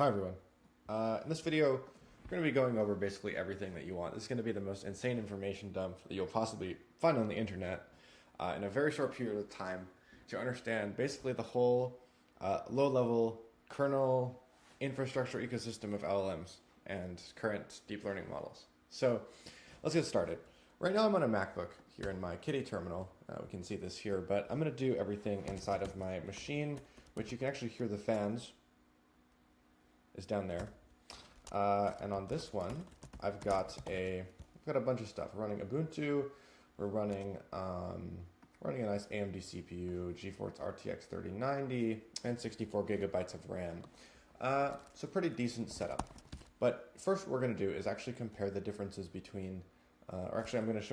Hi everyone. In this video, we're going to be going over basically everything that you want. This is going to be the most insane information dump that you'll possibly find on the internet in a very short period of time to understand basically the whole low-level kernel infrastructure ecosystem of LLMs and current deep learning models. So let's get started. Right now I'm on a MacBook here in my Kitty terminal. We can see this here, but I'm going to do everything inside of my machine, which you can actually hear the fans is down there. And on this one, I've got a bunch of stuff. We're running Ubuntu. We're running a nice AMD CPU, GeForce RTX 3090, and 64 gigabytes of RAM. So pretty decent setup. But first, what we're going to do is actually compare the differences between, I'm basically going to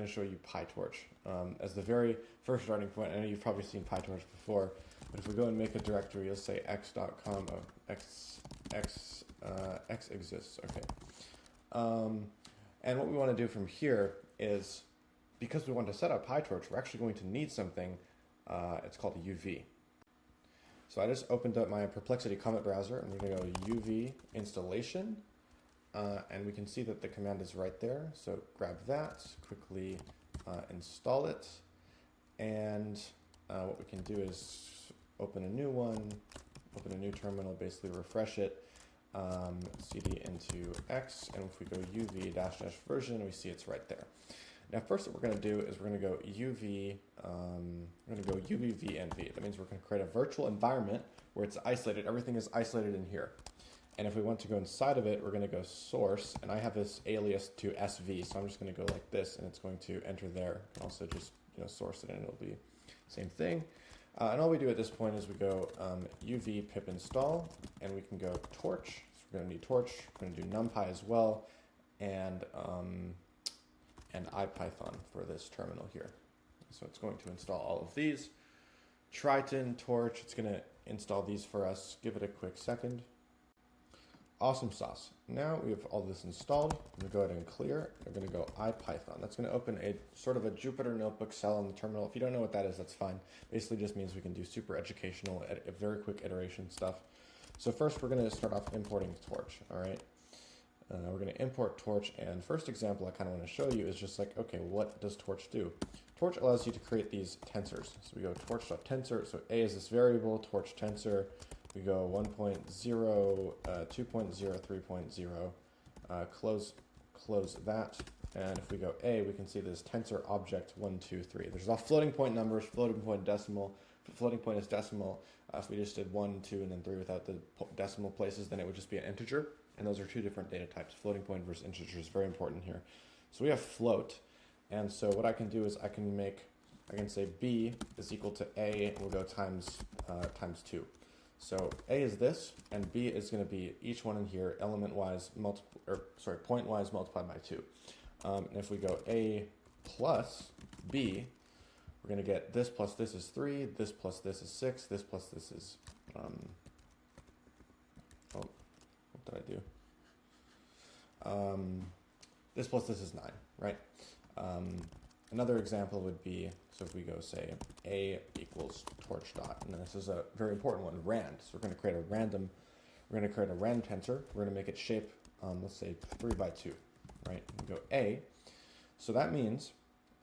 show you PyTorch as the very first starting point. I know you've probably seen PyTorch before, but if we go and make a directory, you'll say x.com, x exists, okay. And what we want to do from here is, because we want to set up PyTorch, we're actually going to need something, it's called a UV. So I just opened up my Perplexity Comet browser, and we're going to go UV installation, and we can see that the command is right there. So grab that, quickly install it, and what we can do is open a new one, open a new terminal, basically refresh it, cd into x, and if we go uv -- version, we see it's right there. Now first what we're going to do is we're going to go uv, vnv. That means we're going to create a virtual environment where it's isolated. Everything is isolated in here. And if we want to go inside of it, we're going to go source, and I have this alias to sv, so I'm just going to go like this, and it's going to enter there. You can also just source it, and it'll be same thing. And all we do at this point is we go uv pip install, and we can go torch. So we're going to need torch. We're going to do numpy as well, and IPython for this terminal here. So it's going to install all of these. Triton, torch, it's going to install these for us. Give it a quick second. Awesome sauce. Now we have all this installed. I'm going to go ahead and clear. We're going to go IPython. That's going to open a sort of a Jupyter Notebook cell on the terminal. If you don't know what that is, that's fine. Basically just means we can do super educational, very quick iteration stuff. So first we're going to start off importing torch, all right? We're going to import torch, and first example I kind of want to show you is just like, okay, what does torch do? Torch allows you to create these tensors. So we go torch.tensor, so A is this variable, torch tensor. We go 1.0, 2.0, 3.0, close that, and if we go A, we can see this tensor object 1, 2, 3. There's all floating point numbers, floating point decimal. If floating point is decimal, if we just did 1, 2, and then 3 without the decimal places, then it would just be an integer, and those are two different data types. Floating point versus integer is very important here. So we have float, and so what I can do is I can say B is equal to A, and we'll go times 2. So A is this, and B is going to be each one in here point-wise multiplied by 2. And if we go A plus B, we're going to get this plus this is 3, this plus this is 6, this plus this is, what did I do? This plus this is 9, right? Another example would be, so if we go say A equals torch dot, and this is a very important one, rand. So we're going to create a random tensor. We're going to make it shape, let's say 3 by 2, right? We go A. So that means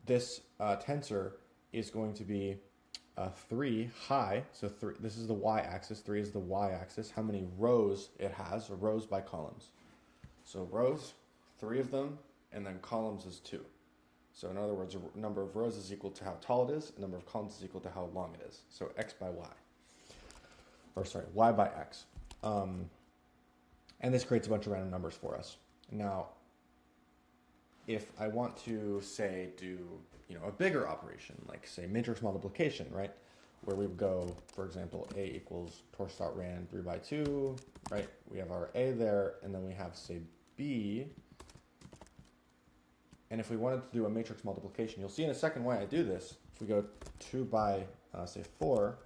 this tensor is going to be 3 high. So this is the y-axis. 3 is the y-axis. How many rows it has, or rows by columns. So rows, 3 of them, and then columns is 2. So in other words, a number of rows is equal to how tall it is, a number of columns is equal to how long it is. So x by y, or sorry, y by x. And this creates a bunch of random numbers for us. Now, if I want to say do a bigger operation, like say matrix multiplication, right, where we would go, for example, A equals torch.rand 3 by 2, right? We have our A there, and then we have say B. And if we wanted to do a matrix multiplication, you'll see in a second why I do this. If we go 2 by, say 4,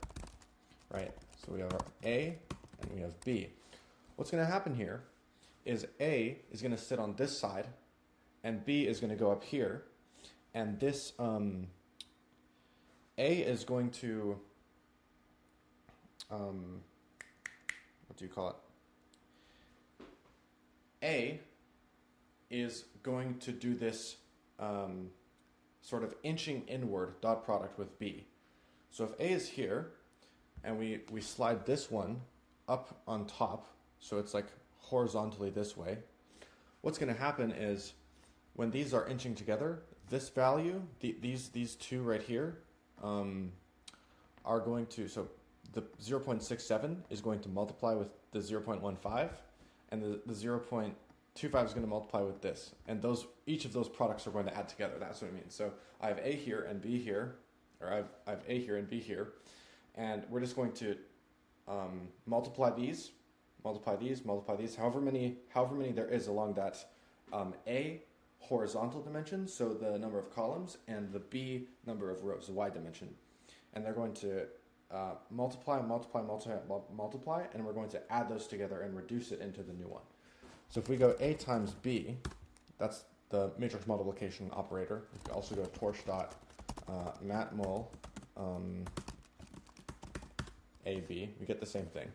right? So we have our A and we have B. What's going to happen here is A is going to sit on this side, and B is going to go up here. And this A is going to, what do you call it? A is going to do this sort of inching inward dot product with B. So if A is here, and we slide this one up on top, so it's like horizontally this way, what's going to happen is when these are inching together, this value, these two right here, are going to, so the 0.67 is going to multiply with the 0.15, and the 0.25 is going to multiply with this. And each of those products are going to add together. That's what it means. So I have A here and B here, or I have A here and B here, and we're just going to multiply these, however many there is along that A horizontal dimension, so the number of columns, and the B number of rows, the Y dimension. And they're going to multiply, and we're going to add those together and reduce it into the new one. So if we go A times B, that's the matrix multiplication operator. We can also go torch.matmul AB. We get the same thing.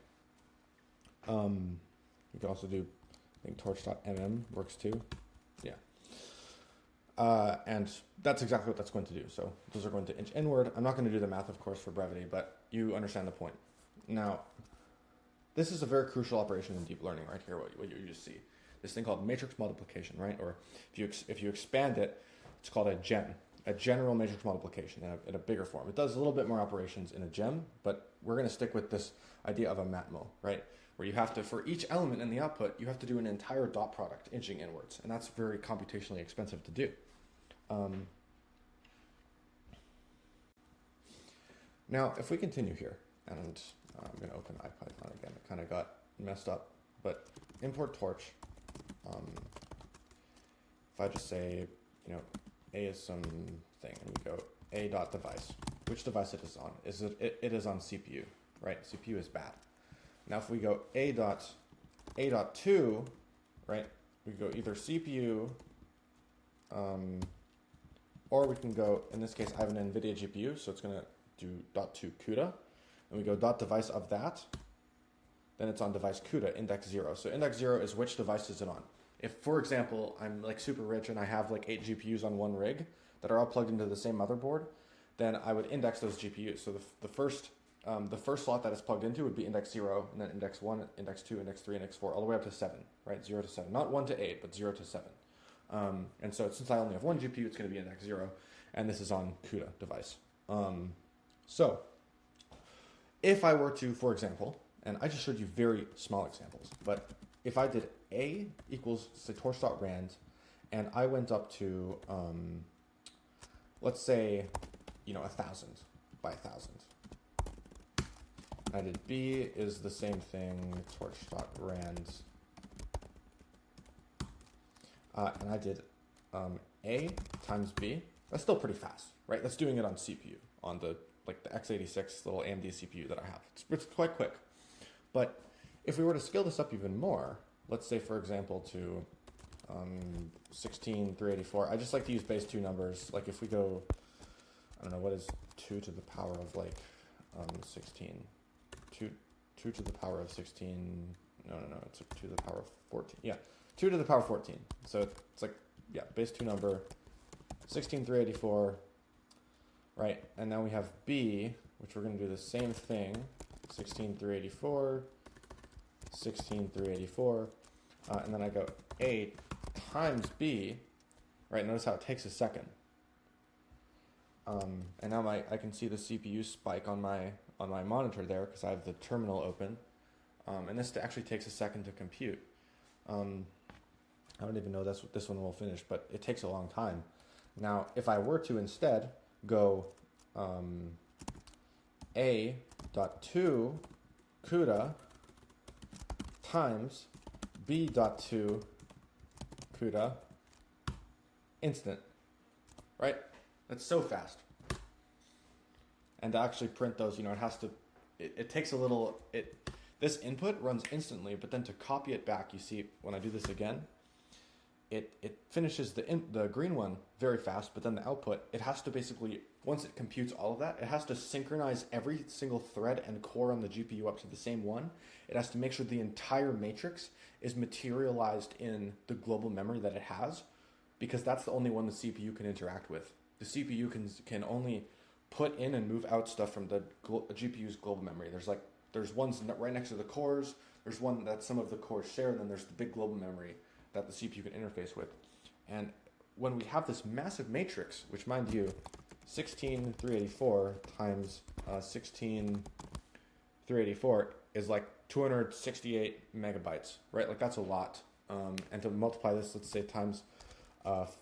We can also do, I think torch.mm works too. Yeah. And that's exactly what that's going to do. So those are going to inch inward. I'm not going to do the math, of course, for brevity, but you understand the point. Now, this is a very crucial operation in deep learning right here, what you just see. This thing called matrix multiplication, right? Or if you expand it, it's called a GEMM, a general matrix multiplication in a bigger form. It does a little bit more operations in a GEMM, but we're going to stick with this idea of a matmul, right? Where you have to, for each element in the output, you have to do an entire dot product inching inwards. And that's very computationally expensive to do. Now, if we continue here, and I'm going to open IPython again. It kind of got messed up, but import torch. If I just say, A is some thing, and we go a.device, which device it is on? It is on CPU, right? CPU is bad. Now, if we go a.2, right? We go either CPU, or we can go, in this case, I have an NVIDIA GPU, so it's going to do .2 CUDA. And we go .device of that, then it's on device CUDA, index 0. So index 0 is which device is it on. If, for example, I'm like super rich and I have like 8 GPUs on one rig that are all plugged into the same motherboard, then I would index those GPUs. So the first slot that is plugged into would be index 0, and then index 1, index 2, index 3, index 4, all the way up to 7, right? 0 to 7. Not 1 to 8, but 0 to 7. And so since I only have one GPU, it's going to be index 0, and this is on CUDA device. So if I were to, for example, and I just showed you very small examples, but if I did A equals, say, torch.rand, and I went up to, let's say, 1,000 by 1,000. I did B is the same thing, torch.rand. And I did A times B. That's still pretty fast, right? That's doing it on CPU, on the x86 little AMD CPU that I have. It's quite quick. But if we were to scale this up even more, let's say, for example, to 16,384, I just like to use base 2 numbers. Like if we go, I don't know, what is 2 to the power of 16? 2 to the power of 16, no, it's 2 to the power of 14. Yeah, 2 to the power of 14. So it's like, yeah, base 2 number, 16,384, right? And now we have B, which we're going to do the same thing, 16,384, 16,384, and then I go A times B, right? Notice how it takes a second. And now I can see the CPU spike on my monitor there because I have the terminal open, and this actually takes a second to compute. I don't even know this one will finish, but it takes a long time. Now, if I were to instead go A.2 CUDA times B.2 CUDA, instant, right? That's so fast. And to actually print those, it takes a little, this input runs instantly, but then to copy it back, you see when I do this again, it finishes the green one very fast, but then the output, it has to basically, once it computes all of that, it has to synchronize every single thread and core on the GPU up to the same one. It has to make sure the entire matrix is materialized in the global memory that it has, because that's the only one the CPU can interact with. The CPU can only put in and move out stuff from the GPU's global memory. There's ones right next to the cores. There's one that some of the cores share, and then there's the big global memory that the CPU can interface with. And when we have this massive matrix, which, mind you, 16384 times 16384 is like 268 megabytes, right? Like that's a lot. And to multiply this, let's say times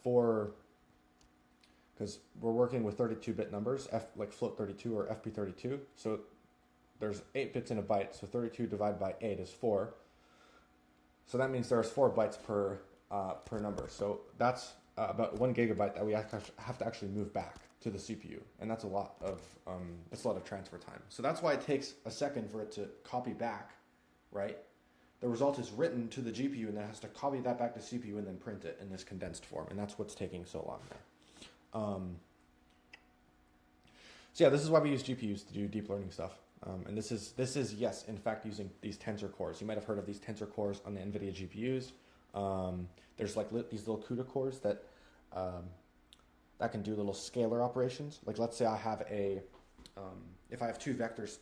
4, because we're working with 32-bit numbers, like float 32 or FP32. So there's 8 bits in a byte, so 32 divided by 8 is 4. So that means there's 4 bytes per number. So that's about 1 gigabyte that we have to actually move back to the CPU, and that's a lot of transfer time. So that's why it takes a second for it to copy back, right? The result is written to the GPU, and then it has to copy that back to CPU and then print it in this condensed form, and that's what's taking so long there. So yeah, this is why we use GPUs to do deep learning stuff. And this is yes, in fact, using these tensor cores. You might have heard of these tensor cores on the NVIDIA GPUs. There's like these little CUDA cores that can do little scalar operations. Like let's say I have if I have 2 vectors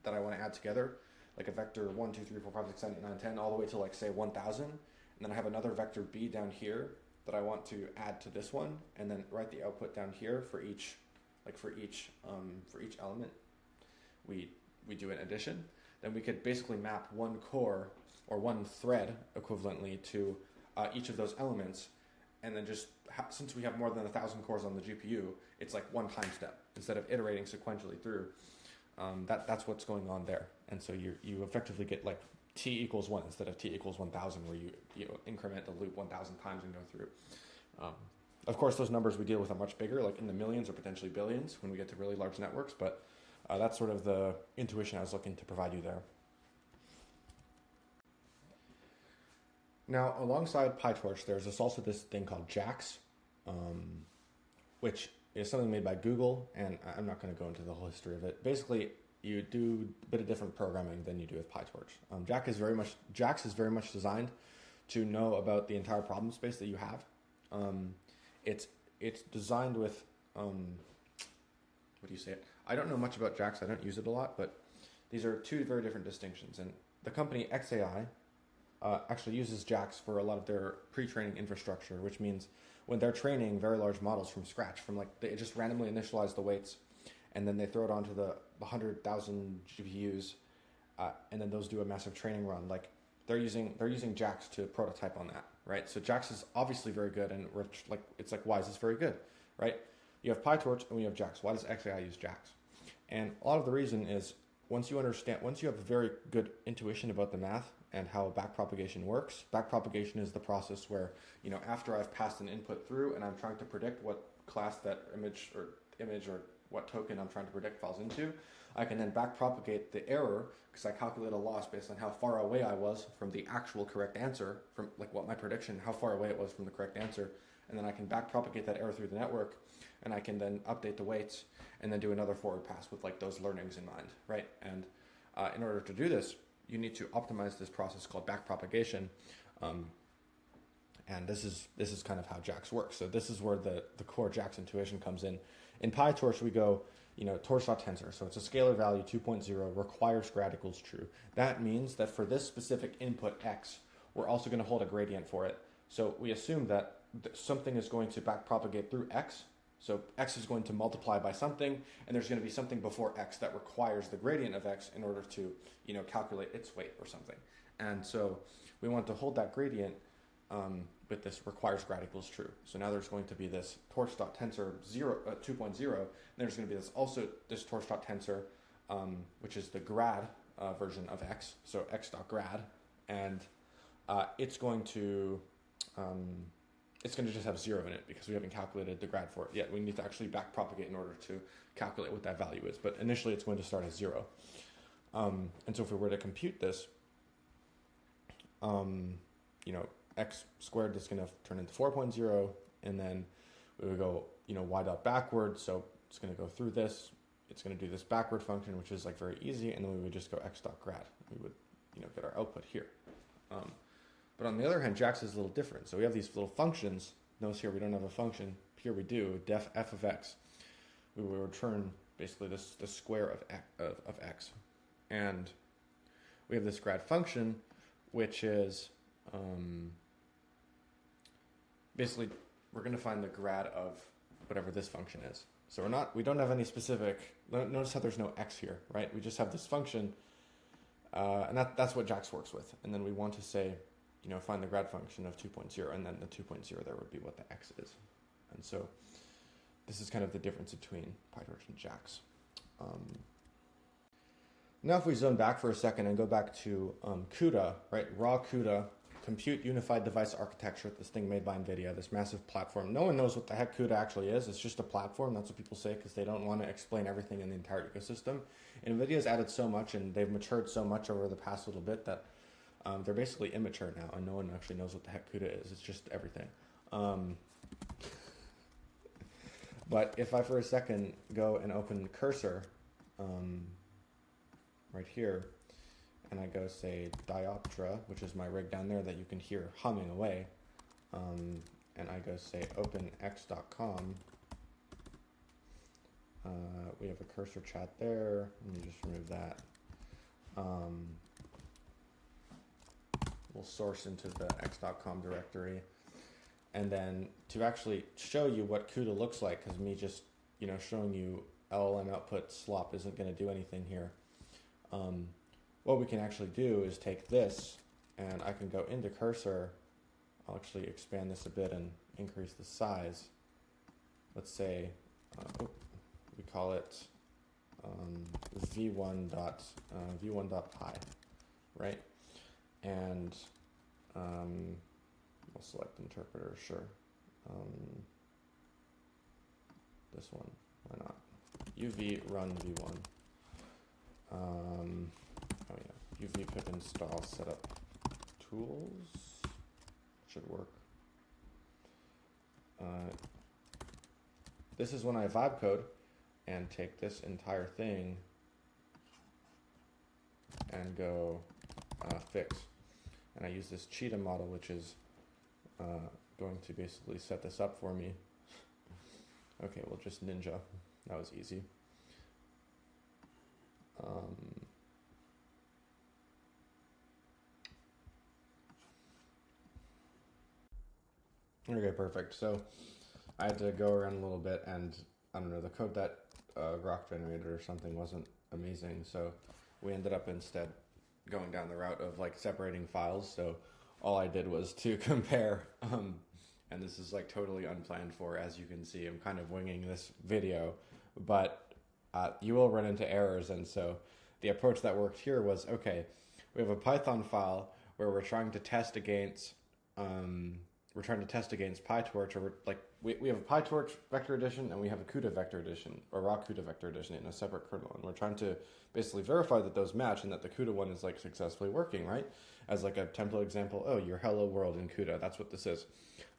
that I want to add together, like a vector 1, 2, 3, 4, 5, 6, 7, 8, 9, 10, all the way to like say 1000, and then I have another vector B down here that I want to add to this one, and then write the output down here for each element. We do an addition. Then we could basically map one core or one thread equivalently to each of those elements, and then just since we have more than 1,000 cores on the GPU, it's like one time step instead of iterating sequentially through. That's what's going on there, and so you effectively get like t equals 1 instead of t equals 1,000, where you increment the loop 1,000 times and go through. Of course, those numbers we deal with are much bigger, like in the millions or potentially billions when we get to really large networks, but that's sort of the intuition I was looking to provide you there. Now, alongside PyTorch, there's also this thing called JAX, which is something made by Google, and I'm not going to go into the whole history of it. Basically, you do a bit of different programming than you do with PyTorch. JAX is very much designed to know about the entire problem space that you have. It's designed with what do you say it? I don't know much about JAX. I don't use it a lot, but these are 2 very different distinctions. And the company XAI actually uses JAX for a lot of their pre-training infrastructure, which means when they're training very large models from scratch, they just randomly initialize the weights, and then they throw it onto the 100,000 GPUs, and then those do a massive training run. Like they're using JAX to prototype on that, right? So JAX is obviously very good, and why is this very good, right? You have PyTorch and we have JAX. Why does XAI use JAX? And a lot of the reason is once you have a very good intuition about the math and how backpropagation works. Backpropagation is the process where, after I've passed an input through and I'm trying to predict what class that image or what token I'm trying to predict falls into, I can then backpropagate the error because I calculate a loss based on how far away I was from the actual correct answer, from like what my prediction, how far away it was from the correct answer. And then I can backpropagate that error through the network, and I can then update the weights and then do another forward pass with like those learnings in mind, right? And in order to do this, you need to optimize this process called backpropagation. And this is kind of how JAX works. So this is where the core JAX intuition comes in. In PyTorch, we go, torch.tensor. So it's a scalar value 2.0 requires grad equals true. That means that for this specific input x, we're also going to hold a gradient for it. So we assume that something is going to backpropagate through x. So x is going to multiply by something, and there's going to be something before x that requires the gradient of x in order to, calculate its weight or something. And so we want to hold that gradient with this requires grad equals true. So now there's going to be this torch.tensor 2.0, and there's going to be this torch.tensor, which is the grad version of x, so x.grad, and it's going to just have 0 in it because we haven't calculated the grad for it yet. We need to actually backpropagate in order to calculate what that value is, but initially it's going to start as 0. And so if we were to compute this, x squared is going to turn into 4.0, and then we would go, y dot backward, so it's going to go through this. It's going to do this backward function, which is like very easy, and then we would just go x dot grad. We would, get our output here. But on the other hand, JAX is a little different. So we have these little functions. Notice here we don't have a function. Here we do, def f of x. We will return basically the square of x. And we have this grad function, which is basically we're going to find the grad of whatever this function is. So we don't have any specific, notice how there's no x here, right? We just have this function, and that's what JAX works with. And then we want to say, find the grad function of 2.0, and then the 2.0 there would be what the x is. And so this is kind of the difference between PyTorch and JAX. Now if we zone back for a second and go back to CUDA, right? Raw CUDA, Compute Unified Device Architecture, this thing made by NVIDIA, this massive platform. No one knows what the heck CUDA actually is. It's just a platform. That's what people say because they don't want to explain everything in the entire ecosystem. NVIDIA's added so much and they've matured so much over the past little bit that they're basically immature now and no one actually knows what the heck CUDA is. It's just everything. But if I for a second go and open Cursor right here, and I go say Dioptra, which is my rig down there that you can hear humming away, and I go say openx.com, we have a cursor chat there. Let me just remove that. We'll source into the x.com directory. And then to actually show you what CUDA looks like, because me just showing you LLM output slop isn't going to do anything here. What we can actually do is take this, and I can go into Cursor. I'll actually expand this a bit and increase the size. Let's say we call it v1.py, right? And we'll select interpreter, sure. This one, why not? uv run v1. Oh yeah, uv pip install setup tools should work. This is when I vibe code and take this entire thing and go fix. And I use this cheetah model, which is going to basically set this up for me. Okay, we'll just ninja. That was easy. Okay, perfect. So I had to go around a little bit, and I don't know, the code that Grok generated or something wasn't amazing, so we ended up instead going down the route of like separating files. So all I did was to compare, and this is like totally unplanned for, as you can see. I'm kind of winging this video, but you will run into errors, and so the approach that worked here was, okay, we have a Python file where we're trying to test against PyTorch, or like we have a PyTorch vector edition and we have a CUDA vector edition, or raw CUDA vector edition in a separate kernel, and we're trying to basically verify that those match and that the CUDA one is like successfully working, right? As like a template example, oh, your hello world in CUDA, that's what this is.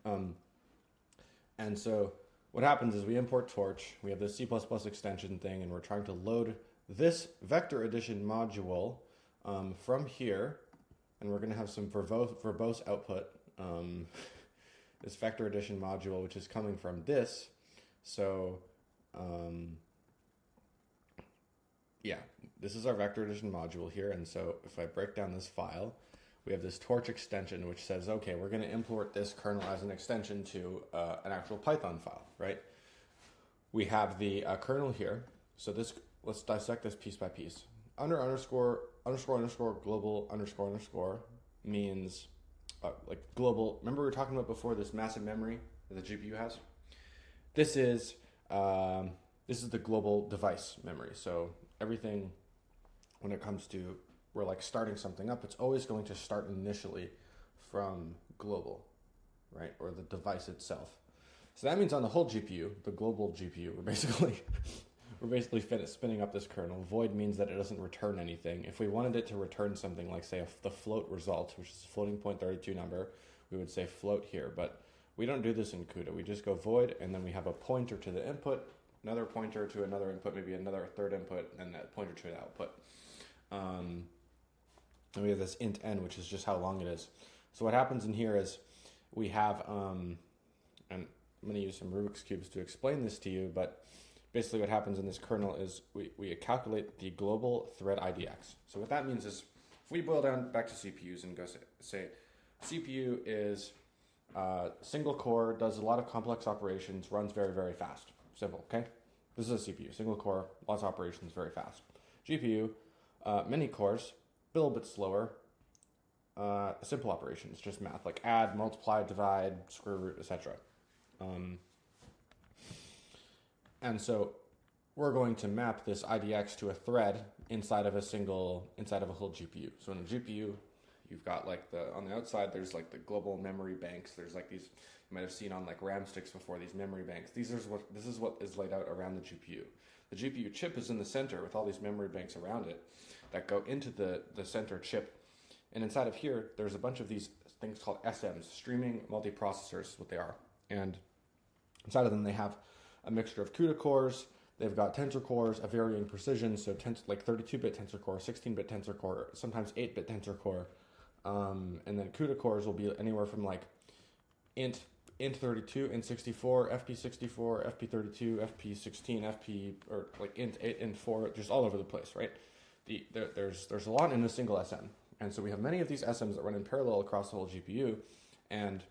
And so what happens is we import Torch, we have this C++ extension thing, and we're trying to load this vector edition module from here, and we're going to have some verbose output. This vector edition module, which is coming from this. So yeah, this is our vector edition module here. And so if I break down this file, we have this Torch extension, which says, okay, we're going to import this kernel as an extension to an actual Python file, right? We have the kernel here. So this, let's dissect this piece by piece. Underscore global underscore means like global. Remember we were talking about before this massive memory that the GPU has? This is the global device memory. So everything, when it comes to we're like starting something up, it's always going to start initially from global, right? Or the device itself. So that means on the whole GPU, the global GPU, we're basically spinning up this kernel. Void means that it doesn't return anything. If we wanted it to return something like, say, the float result, which is a floating point 32 number, we we would say float here, but we don't do this in CUDA. We just go void, and then we have a pointer to the input, another pointer to another input, maybe another third input, and that pointer to an output. And we have this int n, which is just how long it is. So what happens in here is we have, and I'm going to use some Rubik's Cubes to explain this to you, but basically what happens in this kernel is we calculate the global thread IDX. So what that means is, if we boil down back to CPUs and go say CPU is single core, does a lot of complex operations, runs very, very fast. Simple, okay? This is a CPU, single core, lots of operations, very fast. GPU, many cores, a little bit slower, simple operations, just math, like add, multiply, divide, square root, etc. And so we're going to map this IDX to a thread inside of a whole GPU. So in a GPU, you've got like on the outside, there's like the global memory banks. There's like these, you might have seen on like RAM sticks before, these memory banks. This is what is laid out around the GPU. The GPU chip is in the center with all these memory banks around it that go into the center chip. And inside of here, there's a bunch of these things called SMs, streaming multiprocessors is what they are. And inside of them, they have a mixture of CUDA cores. They've got tensor cores of varying precision, so like 32-bit tensor core, 16-bit tensor core, sometimes 8-bit tensor core. And then CUDA cores will be anywhere from like int 32, int 64, FP 64, FP 32, FP 16, FP, or like int 8, int 4, just all over the place, right? There's a lot in a single SM. And so we have many of these SMs that run in parallel across the whole GPU. And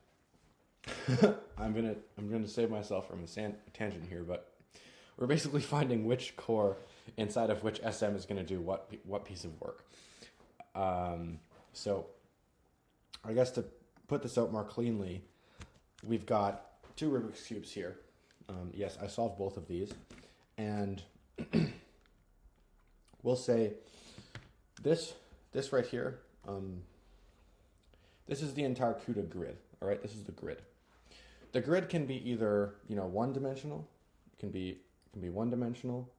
I'm gonna save myself from a tangent here, but we're basically finding which core inside of which SM is going to do what piece of work. So I guess to put this out more cleanly, we've got two Rubik's Cubes here. Yes, I solved both of these. And we'll say this right here, this is the entire CUDA grid. All right, this is the grid. The grid can be either, one-dimensional. It can be one-dimensional.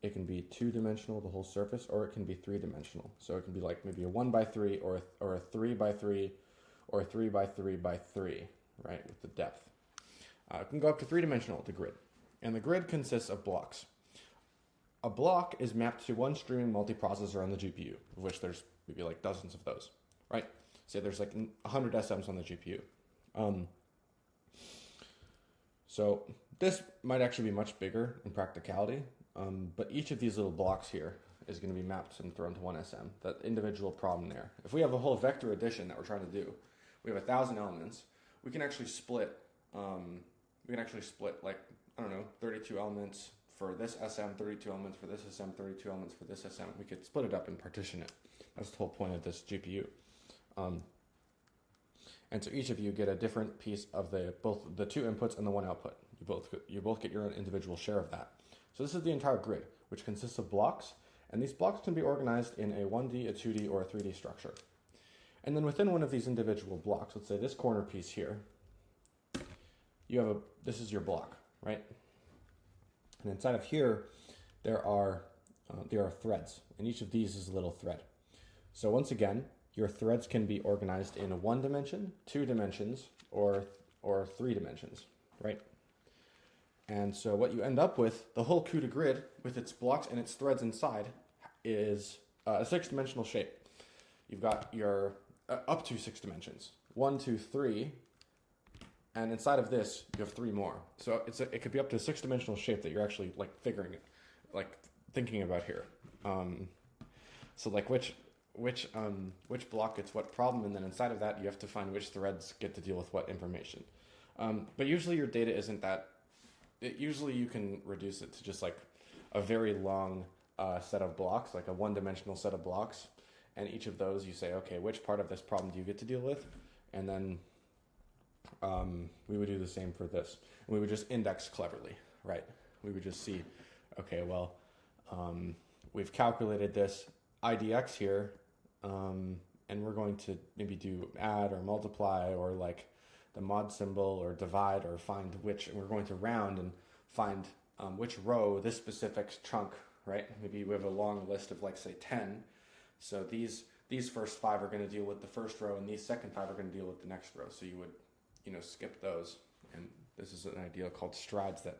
It can be two-dimensional, the whole surface, or it can be three-dimensional. So it can be like maybe a 1x3 or a 3x3 or a 3x3x3, right, with the depth. It can go up to three-dimensional, the grid. And the grid consists of blocks. A block is mapped to one streaming multiprocessor on the GPU, of which there's maybe like dozens of those, right? Say there's like 100 SMs on the GPU. So this might actually be much bigger in practicality, but each of these little blocks here is going to be mapped and thrown to one SM, that individual problem there. If we have a whole vector addition that we're trying to do, we have 1,000 elements, we can actually split, like, I don't know, 32 elements for this SM, 32 elements for this SM, 32 elements for this SM. We could split it up and partition it. That's the whole point of this GPU. And so each of you get a different piece of both the two inputs and the one output. You both get your own individual share of that. So this is the entire grid, which consists of blocks, and these blocks can be organized in a 1D, a 2D, or a 3D structure. And then within one of these individual blocks, let's say this corner piece here, this is your block, right? And inside of here, there are threads, and each of these is a little thread. So once again, your threads can be organized in 1 dimension, 2 dimensions, or 3 dimensions, right? And so what you end up with, the whole CUDA grid with its blocks and its threads inside, is a 6-dimensional shape. You've got your up to 6 dimensions, 1, 2, 3, and inside of this you have 3 more. So it could be up to a 6-dimensional shape that you're actually like thinking about here. So like which block gets what problem, and then inside of that you have to find which threads get to deal with what information. But usually your data isn't that. Usually you can reduce it to just like a very long set of blocks, like a 1-dimensional set of blocks, and each of those you say, okay, which part of this problem do you get to deal with? And then we would do the same for this. And we would just index cleverly, right? We would just see, okay, well, we've calculated this IDX here, and we're going to maybe do add or multiply or like the mod symbol or divide or find which, and we're going to round and find which row this specific chunk, right? Maybe we have a long list of like say 10. So these these first 5 are going to deal with the first row, and these second 5 are going to deal with the next row. So you would, skip those. And this is an idea called strides that,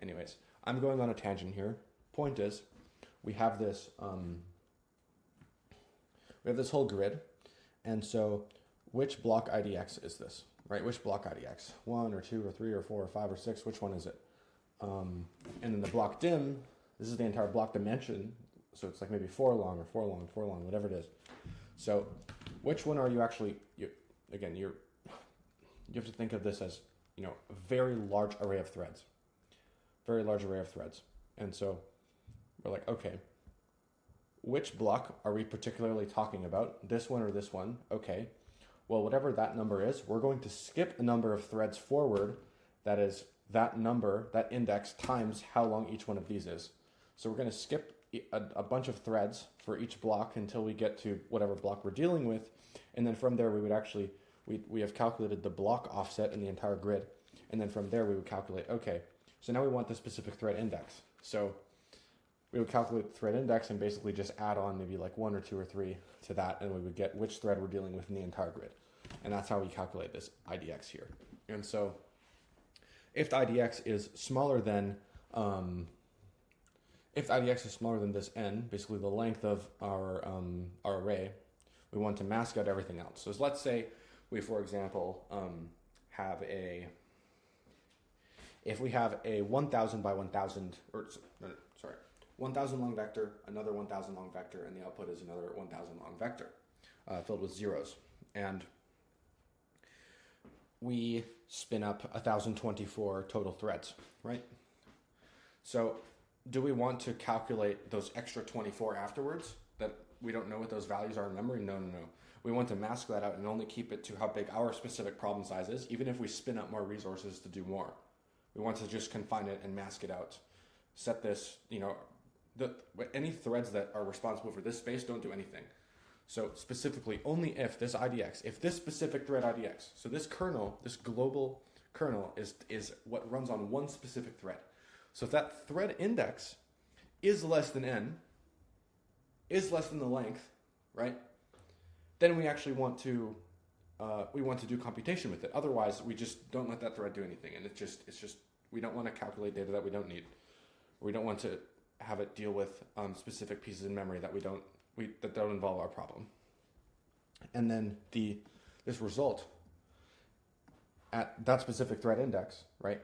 anyways, I'm going on a tangent here. Point is, we have this whole grid. And so which block IDX is this, right? Which block IDX? 1 or 2 or 3 or 4 or 5 or 6, which one is it? And then the block dim, this is the entire block dimension. So it's like maybe 4 long or 4 long, 4 long, whatever it is. So which one are you actually, you have to think of this as, a very large array of threads. Very large array of threads. And so we're like, okay, which block are we particularly talking about? This one or this one? Okay. Well, whatever that number is, we're going to skip a number of threads forward. That is that number, that index, times how long each one of these is. So we're going to skip a bunch of threads for each block until we get to whatever block we're dealing with. And then from there, we would actually, we have calculated the block offset in the entire grid. And then from there, we would calculate, okay, so now we want the specific thread index. So we would calculate the thread index and basically just add on maybe like 1 or 2 or 3 to that, and we would get which thread we're dealing with in the entire grid. And that's how we calculate this IDX here. And so if the IDX is smaller than this n, basically the length of our array, we want to mask out everything else. So let's say we, for example, if we have a 1,000 by 1,000, 1,000 long vector, another 1,000 long vector, and the output is another 1,000 long vector filled with zeros. And we spin up 1,024 total threads, right? So do we want to calculate those extra 24 afterwards that we don't know what those values are in memory? No. We want to mask that out and only keep it to how big our specific problem size is, even if we spin up more resources to do more. We want to just confine it and mask it out. Set this, any threads that are responsible for this space don't do anything. So specifically, only if this IDX, if this specific thread IDX, so this kernel, this global kernel is what runs on one specific thread. So if that thread index is less than n, is less than the length, right? Then we actually want to do computation with it. Otherwise, we just don't let that thread do anything, and it's just we don't want to calculate data that we don't need. We don't want to have it deal with specific pieces in memory that that don't involve our problem. And then this result at that specific thread index, right,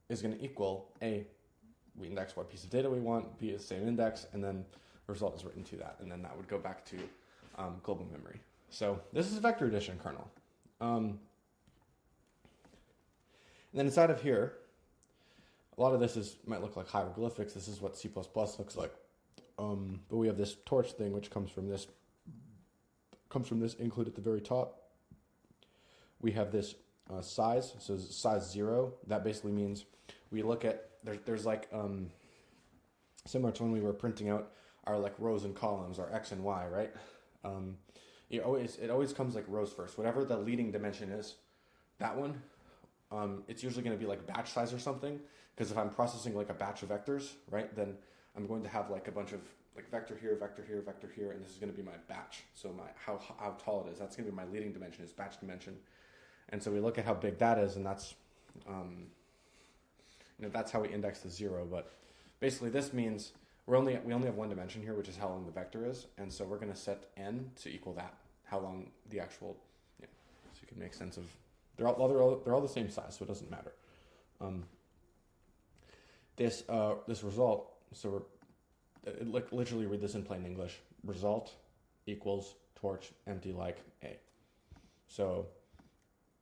is going to equal we index what piece of data we want, B is the same index, and then the result is written to that, and then that would go back to global memory. So this is a vector addition kernel. And then inside of here, a lot of this might look like hieroglyphics. This is what C++ looks like. But we have this torch thing, which comes from this include at the very top. We have this size, so size 0. That basically means we look at, there's like, similar to when we were printing out our like rows and columns, our X and Y, right? It always comes like rows first. Whatever the leading dimension is, that one, it's usually going to be like batch size or something. Because if I'm processing like a batch of vectors, right, then I'm going to have like a bunch of like vector here, vector here, vector here, and this is going to be my batch. So how tall it is, that's going to be my leading dimension, is batch dimension. And so we look at how big that is, and that's that's how we index the 0. But basically, this means we only have one dimension here, which is how long the vector is, and so we're going to set n to equal that, how long the actual. So you can make sense of. They're all the same size, so it doesn't matter. This result. So literally read this in plain English. Result equals torch empty like a. So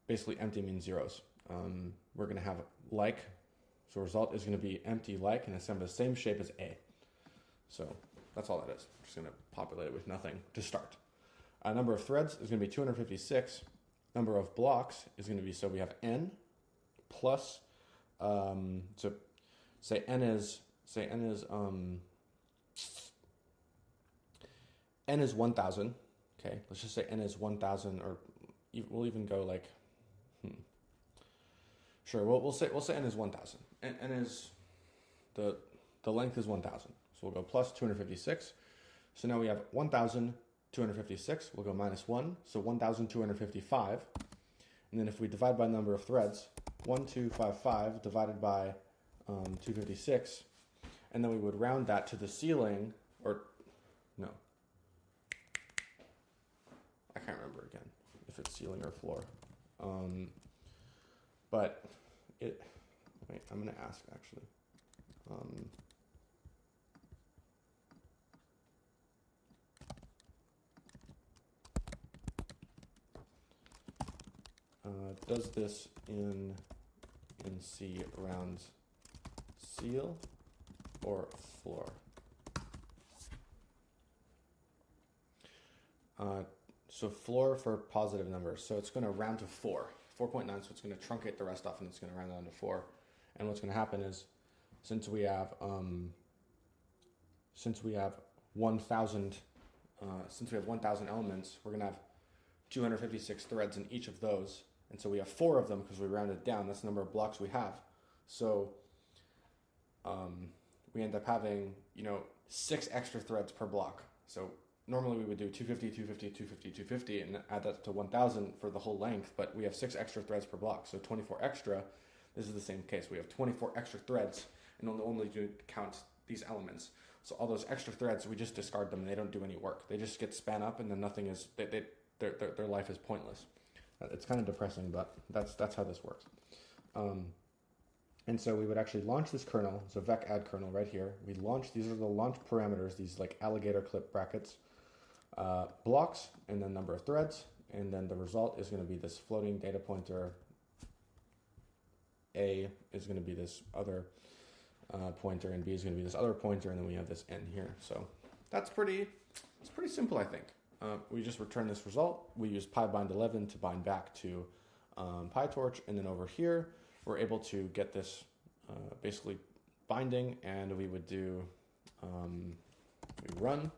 basically, empty means zeros. We're going to have like. So result is going to be empty like, and it's going to have the same shape as a. So that's all that is. I'm just going to populate it with nothing to start. Number of threads is going to be 256. Number of blocks is going to be, so we have n plus, so say n is 1,000. Okay, let's just say n is 1,000, or we'll even go like, sure, we'll say n is 1,000. N is, the length is 1,000. So we'll go plus 256. So now we have 1,000 256, we'll go -1, so 1,255. And then if we divide by number of threads, 1255 divided by 256, and then we would round that to the ceiling, or no, I can't remember again if it's ceiling or floor. But it, wait, I'm going to ask actually. Does this in C rounds ceil or floor? So floor for positive numbers. So it's going to round to 4.9. So it's going to truncate the rest off, and it's going to round down to 4. And what's going to happen is, since we have 1,000 elements, we're going to have 256 threads in each of those. And so we have 4 of them because we rounded down. That's the number of blocks we have. So we end up having, 6 extra threads per block. So normally we would do 250, 250, 250, 250, and add that to 1,000 for the whole length, but we have 6 extra threads per block, so 24 extra. This is the same case. We have 24 extra threads, and only do count these elements. So all those extra threads, we just discard them, and they don't do any work. They just get span up, and then nothing is, their life is pointless. It's kind of depressing, but that's how this works. And so we would actually launch this kernel, so vec add kernel right here. We launch, these are the launch parameters, these like alligator clip brackets, blocks, and then number of threads, and then the result is going to be this floating data pointer. A is going to be this other pointer, and B is going to be this other pointer, and then we have this N here. So it's pretty simple, I think. We just return this result. We use PyBind 11 to bind back to PyTorch, and then over here we're able to get this basically binding, and we would do we run.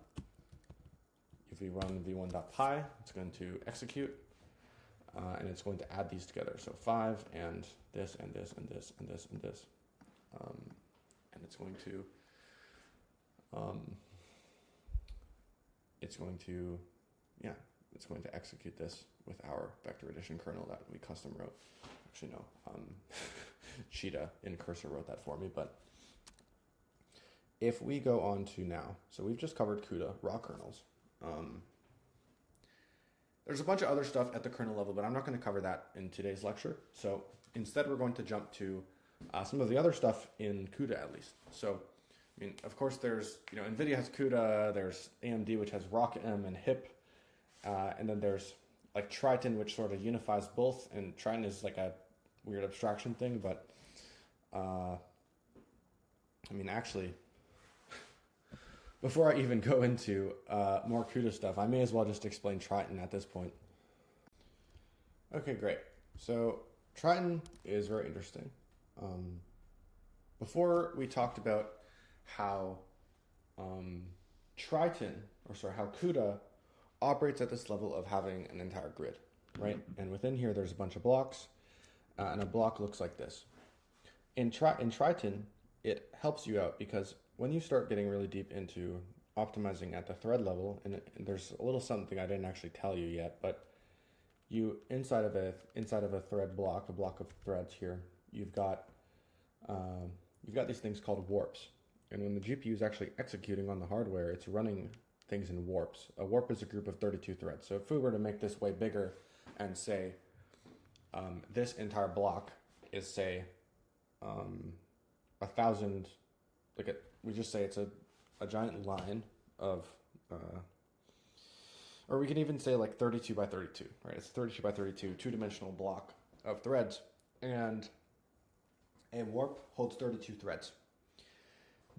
If we run v1.py, it's going to execute, and it's going to add these together. So 5 and this and this and this and this and this, and it's going to execute this with our vector addition kernel that we custom wrote. Actually, no, Cheetah in Cursor wrote that for me. But if we go on to now, so we've just covered CUDA, raw kernels. There's a bunch of other stuff at the kernel level, but I'm not going to cover that in today's lecture. So instead, we're going to jump to some of the other stuff in CUDA, at least. So, I mean, of course, there's, NVIDIA has CUDA, there's AMD, which has RockM and HIP, and then there's like Triton, which sort of unifies both, and Triton is like a weird abstraction thing, but I mean, actually, before I even go into more CUDA stuff, I may as well just explain Triton at this point. Okay, great. So Triton is very interesting. Before we talked about how how CUDA operates at this level of having an entire grid, right? And within here, there's a bunch of blocks, and a block looks like this. In Triton, it helps you out because when you start getting really deep into optimizing at the thread level, and there's a little something I didn't actually tell you yet, but you inside of a thread block, a block of threads here, you've got these things called warps. And when the GPU is actually executing on the hardware, it's running things in warps. A warp is a group of 32 threads. So if we were to make this way bigger and say this entire block is, say, 1,000, we just say it's a giant line of, or we can even say like 32 by 32, right? It's a 32 by 32 two-dimensional block of threads, and a warp holds 32 threads.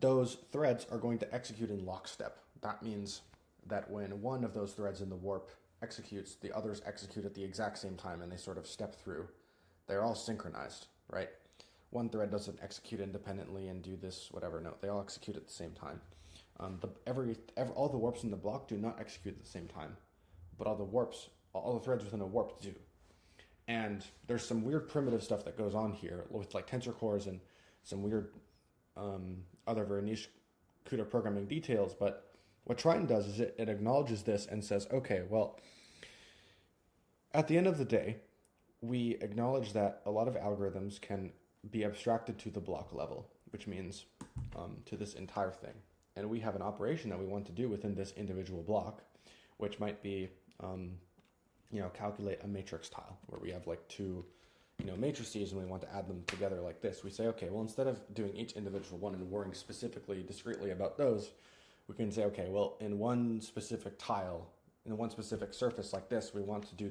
Those threads are going to execute in lockstep. That means that when one of those threads in the warp executes, the others execute at the exact same time, and they sort of step through. They're all synchronized, right? One thread doesn't execute independently and do this, whatever. No, they all execute at the same time. All the warps in the block do not execute at the same time, but all the threads within a warp do. And there's some weird primitive stuff that goes on here with like tensor cores and some weird other very niche CUDA programming details, but What Triton does is it acknowledges this and says, okay, well, at the end of the day, we acknowledge that a lot of algorithms can be abstracted to the block level, which means to this entire thing. And we have an operation that we want to do within this individual block, which might be, calculate a matrix tile where we have like two, matrices and we want to add them together like this. We say, okay, well, instead of doing each individual one and worrying specifically, discretely about those, we can say, okay, well, in one specific tile, in one specific surface like this, we want to do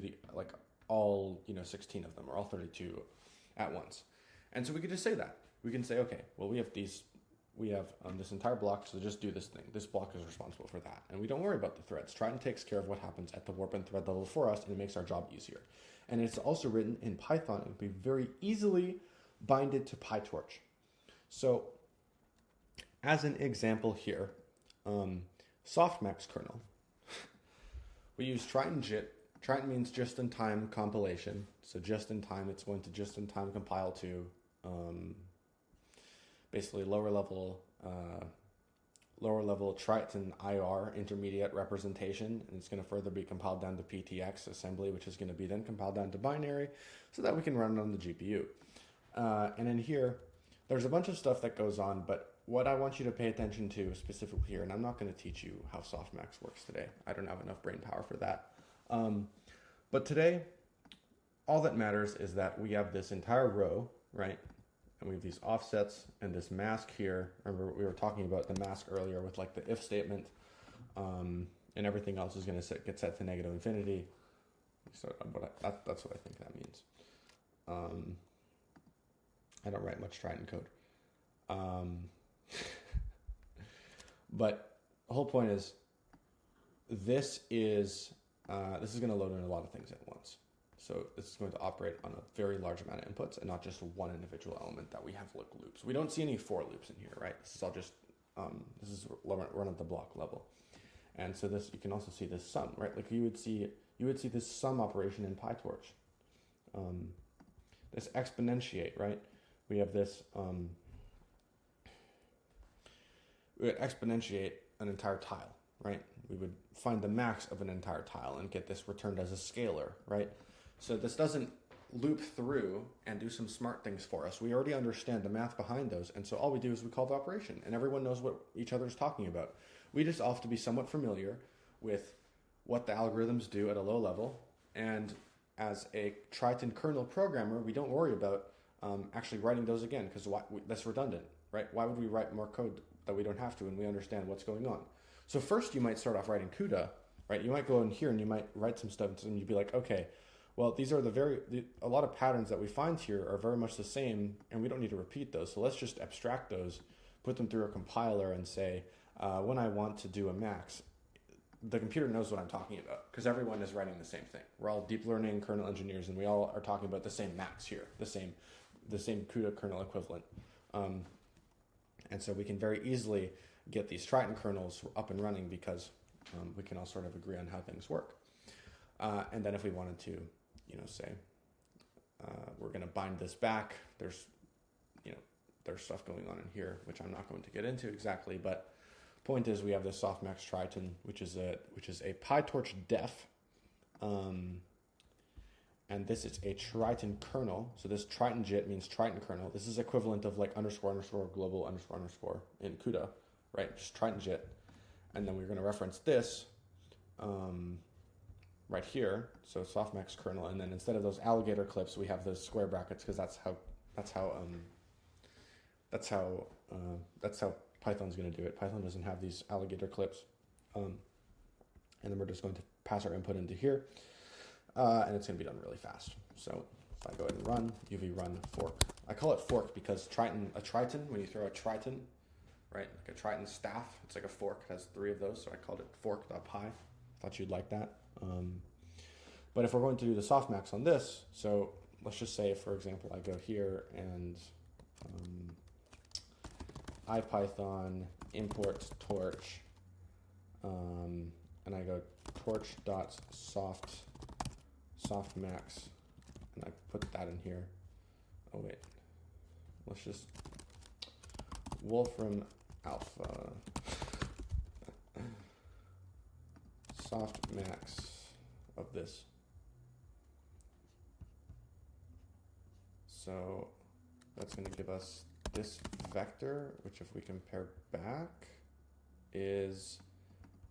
all 16 of them or all 32 at once. And so we could just say that. We can say, okay, well, we have this entire block, so just do this thing. This block is responsible for that. And we don't worry about the threads. Triton takes care of what happens at the warp and thread level for us, and it makes our job easier. And it's also written in Python and can be very easily binded to PyTorch. So as an example here, softmax kernel, we use Triton JIT. Triton means just-in-time compilation. So just-in-time, it's going to just-in-time compile to basically lower level Triton IR intermediate representation, and it's going to further be compiled down to PTX assembly, which is going to be then compiled down to binary, so that we can run it on the GPU. And in here, there's a bunch of stuff that goes on, but what I want you to pay attention to specifically here, and I'm not going to teach you how softmax works today. I don't have enough brain power for that. But today, all that matters is that we have this entire row, right? And we have these offsets and this mask here. Remember, we were talking about the mask earlier with like the if statement, and everything else is going to get set to negative infinity. So that's what I think that means. I don't write much Triton code. But the whole point is, this is going to load in a lot of things at once. So this is going to operate on a very large amount of inputs and not just one individual element that we have like loops. We don't see any for loops in here, right? This is all just, this is run at the block level. And so this, you can also see this sum, right? Like you would see this sum operation in PyTorch. This exponentiate, right? We have this, we would exponentiate an entire tile, right? We would find the max of an entire tile and get this returned as a scalar, right? So this doesn't loop through and do some smart things for us. We already understand the math behind those, and so all we do is we call the operation, and everyone knows what each other is talking about. We just all have to be somewhat familiar with what the algorithms do at a low level, and as a Triton kernel programmer, we don't worry about actually writing those again, because that's redundant, right? Why would we write more code that we don't have to, and we understand what's going on? So first you might start off writing CUDA, right? You might go in here and you might write some stuff, and you'd be like, okay, well, these are a lot of patterns that we find here are very much the same, and we don't need to repeat those. So let's just abstract those, put them through a compiler, and say, when I want to do a max, the computer knows what I'm talking about, because everyone is writing the same thing. We're all deep learning kernel engineers, and we all are talking about the same max here, the same CUDA kernel equivalent. And so we can very easily get these Triton kernels up and running because we can all sort of agree on how things work. And then if we wanted to, say we're going to bind this back, there's stuff going on in here, which I'm not going to get into exactly, but point is we have this softmax Triton, which is a PyTorch def, and this is a Triton kernel. So this Triton JIT means Triton kernel. This is equivalent of like __ global _ in CUDA, right? Just Triton JIT. And then we're going to reference this right here. So softmax kernel. And then instead of those alligator clips, we have those square brackets, because that's how Python's going to do it. Python doesn't have these alligator clips. And then we're just going to pass our input into here. And it's going to be done really fast. So if I go ahead and run, UV run fork. I call it fork because a Triton, when you throw a Triton, right, like a Triton staff, it's like a fork. It has 3 of those, so I called it fork.py. Thought you'd like that. But if we're going to do the softmax on this, so let's just say, for example, I go here and IPython import torch, and I go torch.softmax, and I put that in here. Oh wait, let's just Wolfram alpha. softmax of this. So that's going to give us this vector, which if we compare back is,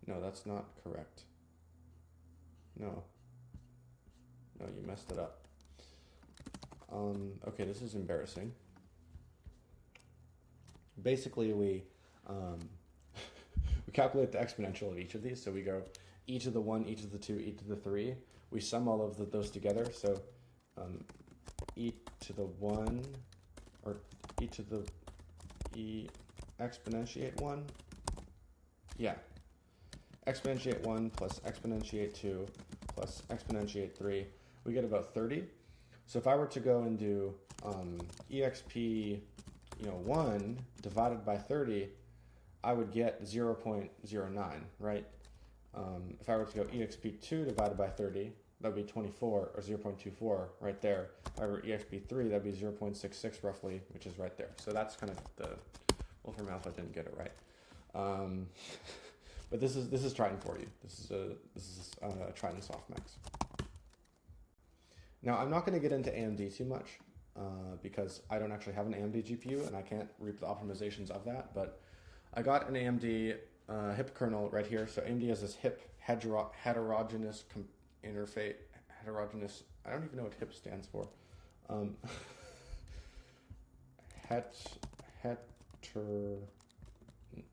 no, that's not correct. No, you messed it up. Okay, this is embarrassing. Basically, we we calculate the exponential of each of these. So we go e to the 1, e to the 2, e to the 3. We sum all of those together. So e to the 1, or e to the e exponentiate 1. Yeah. Exponentiate 1 plus exponentiate 2 plus exponentiate 3. We get about 30. So if I were to go and do exp 1 divided by 30, I would get 0.09, right? If I were to go exp2 divided by 30, that would be 24, or 0.24 right there. If I were exp3, that would be 0.66 roughly, which is right there. So that's kind of the Wolfram Alpha didn't get it right. But this is Triton for you. This is Triton softmax. Now I'm not going to get into AMD too much because I don't actually have an AMD GPU and I can't reap the optimizations of that. But I got an AMD HIP kernel right here. So AMD has this HIP heterogeneous interface. Heterogeneous. I don't even know what HIP stands for. I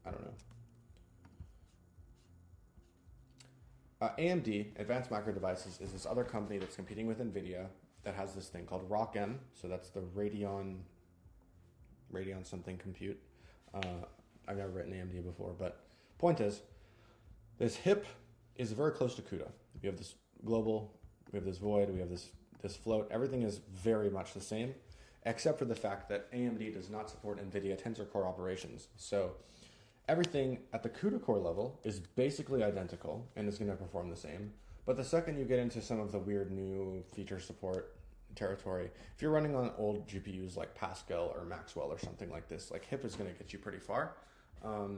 don't know. AMD, Advanced Micro Devices, is this other company that's competing with NVIDIA that has this thing called ROCm. So that's the Radeon something compute. I've never written AMD before, but point is, this HIP is very close to CUDA. We have this global, we have this void, we have this float. Everything is very much the same, except for the fact that AMD does not support NVIDIA Tensor Core operations. So everything at the CUDA core level is basically identical and is going to perform the same. But the second you get into some of the weird new feature support territory, if you're running on old GPUs like Pascal or Maxwell or something like this, like HIP is going to get you pretty far. But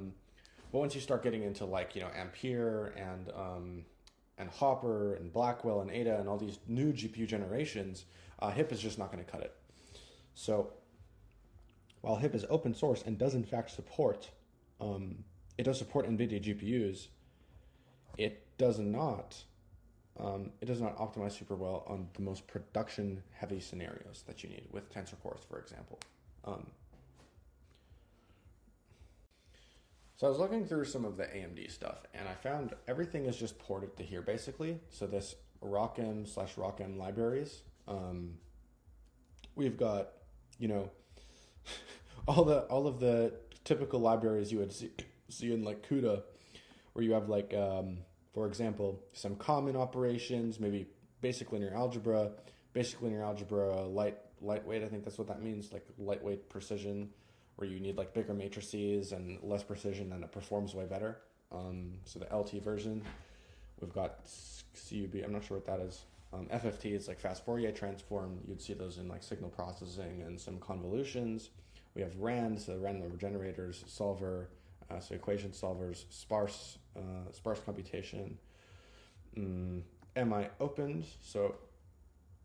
once you start getting into like, Ampere and Hopper and Blackwell and Ada and all these new GPU generations, HIP is just not going to cut it. So while HIP is open source and does in fact support it does support NVIDIA GPUs. It does not optimize super well on the most production-heavy scenarios that you need with tensor cores, for example. So I was looking through some of the AMD stuff, and I found everything is just ported to here, basically. So this ROCm/ROCm libraries, we've got, all of the typical libraries you would see in like CUDA, where you have like, for example, some common operations, maybe basic linear algebra, lightweight, I think that's what that means, like lightweight precision, where you need like bigger matrices and less precision and it performs way better. So the LT version, we've got CUB, I'm not sure what that is. FFT is like fast Fourier transform. You'd see those in like signal processing and some convolutions. We have RAND, so random number generators, solver, so equation solvers, sparse computation. MI opened, so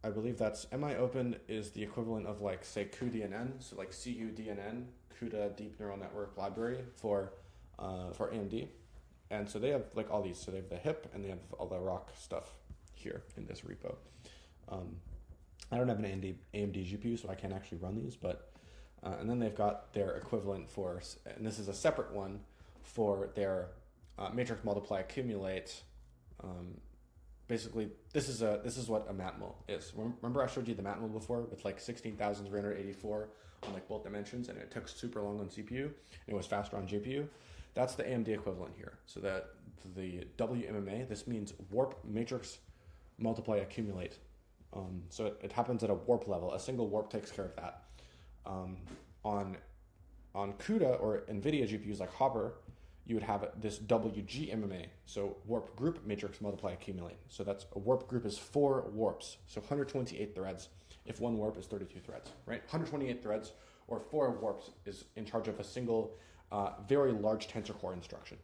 I believe that's MI opened is the equivalent of like say cuDNN, so like CUDNN, CUDA Deep Neural Network Library for AMD, and so they have like all these. So they have the HIP and they have all the ROC stuff here in this repo. I don't have an AMD GPU, so I can't actually run these, but and then they've got their equivalent for, and this is a separate one for their matrix multiply accumulate. Basically, this is what a matmul is. Remember I showed you the matmul before with like 16,384 on like both dimensions, and it took super long on CPU and it was faster on GPU. That's the AMD equivalent here. So that the WMMA, this means warp matrix multiply accumulate. So it happens at a warp level. A single warp takes care of that. On CUDA or NVIDIA GPUs like Hopper, you would have this WGMMA, so warp group matrix multiply accumulate. So that's a warp group is 4 warps, so 128 threads. If one warp is 32 threads, right? 128 threads or 4 warps is in charge of a single very large tensor core instruction.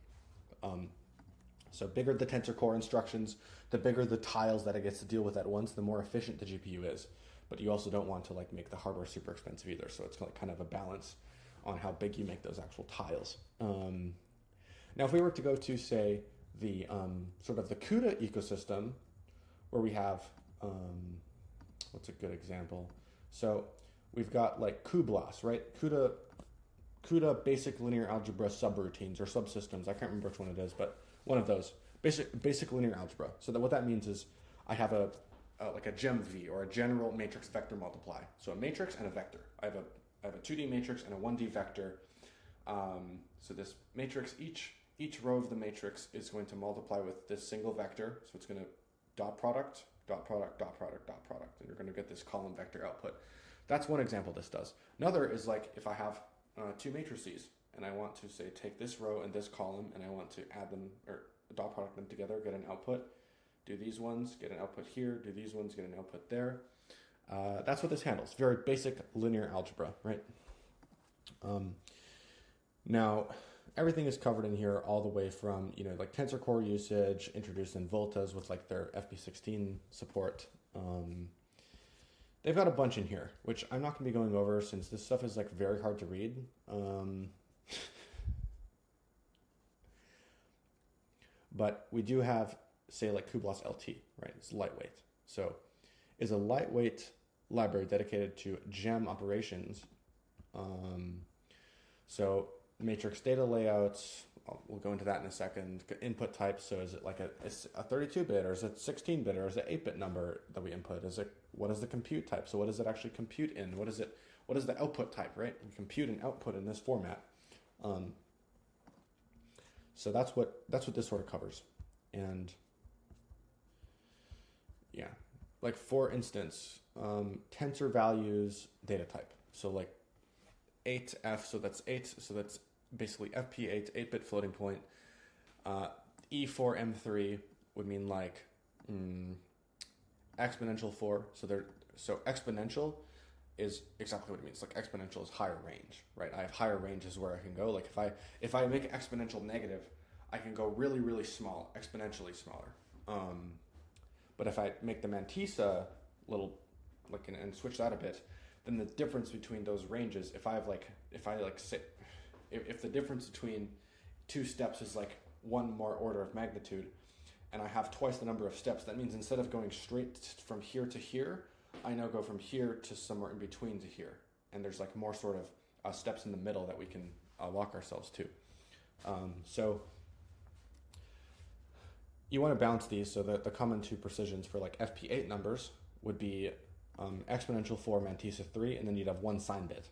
So bigger the tensor core instructions, the bigger the tiles that it gets to deal with at once, the more efficient the GPU is. But you also don't want to like make the hardware super expensive either. So it's kind of a balance on how big you make those actual tiles. Now, if we were to go to, say, the sort of the CUDA ecosystem, where we have, what's a good example? So we've got like cuBLAS, right? CUDA basic linear algebra subroutines or subsystems. I can't remember which one it is, but one of those. Basic linear algebra. So that what that means is I have like a GEMM or a general matrix vector multiply. So a matrix and a vector. I have a 2D matrix and a 1D vector. So this matrix, each row of the matrix is going to multiply with this single vector. So it's going to dot product, dot product, dot product, dot product. And you're going to get this column vector output. That's one example this does. Another is like if I have two matrices and I want to say take this row and this column and I want to add them or dot product them together, get an output. Do these ones, get an output here. Do these ones, get an output there. That's what this handles. Very basic linear algebra, right? Now, everything is covered in here all the way from, like tensor core usage, introduced in Voltas with like their FP16 support. They've got a bunch in here, which I'm not going to be going over since this stuff is like very hard to read. But we do have, say, like cuBLAS LT, right? It's lightweight. So is a lightweight library dedicated to GEMM operations. So matrix data layouts, we'll go into that in a second. Input types, so is it like a 32-bit or is it 16-bit or is it 8-bit number that we input? What is the compute type? So what does it actually compute in? What is the output type, right? We compute and output in this format. So that's what this sort of covers. And yeah, like for instance, tensor values data type. So like 8F, so that's 8, so that's basically FP8, 8-bit floating point. E4M3 would mean like exponential 4. So exponential is exactly what it means. Like exponential is higher range, right? I have higher ranges where I can go. Like if I make exponential negative, I can go really, really small, exponentially smaller. But if I make the mantissa little, like, and switch that a bit, then the difference between those ranges, if the difference between two steps is like one more order of magnitude, and I have twice the number of steps, that means instead of going straight from here to here, I now go from here to somewhere in between to here. And there's like more sort of steps in the middle that we can walk ourselves to. So you want to balance these so that the common two precisions for like FP8 numbers would be exponential 4 mantissa 3, and then you'd have one sign bit.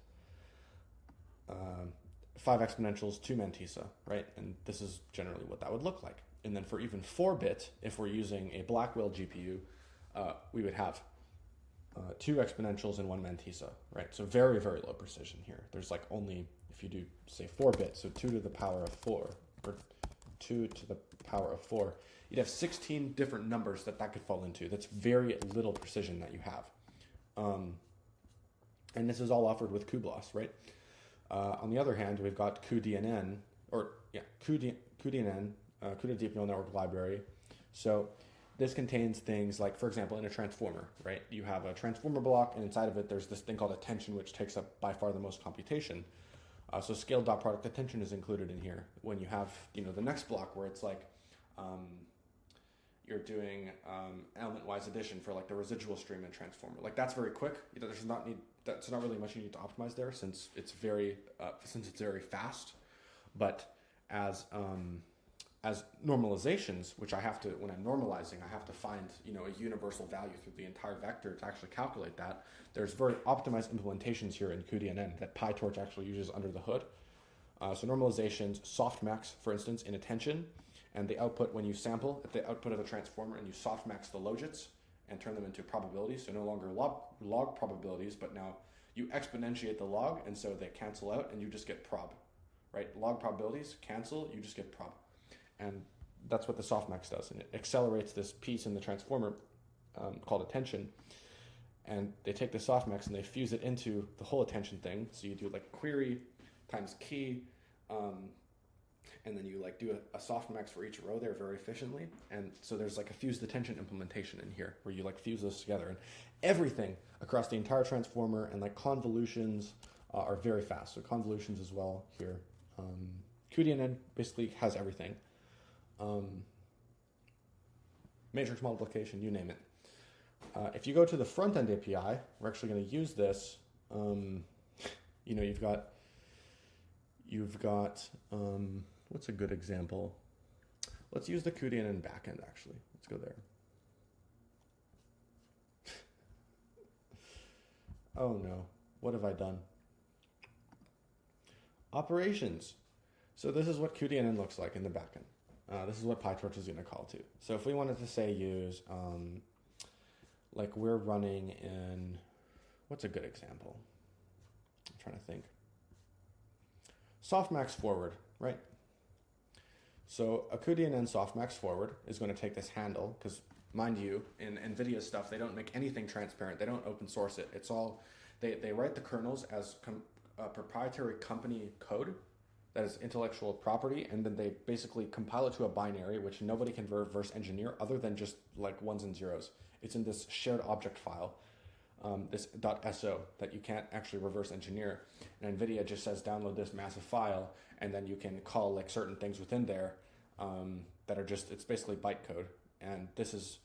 5 exponentials 2 mantissa, right? And this is generally what that would look like. And then for even 4-bit, if we're using a Blackwell GPU, we would have 2 exponentials and 1 mantissa, right? So very, very low precision here. There's like only, if you do say 4-bit, so 2 to the power of 4, or 2 to the power of 4, you'd have 16 different numbers that could fall into. That's very little precision that you have. And this is all offered with cuBLAS, right? On the other hand, we've got cuDNN, cuDNN, CUDA Deep Neural Network Library. So this contains things like, for example, in a transformer, right? You have a transformer block, and inside of it, there's this thing called attention, which takes up by far the most computation. So scaled dot product attention is included in here. When you have, the next block where it's like, you're doing element-wise addition for like the residual stream and transformer. Like that's very quick. That's not really much you need to optimize there since it's very fast. But as normalizations, which I have to, when I'm normalizing, I have to find a universal value through the entire vector to actually calculate that. There's very optimized implementations here in cuDNN that PyTorch actually uses under the hood. So normalizations, softmax, for instance, in attention, and the output when you sample at the output of a transformer and you softmax the logits and turn them into probabilities. So no longer log probabilities, but now you exponentiate the log, and so they cancel out and you just get prob, right? Log probabilities cancel, you just get prob. And that's what the softmax does, and it accelerates this piece in the transformer called attention. And they take the softmax and they fuse it into the whole attention thing. So you do like query times key, and then you like do a softmax for each row there very efficiently. And so there's like a fuse the tension implementation in here where you like fuse those together, and everything across the entire transformer and like convolutions are very fast. So convolutions as well here. cuDNN basically has everything. Matrix multiplication, you name it. If you go to the front end API, we're actually going to use this. You know, you've got what's a good example? Let's use the cuDNN backend actually. Let's go there. Oh no, what have I done? Operations. So this is what cuDNN looks like in the backend. This is what PyTorch is going to call to. So if we wanted to say use, like we're running in, what's a good example? I'm trying to think. Softmax forward, right? So a cuDNN softmax forward is going to take this handle, because mind you, in NVIDIA stuff, they don't make anything transparent. They don't open source it. It's all, they write the kernels as proprietary company code that is intellectual property, and then they basically compile it to a binary, which nobody can reverse engineer other than just like ones and zeros. It's in this shared object file, this .so, that you can't actually reverse engineer. And NVIDIA just says download this massive file, and then you can call like certain things within there that are just, it's basically byte code. And this is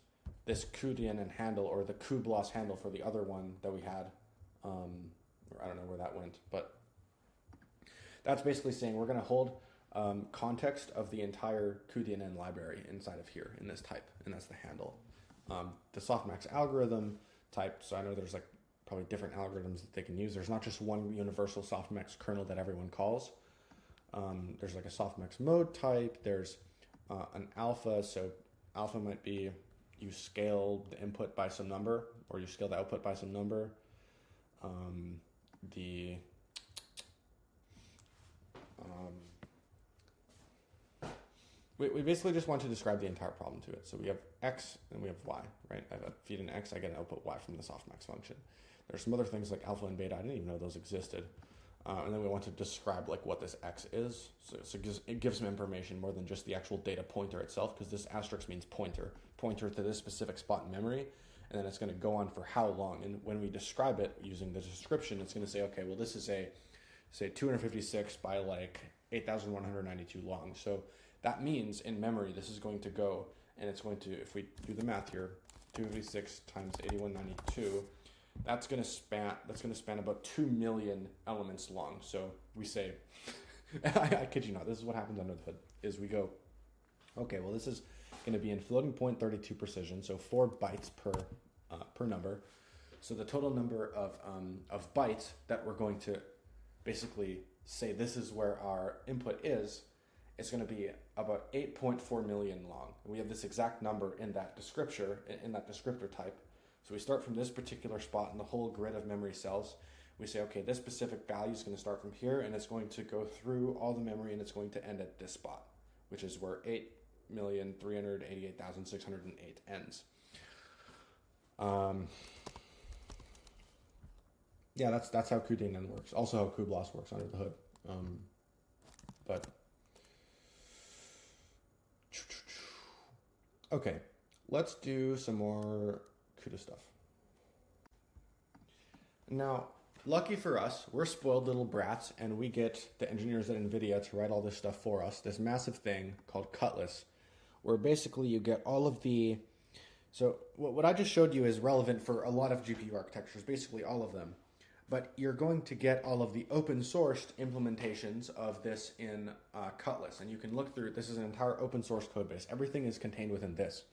this cuDNN handle, or the cuBLOS handle for the other one that we had. Or I don't know where that went, but that's basically saying we're going to hold context of the entire cuDNN library inside of here in this type, and that's the handle. The softmax algorithm type, so I know there's like probably different algorithms that they can use. There's not just one universal softmax kernel that everyone calls. There's like a softmax mode type. There's an alpha, so alpha might be you scale the input by some number, or you scale the output by some number. We basically just want to describe the entire problem to it. So we have X and we have Y, right? I feed an X, I get an output Y from the softmax function. There's some other things like alpha and beta. I didn't even know those existed. And then we want to describe like what this X is. So it gives some information more than just the actual data pointer itself, because this asterisk means pointer to this specific spot in memory. And then it's going to go on for how long. And when we describe it using the description, it's going to say, okay, well, this is a, say 256 by like 8,192 long. So that means in memory, this is going to go, and it's going to, if we do the math here, 256 times 8192, that's going to span about 2 million elements long. So we say, I kid you not, this is what happens under the hood, is we go, okay, well, this is going to be in floating point 32 precision, so 4 bytes per number. So the total number of bytes that we're going to basically say this is where our input is, it's going to be about 8.4 million long. And we have this exact number in that descriptor type. So we start from this particular spot in the whole grid of memory cells. We say, okay, this specific value is going to start from here, and it's going to go through all the memory, and it's going to end at this spot, which is where 8,388,608 ends. Yeah, that's how cuDNN works. Also how cuBLOS works under the hood. But okay, let's do some more CUDA stuff. Now, lucky for us, we're spoiled little brats, and we get the engineers at NVIDIA to write all this stuff for us, this massive thing called Cutlass, where basically you get all of the... So what I just showed you is relevant for a lot of GPU architectures, basically all of them. But you're going to get all of the open-sourced implementations of this in Cutlass, and you can look through. This is an entire open-source code base. Everything is contained within this,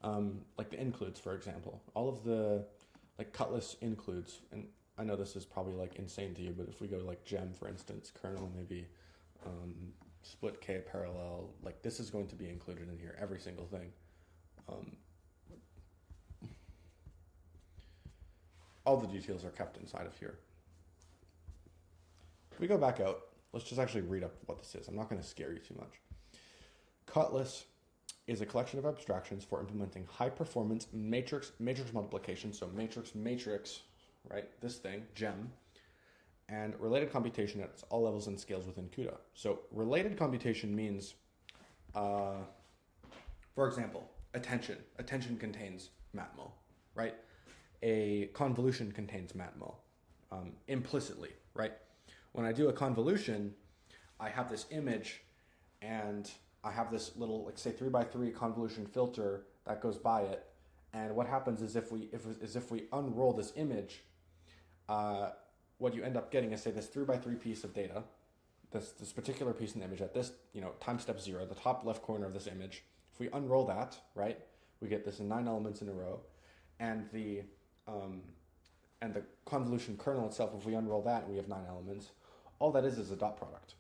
like the includes, for example. All of the like Cutlass includes, and I know this is probably like insane to you, but if we go like GEMM, for instance, kernel, maybe split K parallel, like this is going to be included in here, every single thing. All the details are kept inside of here. If we go back out, let's just actually read up what this is. I'm not going to scare you too much. Cutlass is a collection of abstractions for implementing high-performance matrix multiplication, so matrix, right, this thing, GEMM, and related computation at all levels and scales within CUDA. So related computation means, for example, attention. Attention contains matmul, right? A convolution contains matmul implicitly, right? When I do a convolution, I have this image and I have this little, like say 3x3 convolution filter that goes by it. And what happens is if we unroll this image, what you end up getting is say this 3x3 piece of data, this particular piece in the image at this, time step 0, the top left corner of this image. If we unroll that, right, we get this in 9 elements in a row, and the convolution kernel itself, if we unroll that, we have 9 elements. All that is a dot product,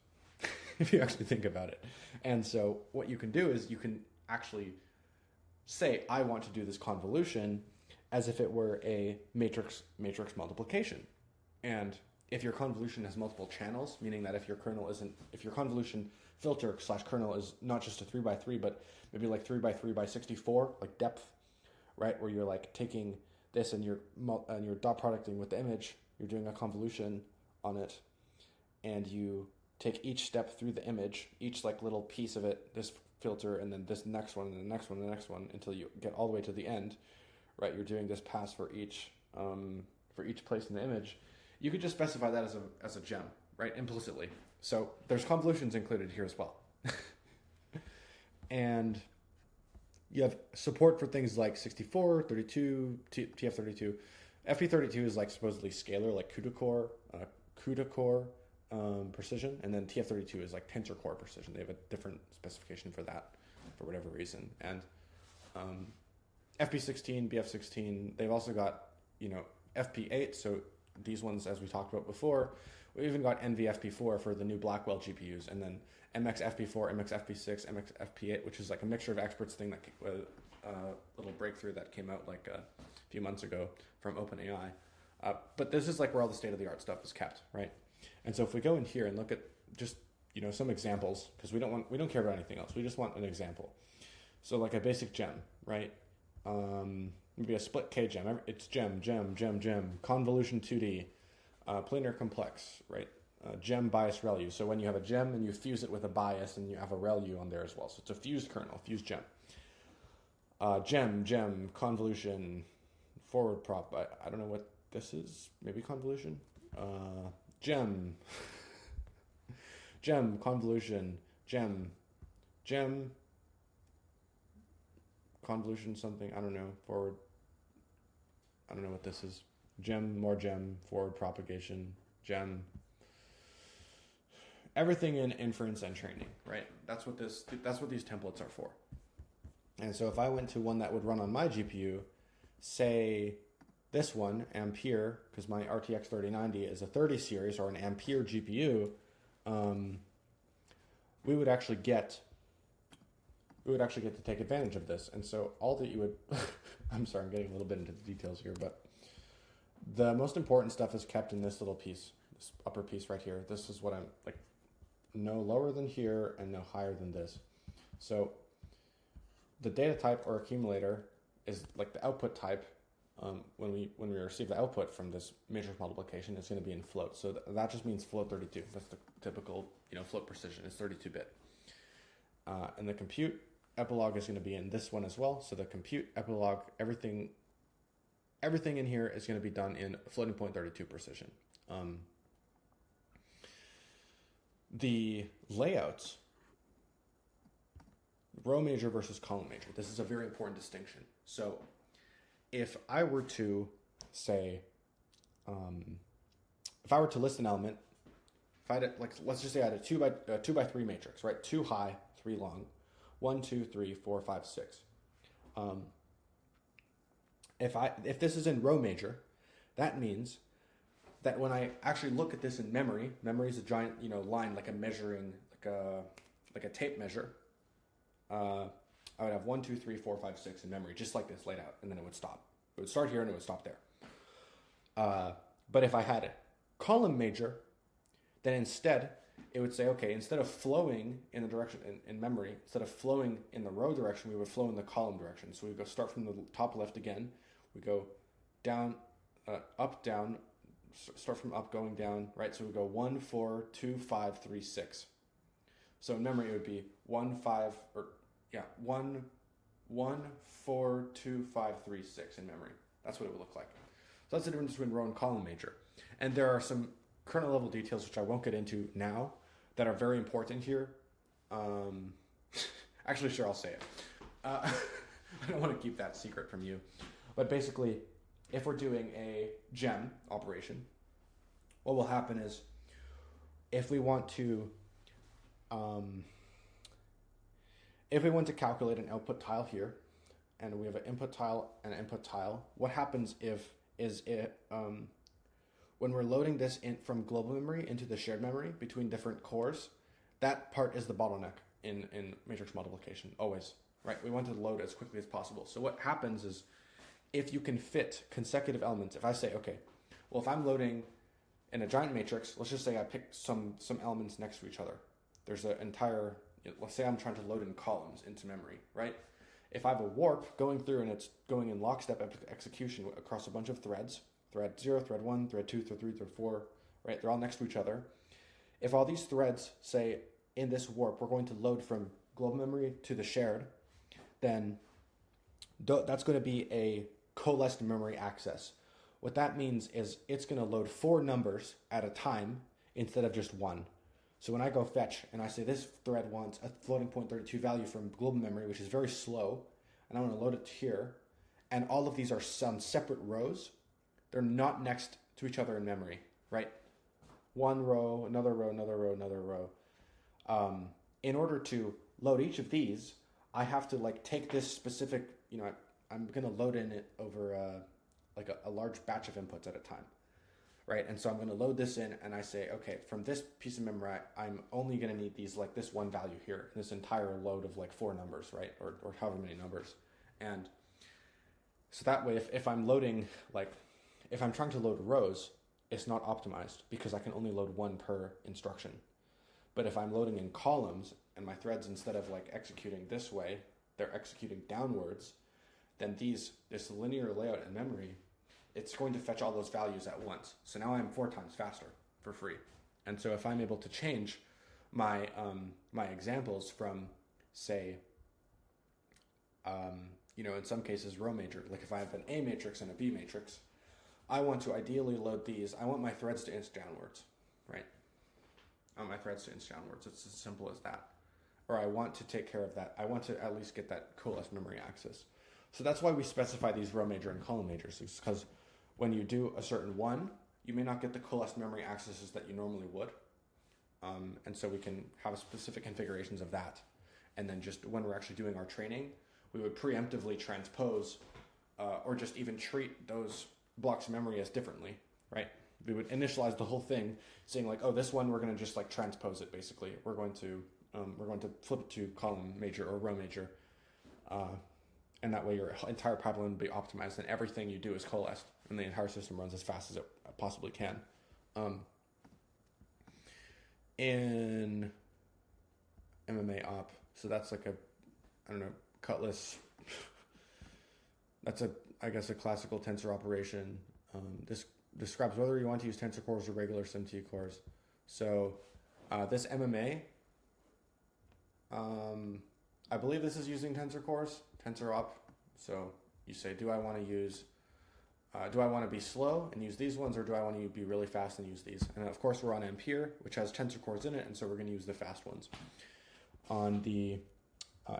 if you actually think about it. And so what you can do is you can actually say, I want to do this convolution as if it were a matrix multiplication. And if your convolution has multiple channels, meaning that if your convolution filter / kernel is not just a 3x3, but maybe like 3x3 by 64, like depth, right? Where you're like taking this and you're dot producting with the image, you're doing a convolution on it, and you take each step through the image, each like little piece of it, this filter, and then this next one, and the next one, and the next one, until you get all the way to the end, right? You're doing this pass for each place in the image. You could just specify that as a GEMM, right? Implicitly. So there's convolutions included here as well. And you have support for things like 64, 32, TF32. FP32 is like supposedly scalar, like CUDA core precision, and then TF32 is like tensor core precision. They have a different specification for that for whatever reason. And FP16, BF16, they've also got, FP8, so these ones, as we talked about before. We even got NVFP4 for the new Blackwell GPUs, and then MXFP4, MXFP6, MXFP8, which is like a mixture of experts thing that little breakthrough that came out like a few months ago from OpenAI. But this is like where all the state-of-the-art stuff is kept, right? And so if we go in here and look at just some examples, because we don't care about anything else. We just want an example. So like a basic GEMM, right? Maybe a split K GEMM. It's GEMM, convolution 2D, planar complex, right? GEMM bias ReLU. So when you have a GEMM and you fuse it with a bias, and you have a ReLU on there as well. So it's a fused kernel, fused GEMM. GEMM, convolution, forward prop. I don't know what this is. Maybe convolution. GEMM, convolution, GEMM, convolution something. I don't know. Forward. I don't know what this is. GEMM, more GEMM, forward propagation, GEMM. Everything in inference and training, right? That's what these templates are for. And so if I went to one that would run on my GPU, say this one, Ampere, because my RTX 3090 is a 30 series or an Ampere GPU, we would actually get to take advantage of this. And so all that you would, I'm sorry, I'm getting a little bit into the details here, but the most important stuff is kept in this little piece, this upper piece right here. This is what I'm like, no lower than here and no higher than this. So the data type or accumulator is like the output type. When we receive the output from this matrix multiplication, it's going to be in float. So that just means float 32. That's the typical float precision. It's 32-bit. And the compute epilogue is going to be in this one as well. So the compute epilogue, everything in here is going to be done in floating point 32 precision. The layouts, row major versus column major. This is a very important distinction. So if I were to say, if I were to list an element, if I had let's just say I had a 2x3 matrix, right? 2 high, 3 long, 1, 2, 3, 4, 5, 6. If this is in row major, that means that when I actually look at this in memory is a giant line, like a measuring, like a tape measure. I would have 1, 2, 3, 4, 5, 6 in memory, just like this laid out, and then it would stop. It would start here and it would stop there. But if I had a column major, then instead it would say, okay, instead of flowing in the direction in memory, instead of flowing in the row direction, we would flow in the column direction. So we go start from the top left again. We go down, up, down, start from up going down, right? So we go 1, 4, 2, 5, 3, 6. So in memory, it would be 1, 5, or yeah, 1, 1, 4, 2, 5, 3, 6 in memory. That's what it would look like. So that's the difference between row and column major. And there are some kernel level details, which I won't get into now, that are very important here. Actually, sure, I'll say it. I don't want to keep that secret from you. But basically, if we're doing a GEMM operation, what will happen is if we want to calculate an output tile here, and we have an input tile and an input tile, what happens when we're loading this in from global memory into the shared memory between different cores, that part is the bottleneck in matrix multiplication, always, right? We want to load as quickly as possible. So what happens is if you can fit consecutive elements, if I say, okay, well, if I'm loading in a giant matrix, let's just say I pick some elements next to each other. There's an entire, let's say I'm trying to load in columns into memory, right? If I have a warp going through and it's going in lockstep execution across a bunch of threads, thread 0, thread 1, thread 2, thread 3, thread 4, right? They're all next to each other. If all these threads say in this warp, we're going to load from global memory to the shared, then that's going to be a coalesced memory access. What that means is it's going to load 4 numbers at a time instead of just 1. So when I go fetch and I say this thread wants a floating point 32 value from global memory, which is very slow, and I want to load it here, and all of these are some separate rows, they're not next to each other in memory, right? One row, another row, another row, another row. In order to load each of these, I have to take this specific, I'm going to load in it over a large batch of inputs at a time, right? And so I'm going to load this in and I say, okay, from this piece of memory, I'm only going to need these, this one value here, this entire load of 4 numbers, right? Or however many numbers. And so that way, if I'm loading, if I'm trying to load rows, it's not optimized because I can only load 1 per instruction. But if I'm loading in columns and my threads, instead of executing this way, they're executing downwards, then this linear layout in memory, it's going to fetch all those values at once. So now I'm 4 times faster for free. And so if I'm able to change my my examples from, say, in some cases row major, if I have an A matrix and a B matrix, I want to ideally load these. I want my threads to inch downwards, right? I want my threads to inch downwards. It's as simple as that. Or I want to take care of that. I want to at least get that coalesced memory access. So that's why we specify these row major and column majors, because when you do a certain one, you may not get the coalesced memory accesses that you normally would. And so we can have specific configurations of that. And then just when we're actually doing our training, we would preemptively transpose or just even treat those blocks of memory as differently, right? We would initialize the whole thing saying oh, this one, we're going to just transpose it basically. We're going to flip it to column major or row major. And that way your entire pipeline will be optimized and everything you do is coalesced and the entire system runs as fast as it possibly can. In MMA op, so that's a Cutlass. That's I guess a classical tensor operation. This describes whether you want to use tensor cores or regular SIMT cores. So this MMA, I believe this is using tensor cores, tensor op. So you say, do I want to be slow and use these ones, or do I want to be really fast and use these? And of course we're on Ampere, which has tensor cores in it, and so we're going to use the fast ones. On the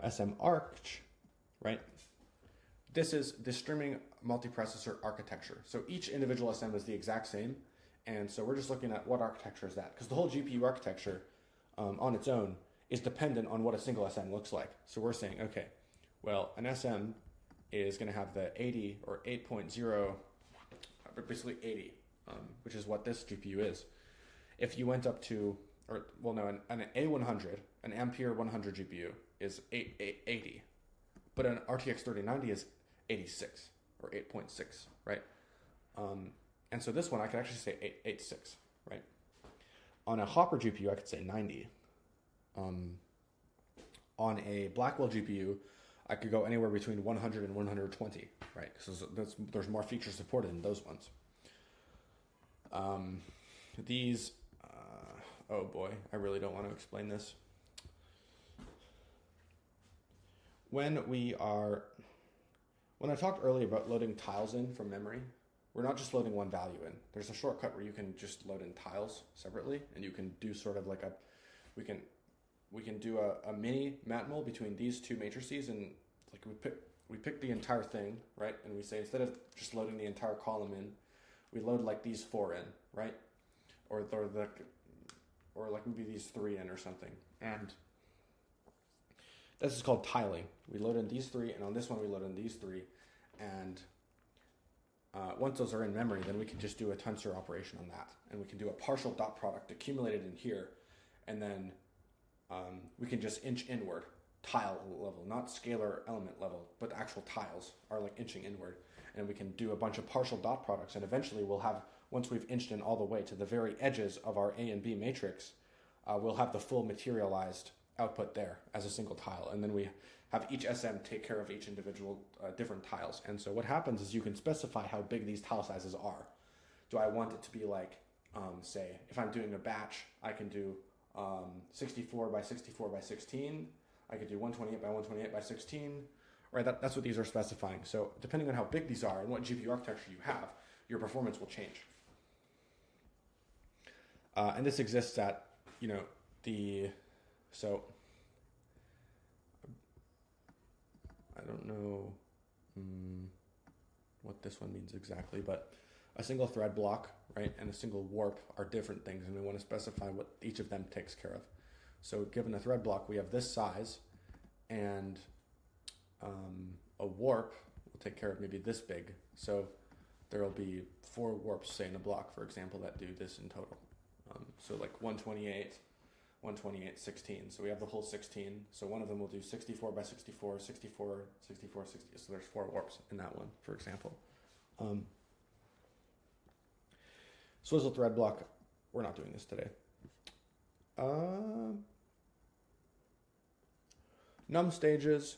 SM Arch, right? This is the streaming multiprocessor architecture. So each individual SM is the exact same, and so we're just looking at what architecture is that, because the whole GPU architecture on its own is dependent on what a single SM looks like. So we're saying, okay, well, an SM is going to have the 80 or 8.0, basically 80, which is what this GPU is. If you went up to, an A100, an Ampere 100 GPU is 80, but an RTX 3090 is 86 or 8.6, right? And so this one I could actually say 886, right? On a Hopper GPU, I could say 90. On a Blackwell GPU, I could go anywhere between 100 and 120, right? Because there's more features supported in those ones. These, oh boy, I really don't want to explain this. When I talked earlier about loading tiles in from memory, we're not just loading one value in. There's a shortcut where you can just load in tiles separately, and you can do sort of like we can do a mini matmul between these two matrices, and like we pick the entire thing, right? And we say instead of just loading the entire column in, we load like these 4 in, right? Or like maybe these 3 in or something. And this is called tiling. We load in these 3, and on this one we load in these 3. And once those are in memory, then we can just do a tensor operation on that. And we can do a partial dot product accumulated in here. And then we can just inch inward, tile level, not scalar element level, but actual tiles are like inching inward. And we can do a bunch of partial dot products. And eventually we'll have, once we've inched in all the way to the very edges of our A and B matrix, we'll have the full materialized output there as a single tile. And then we have each SM take care of each individual different tiles. And so what happens is you can specify how big these tile sizes are. Do I want it to be like, say, if I'm doing a batch, I can do 64 by 64 by 16. I could do 128 by 128 by 16. Right, that's what these are specifying. So depending on how big these are and what GPU architecture you have, your performance will change. And this exists at, so I don't know what this one means exactly, but a single thread block, right, and a single warp are different things, and we want to specify what each of them takes care of. So given a thread block, we have this size, and a warp will take care of maybe this big. So there will be 4 warps, say, in a block, for example, that do this in total. So like 128, 128, 16. So we have the whole 16. So one of them will do 64 by 64, 64, 64, 60. So there's 4 warps in that one, for example. Swizzle thread block, we're not doing this today. Num stages,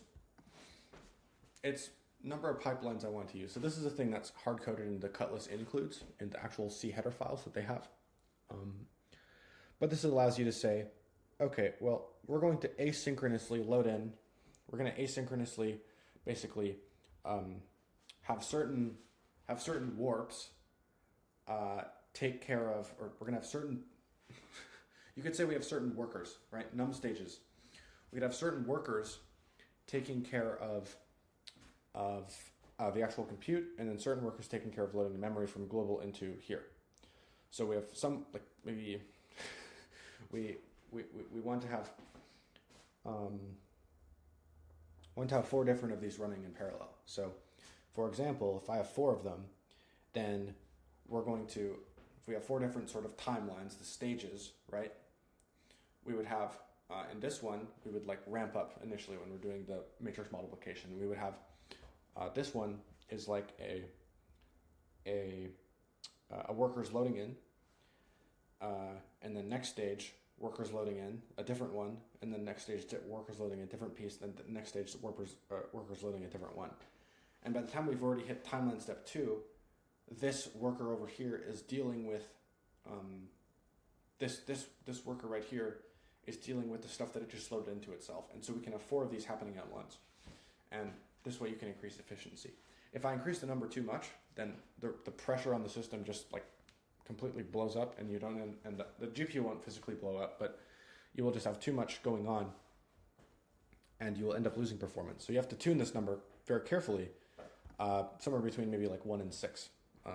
it's number of pipelines I want to use. So this is a thing that's hard-coded in the Cutlass includes in the actual C header files that they have. But this allows you to say, okay, well, we're going to asynchronously load in. We're going to asynchronously basically have certain warps take care of, or we're going to have certain, you could say we have certain workers, right? Num stages. We could have certain workers taking care of the actual compute, and then certain workers taking care of loading the memory from global into here. So we have some, like maybe we want to have 4 different of these running in parallel. So for example, if I have 4 of them, then we're going to, if we have 4 different sort of timelines, the stages, right? We would have, in this one, we would like ramp up initially when we're doing the matrix multiplication. We would have, this one is like a workers loading in, and then next stage, workers loading in a different one, and then next stage, workers loading a different piece, then the next stage, workers loading a different one. And by the time we've already hit timeline step 2, this worker over here is dealing with, this worker right here is dealing with the stuff that it just loaded into itself. And so we can have 4 of these happening at once. And this way you can increase efficiency. If I increase the number too much, then the pressure on the system just like completely blows up, and you don't, and the GPU won't physically blow up, but you will just have too much going on, and you will end up losing performance. So you have to tune this number very carefully, somewhere between maybe like 1 and 6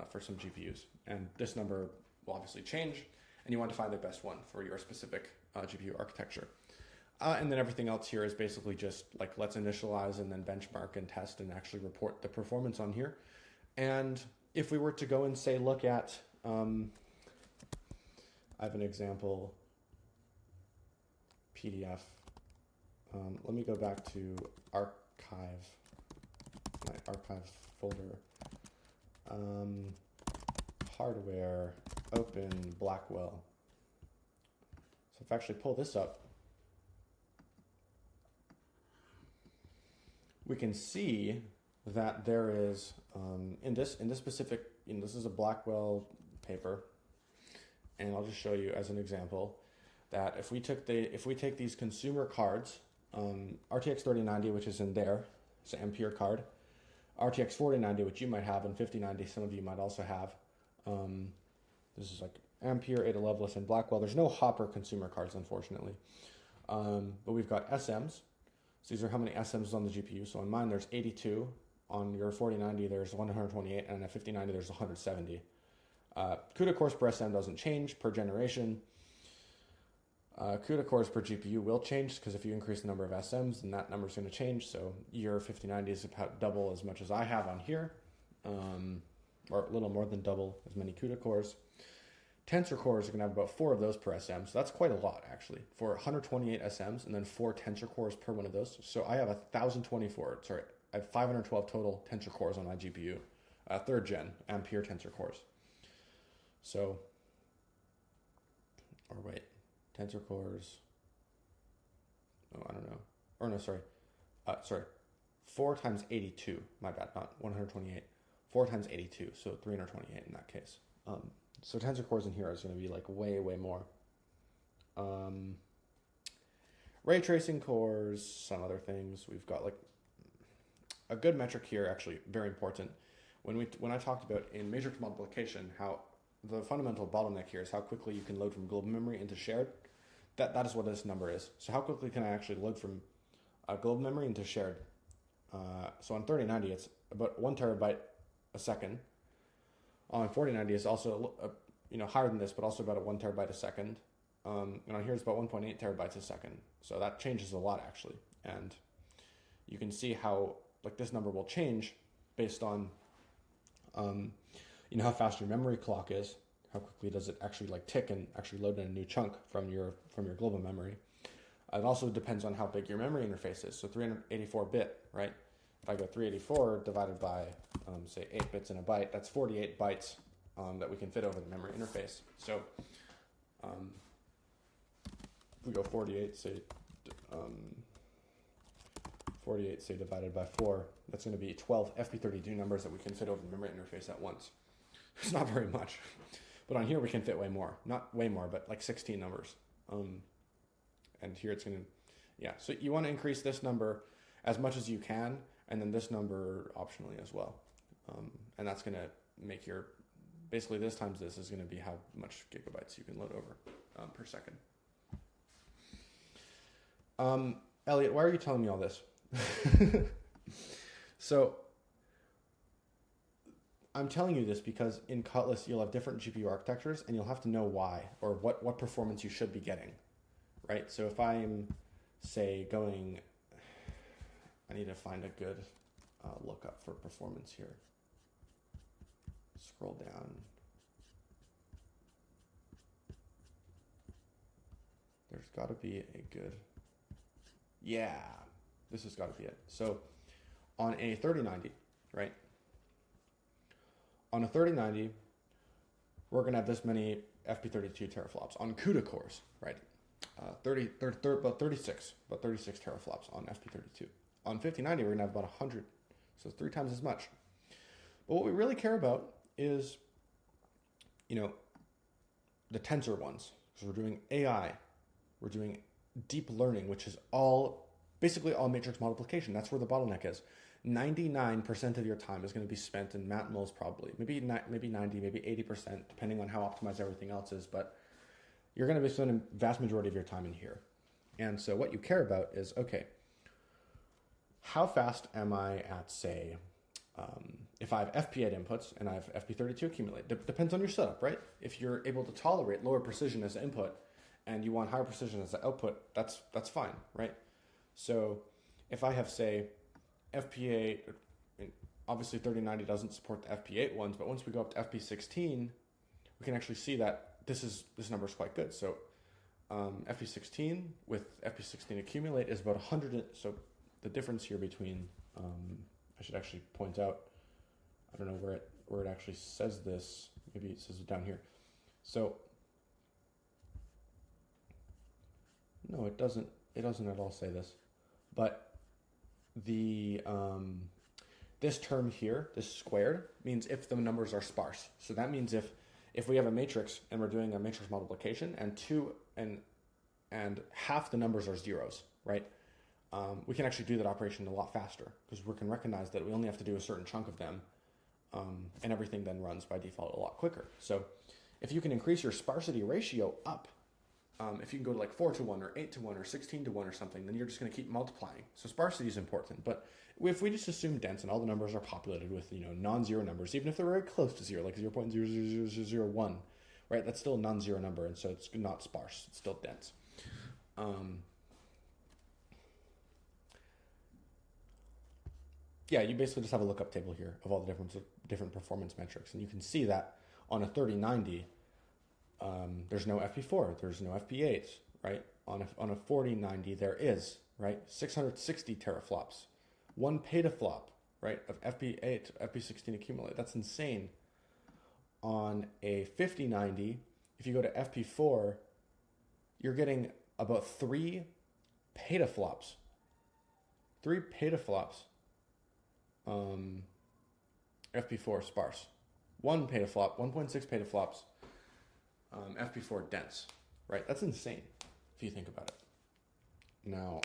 for some GPUs. And this number will obviously change, and you want to find the best one for your specific GPU architecture. And then everything else here is basically just like, let's initialize and then benchmark and test and actually report the performance on here. And if we were to go and say, look at, I have an example PDF. Let me go back to archive, my archive folder. Hardware, open, Blackwell. So if I actually pull this up, we can see that there is, in this specific, this is a Blackwell paper, and I'll just show you as an example that if we take these consumer cards, RTX 3090, which is in there, it's an Ampere card, RTX 4090, which you might have, and 5090, some of you might also have. This is like Ampere, Ada Lovelace, and Blackwell. There's no Hopper consumer cards, unfortunately. But we've got SMs. So these are how many SMs on the GPU. So on mine, there's 82. On your 4090, there's 128. And on a 5090, there's 170. CUDA cores per SM doesn't change per generation. CUDA cores per GPU will change because if you increase the number of SMs, then that number is going to change. So your 5090 is about double as much as I have on here, or a little more than double as many CUDA cores. Tensor cores are going to have about 4 of those per SM, so that's quite a lot actually. For 128 SMs and then 4 tensor cores per one of those. So I have 512 total tensor cores on my GPU, 3rd gen Ampere tensor cores. So, or wait, tensor cores. Oh, I don't know. Or no, sorry. 4 times 82. My bad, not 128. 4 times 82, so 328 in that case. So tensor cores in here is going to be like way, way more. Ray tracing cores, some other things. We've got like a good metric here, actually very important. When I talked about in matrix multiplication, how the fundamental bottleneck here is how quickly you can load from global memory into shared. That is what this number is. So how quickly can I actually load from global memory into shared? So on 3090, it's about 1 terabyte a second. On 4090 is also higher than this, but also about 1 terabyte a second. And on here it's about 1.8 terabytes a second. So that changes a lot actually. And you can see how like this number will change based on how fast your memory clock is. How quickly does it actually like tick and actually load in a new chunk from your global memory. It also depends on how big your memory interface is. So 384-bit, right? If I go 384 divided by, say, 8 bits in a byte, that's 48 bytes that we can fit over the memory interface. So if we go 48, say divided by 4, that's going to be 12 FP32 numbers that we can fit over the memory interface at once. It's not very much. But on here we can fit way more. Not way more, but like 16 numbers. And here it's going to, yeah. So you want to increase this number as much as you can, and then this number optionally as well. And that's going to make your, basically this times this is going to be how much gigabytes you can load over per second. Elliot, why are you telling me all this? So I'm telling you this because in Cutlass you'll have different GPU architectures and you'll have to know why or what performance you should be getting, right? So if I'm, say, going, I need to find a good lookup for performance here. Scroll down. There's got to be a good, yeah, this has got to be it. So on a 3090, right? On a 3090, we're going to have this many FP32 teraflops on CUDA cores, right? About 36 teraflops on FP32. On 5090, we're going to have about 100, so it's 3 times as much. But what we really care about is, the tensor ones. So we're doing AI, we're doing deep learning, which is basically all matrix multiplication. That's where the bottleneck is. 99% of your time is going to be spent in matmul's probably. Maybe 90, maybe 80%, depending on how optimized everything else is. But you're going to be spending the vast majority of your time in here. And so what you care about is, okay, how fast am I at, say, if I have FP8 inputs and I have FP32 accumulate? Depends on your setup, right? If you're able to tolerate lower precision as input and you want higher precision as the output, that's fine, right? So if I have, say, FP8, obviously 3090 doesn't support the FP8 ones, but once we go up to FP16, we can actually see that this number is quite good. So FP16 with FP16 accumulate is about 100. So the difference here between, I should actually point out, I don't know where it actually says this. Maybe it says it down here. So no, it doesn't at all say this, but the this term here, this squared, means if the numbers are sparse. So that means if if we have a matrix and we're doing a matrix multiplication and half the numbers are zeros, right? We can actually do that operation a lot faster because we can recognize that we only have to do a certain chunk of them, and everything then runs by default a lot quicker. So if you can increase your sparsity ratio up, if you can go to like 4 to 1 or 8 to 1 or 16 to 1 or something, then you're just going to keep multiplying. So sparsity is important. But if we just assume dense and all the numbers are populated with non-zero numbers, even if they're very close to zero, like 0.00001, right? That's still a non-zero number, and so it's not sparse. It's still dense. Yeah, you basically just have a lookup table here of all the different performance metrics, and you can see that on a 3090, there's no FP4, there's no FP8, right? On a 4090, there is, right? 660 teraflops, 1 petaflop, right, of FP8, FP16 accumulate. That's insane. On a 5090, if you go to FP4, you're getting about 3 petaflops. 3 petaflops. FP4 sparse. 1 petaflop, 1.6 petaflops, FP4 dense, right? That's insane if you think about it. Now,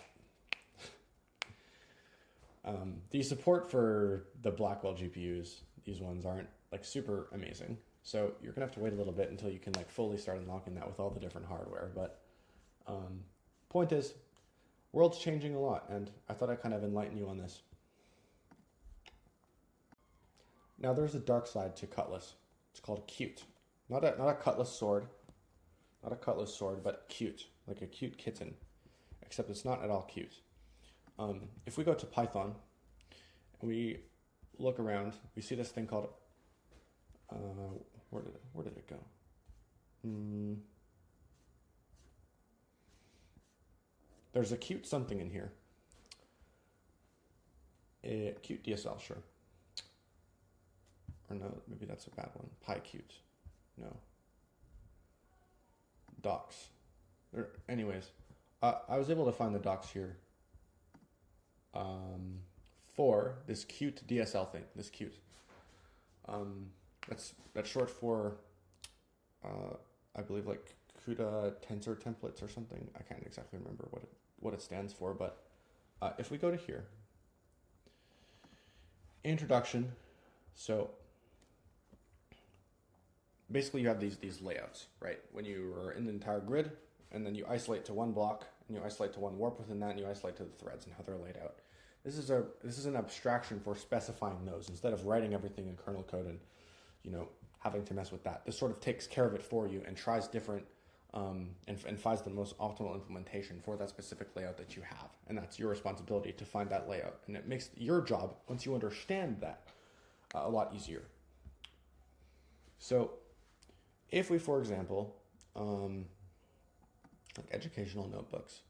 the support for the Blackwell GPUs, these ones aren't like super amazing. So you're gonna have to wait a little bit until you can like fully start unlocking that with all the different hardware. But point is, world's changing a lot, and I thought I'd kind of enlighten you on this. Now there's a dark side to Cutlass. It's called cute. Not a Cutlass sword. Not a Cutlass sword, but cute. Like a cute kitten. Except it's not at all cute. If we go to Python and we look around, we see this thing called where did it go? There's a cute something in here. A cute DSL, sure. Or no, maybe that's a bad one. PyCute. No. Docs. Anyways, I was able to find the docs here for this cute DSL thing. This cute. That's short for, I believe, like CUDA tensor templates or something. I can't exactly remember what it stands for, but if we go to here, introduction. So basically you have these layouts, right? When you are in the entire grid, and then you isolate to one block, and you isolate to one warp within that, and you isolate to the threads and how they're laid out. This is an abstraction for specifying those instead of writing everything in kernel code and having to mess with that. This sort of takes care of it for you and tries different and finds the most optimal implementation for that specific layout that you have, and that's your responsibility to find that layout, and it makes your job, once you understand that, a lot easier. So if we, for example, like educational notebooks,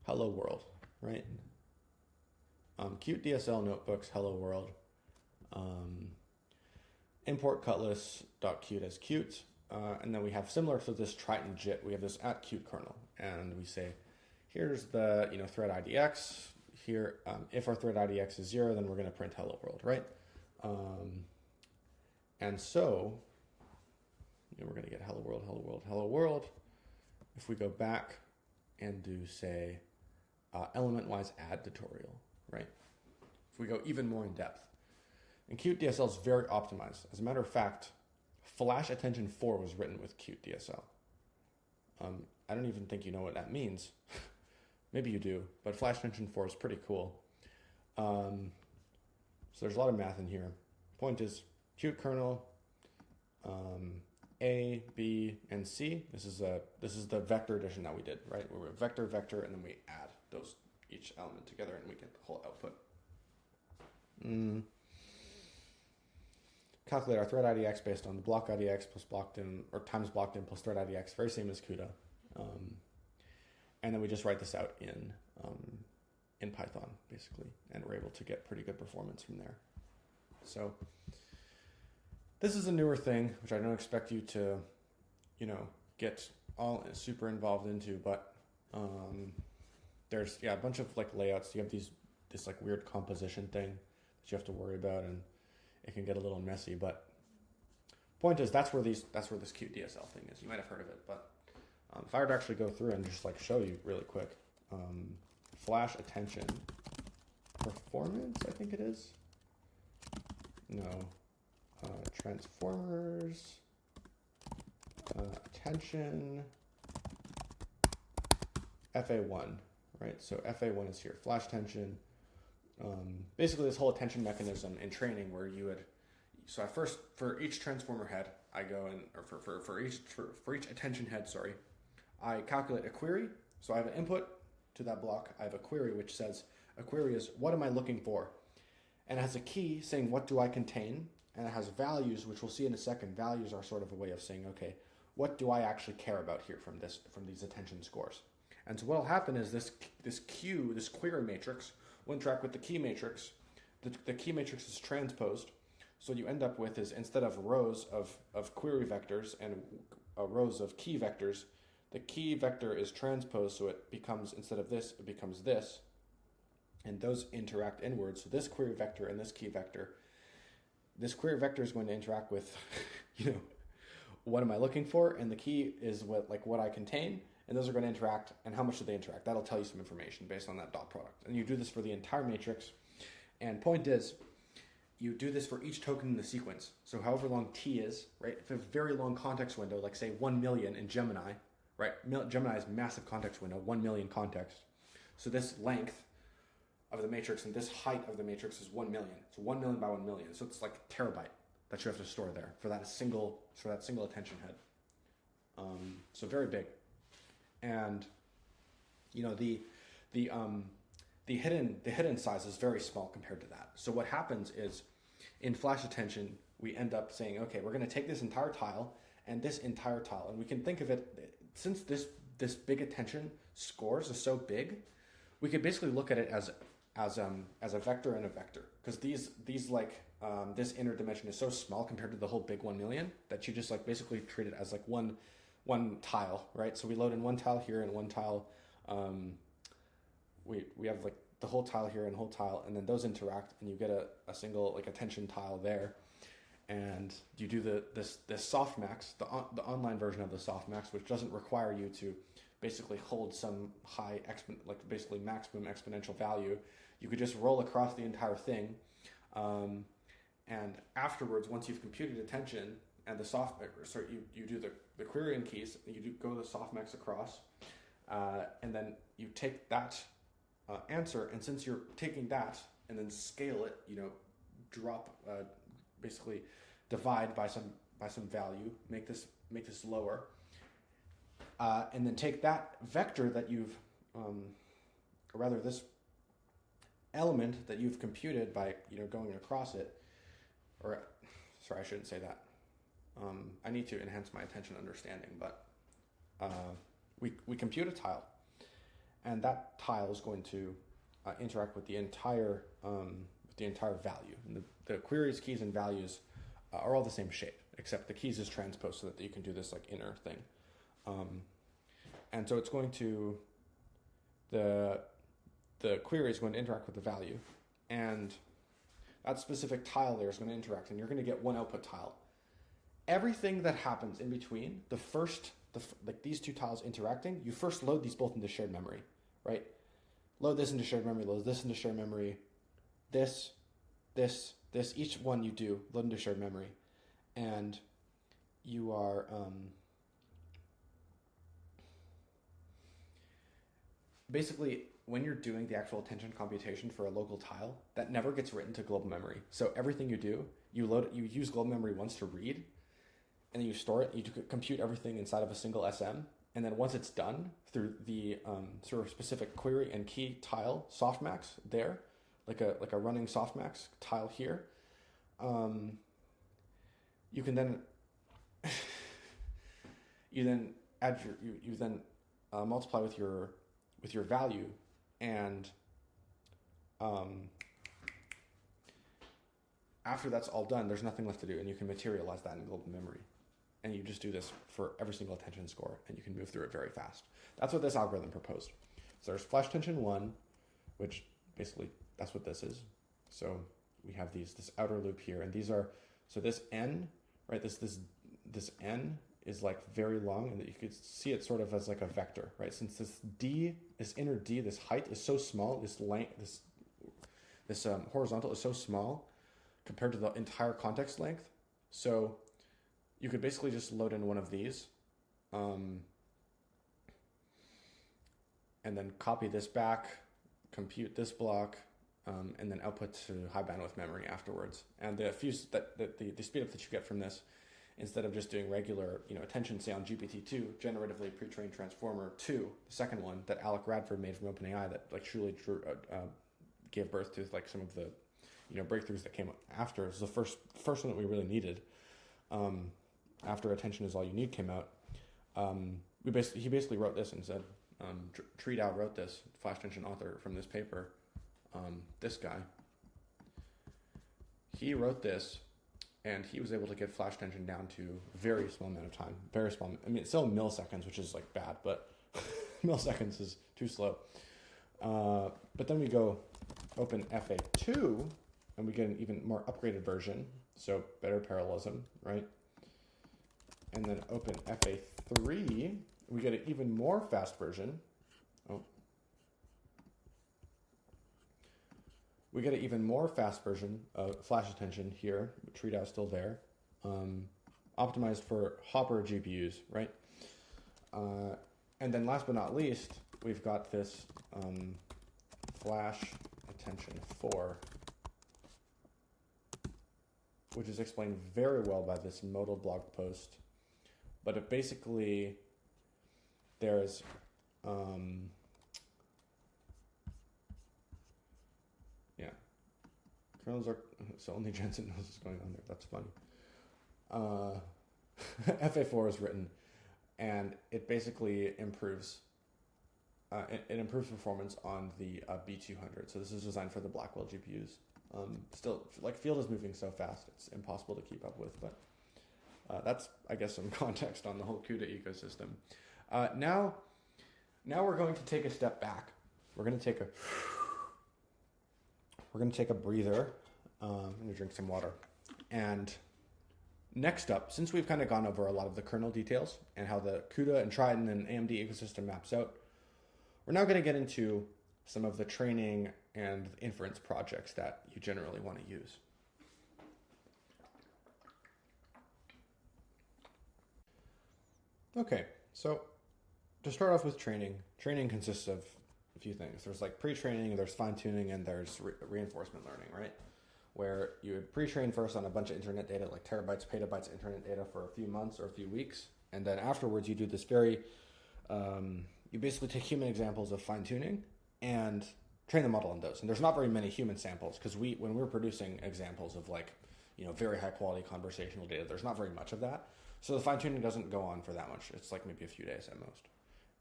hello world, right? Cute DSL notebooks, hello world. Import cutlass.cute as cute. And then we have, similar to this Triton JIT, we have this @cute kernel. And we say, here's the thread IDX. Here, if our thread IDX is 0, then we're going to print hello world, right? And so we're going to get hello world, hello world, hello world. If we go back and do, say, element-wise add tutorial, right? If we go even more in depth. And Qt DSL is very optimized. As a matter of fact, Flash Attention 4 was written with Qt DSL. I don't even think you know what that means. Maybe you do, but Flash Attention 4 is pretty cool. So there's a lot of math in here. Point is, Qt kernel, A, B, and C. This is the vector addition that we did, right? Where we vector, and then we add those each element together, and we get the whole output. Calculate our thread IDX based on the block IDX plus blocked in, or times blocked in plus thread IDX, very same as CUDA. And then we just write this out in Python, basically, and we're able to get pretty good performance from there. So this is a newer thing, which I don't expect you to, get all super involved into, but there's a bunch of like layouts. You have this like weird composition thing that you have to worry about, and it can get a little messy, but Point is, that's where this QDSL thing is. You might have heard of it, but if I were to actually go through and just like show you really quick, flash attention performance, I think it is. No, transformers, attention, FA1, right? So FA1 is here, flash attention. Basically, this whole attention mechanism in training where you would, so at first for each transformer head, I go and or for each attention head, sorry, I calculate a query. So I have an input to that block. I have a query which says, a query is what am I looking for? And it has a key saying what do I contain? And it has values, which we'll see in a second. Values are sort of a way of saying, okay, what do I actually care about here from these attention scores? And so what will happen is this query matrix will interact with the key matrix. The key matrix is transposed. So what you end up with is, instead of rows of query vectors and rows of key vectors, the key vector is transposed, so it becomes, instead of this, it becomes this. And those interact inwards. So this query vector and this key vector, this query vector is going to interact with, what am I looking for? And the key is what I contain. And those are going to interact. And how much do they interact? That'll tell you some information based on that dot product. And you do this for the entire matrix. And point is, you do this for each token in the sequence. So however long T is, right? If you have a very long context window, like say 1 million in Gemini, right? Gemini is massive context window, 1 million context. So this length of the matrix and this height of the matrix is 1 million. So 1 million by 1 million. So it's like a terabyte that you have to store there for that single attention head. So very big. And the hidden size is very small compared to that. So what happens is, in flash attention, we end up saying, okay, we're going to take this entire tile and this entire tile, and we can think of it, since this big attention scores is so big, we could basically look at it as a vector and a vector, because this inner dimension is so small compared to the whole big 1 million that you just basically treat it as one tile, right? So we load in one tile here and one tile. We have the whole tile here and whole tile, and then those interact, and you get a single attention tile there, and you do this softmax, the online version of the softmax, which doesn't require you to basically hold some high basically maximum exponential value. You could just roll across the entire thing, and afterwards, once you've computed attention and you do the query and keys, and you go the softmax across, and then you take that answer, and since you're taking that and then scale it, drop, basically divide by some value, make this lower, and then take that vector that you've, or rather this element that you've computed by going across it, or sorry, I shouldn't say that. I need to enhance my attention understanding, but we compute a tile. And that tile is going to interact with the entire value. And the queries, keys, and values are all the same shape, except the keys is transposed so that you can do this inner thing. And so it's going to, the query is going to interact with the value, and that specific tile there is going to interact, and you're going to get one output tile. Everything that happens in between, these two tiles interacting, you first load these both into shared memory, right? Load this into shared memory, load this into shared memory, this, each one you do, load into shared memory. And you are, basically, when you're doing the actual attention computation for a local tile, that never gets written to global memory. So everything you do, you use global memory once to read, and then you store it, you compute everything inside of a single SM, and then once it's done through the sort of specific query and key tile softmax there, like a running softmax tile here, you can then multiply with your value, and after that's all done, there's nothing left to do, and you can materialize that in global memory. And you just do this for every single attention score, and you can move through it very fast. That's what this algorithm proposed. So there's flash attention 1, which basically that's what this is. So we have this outer loop here, and these are, so this N right? This n is like very long, and you could see it sort of as like a vector, right? Since this inner d, this height is so small, this length, this horizontal is so small compared to the entire context length. So you could basically just load in one of these, and then copy this back, compute this block, and then output to high bandwidth memory afterwards. And the speed up that you get from this, instead of just doing regular, attention, say on GPT-2, generatively pre-trained transformer 2, the second one that Alec Radford made from OpenAI that like truly gave birth to like some of the, breakthroughs that came after. It was the first one that we really needed. After Attention Is All You Need came out, he basically wrote this and said, Triton wrote this, Flash Tension author from this paper, this guy. He wrote this, and he was able to get flash tension down to a very small amount of time. Very small. I mean, it's still milliseconds, which is like bad, but milliseconds is too slow. But then we go open FA2, and we get an even more upgraded version, so better parallelism, right? And then open FA3, we get an even more fast version. We get an even more fast version of flash attention here. Triton is still there. Optimized for Hopper GPUs, right? And then last but not least, we've got this flash attention 4, which is explained very well by this modal blog post. But it basically, there's kernels are, so only Jensen knows what's going on there. That's funny. FA4 is written, and it basically improves, it improves performance on the B200. So this is designed for the Blackwell GPUs. Still, like, field is moving so fast, it's impossible to keep up with, but that's, I guess, some context on the whole CUDA ecosystem. Now we're going to take a step back. We're going to take a breather. I'm going to drink some water. And next up, since we've kind of gone over a lot of the kernel details and how the CUDA and Triton and AMD ecosystem maps out, we're now going to get into some of the training and inference projects that you generally want to use. Okay, so to start off with training consists of a few things. There's like pre-training, there's fine-tuning, and there's reinforcement learning, right? Where you would pre-train first on a bunch of internet data, like terabytes, petabytes of internet data for a few months or a few weeks. And then afterwards you do this very, you basically take human examples of fine-tuning and train the model on those. And there's not very many human samples because when we're producing examples of like, very high quality conversational data, there's not very much of that. So the fine-tuning doesn't go on for that much. It's like maybe a few days at most.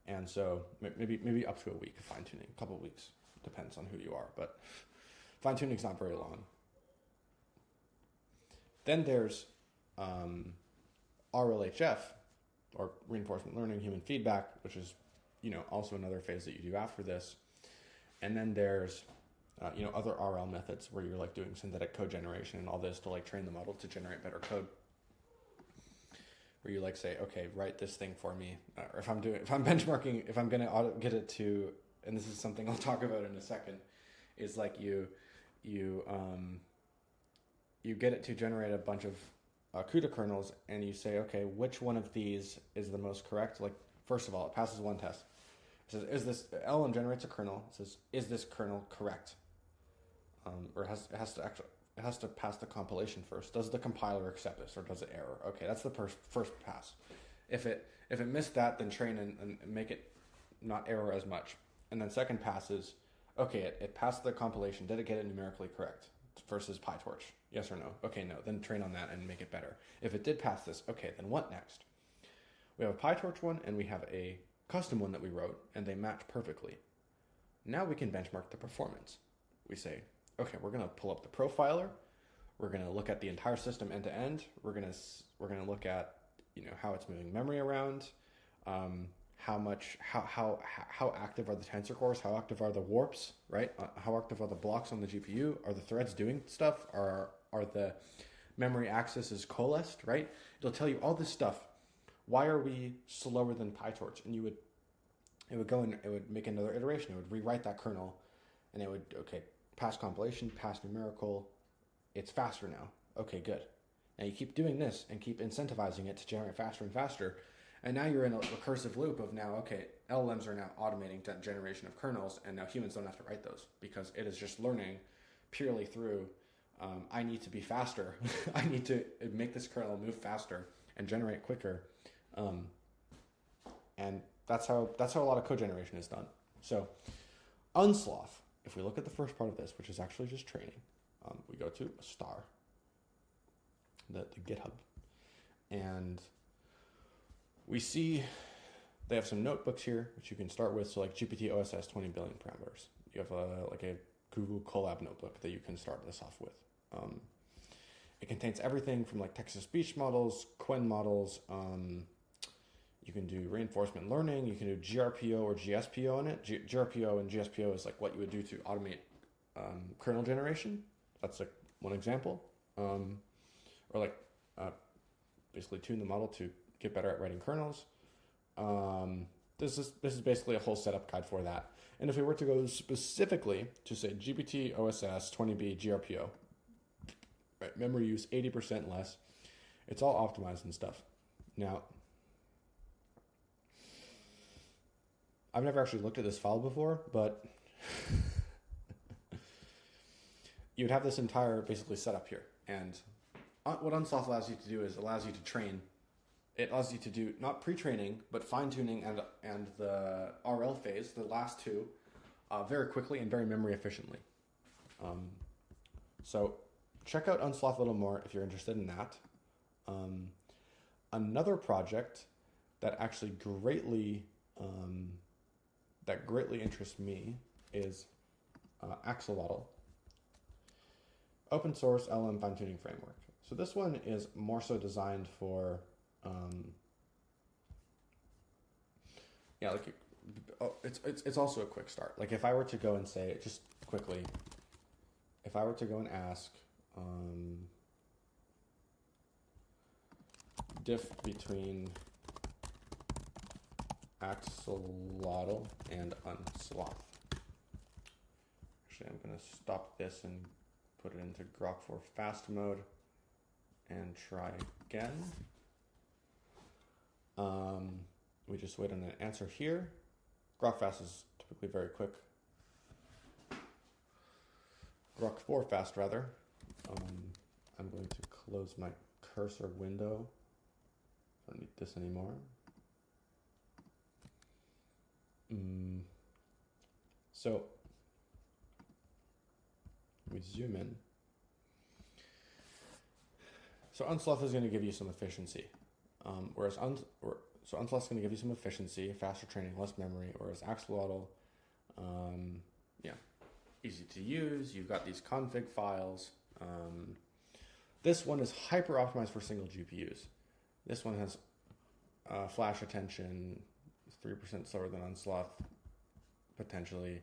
And so maybe up to a week of fine-tuning, a couple of weeks, depends on who you are, but fine-tuning is not very long. Then there's RLHF, or reinforcement learning, human feedback, which is also another phase that you do after this. And then there's other RL methods where you're like doing synthetic code generation and all this to like train the model to generate better code. Where you like say, okay, write this thing for me, or if I'm benchmarking, if I'm gonna get it to, and this is something I'll talk about in a second, is like you get it to generate a bunch of CUDA kernels, and you say, okay, which one of these is the most correct? Like, first of all, it passes one test. It says, LLM generates a kernel. It says, is this kernel correct? Or it has to pass the compilation first. Does the compiler accept this, or does it error? Okay, that's the first pass. If it missed that, then train and make it not error as much. And then second pass is, okay, it passed the compilation. Did it get it numerically correct versus PyTorch? Yes or no? Okay, no. Then train on that and make it better. If it did pass this, okay, then what next? We have a PyTorch one, and we have a custom one that we wrote, and they match perfectly. Now we can benchmark the performance. We say, okay, we're going to pull up the profiler. We're going to look at the entire system end to end. We're going to look at how it's moving memory around, how active are the tensor cores, how active are the warps, right? How active are the blocks on the GPU? Are the threads doing stuff? Are the memory access is coalesced, right? It'll tell you all this stuff. Why are we slower than PyTorch? And it would go and it would make another iteration. It would rewrite that kernel, and it would, okay, pass compilation, pass numerical. It's faster now. Okay, good. Now you keep doing this and keep incentivizing it to generate faster and faster. And now you're in a recursive loop of now, okay, LLMs are now automating that generation of kernels, and now humans don't have to write those because it is just learning purely through, I need to be faster. I need to make this kernel move faster and generate quicker. And that's how a lot of code generation is done. So unsloth, if we look at the first part of this, which is actually just training, we go to star, the GitHub, and we see they have some notebooks here, which you can start with. So like GPT OS has 20 billion parameters. You have a Google Colab notebook that you can start this off with. It contains everything from like text-to-speech models, Quen models. You can do reinforcement learning. You can do GRPO or GSPO in it. GRPO and GSPO is like what you would do to automate kernel generation. That's like one example. Or like basically tune the model to get better at writing kernels. This is basically a whole setup guide for that. And if we were to go specifically to say GPT OSS 20B GRPO, right, memory use 80% less, it's all optimized and stuff. Now, I've never actually looked at this file before, but you'd have this entire basically setup here. And what unsloth allows you to do is allows you to train. It allows you to do not pre-training, but fine-tuning and the RL phase, the last two, very quickly and very memory efficiently. So check out unsloth a little more if you're interested in that. Another project that actually greatly interests me is Axolotl, open source LLM fine-tuning framework. So this one is more so designed for it's also a quick start. Like if I were to go and say, just quickly, if I were to go and ask diff between Axolotl and unsloth. Actually, I'm going to stop this and put it into Grok 4 fast mode and try again. We just wait on an answer here. Grok fast is typically very quick. Grok 4 fast rather. I'm going to close my cursor window. I don't need this anymore. So we zoom in. So unsloth is going to give you some efficiency, so unsloth is going to give you some efficiency, faster training, less memory. Whereas Axolotl, easy to use. You've got these config files. This one is hyper optimized for single GPUs. This one has flash attention, 3% slower than unsloth, potentially.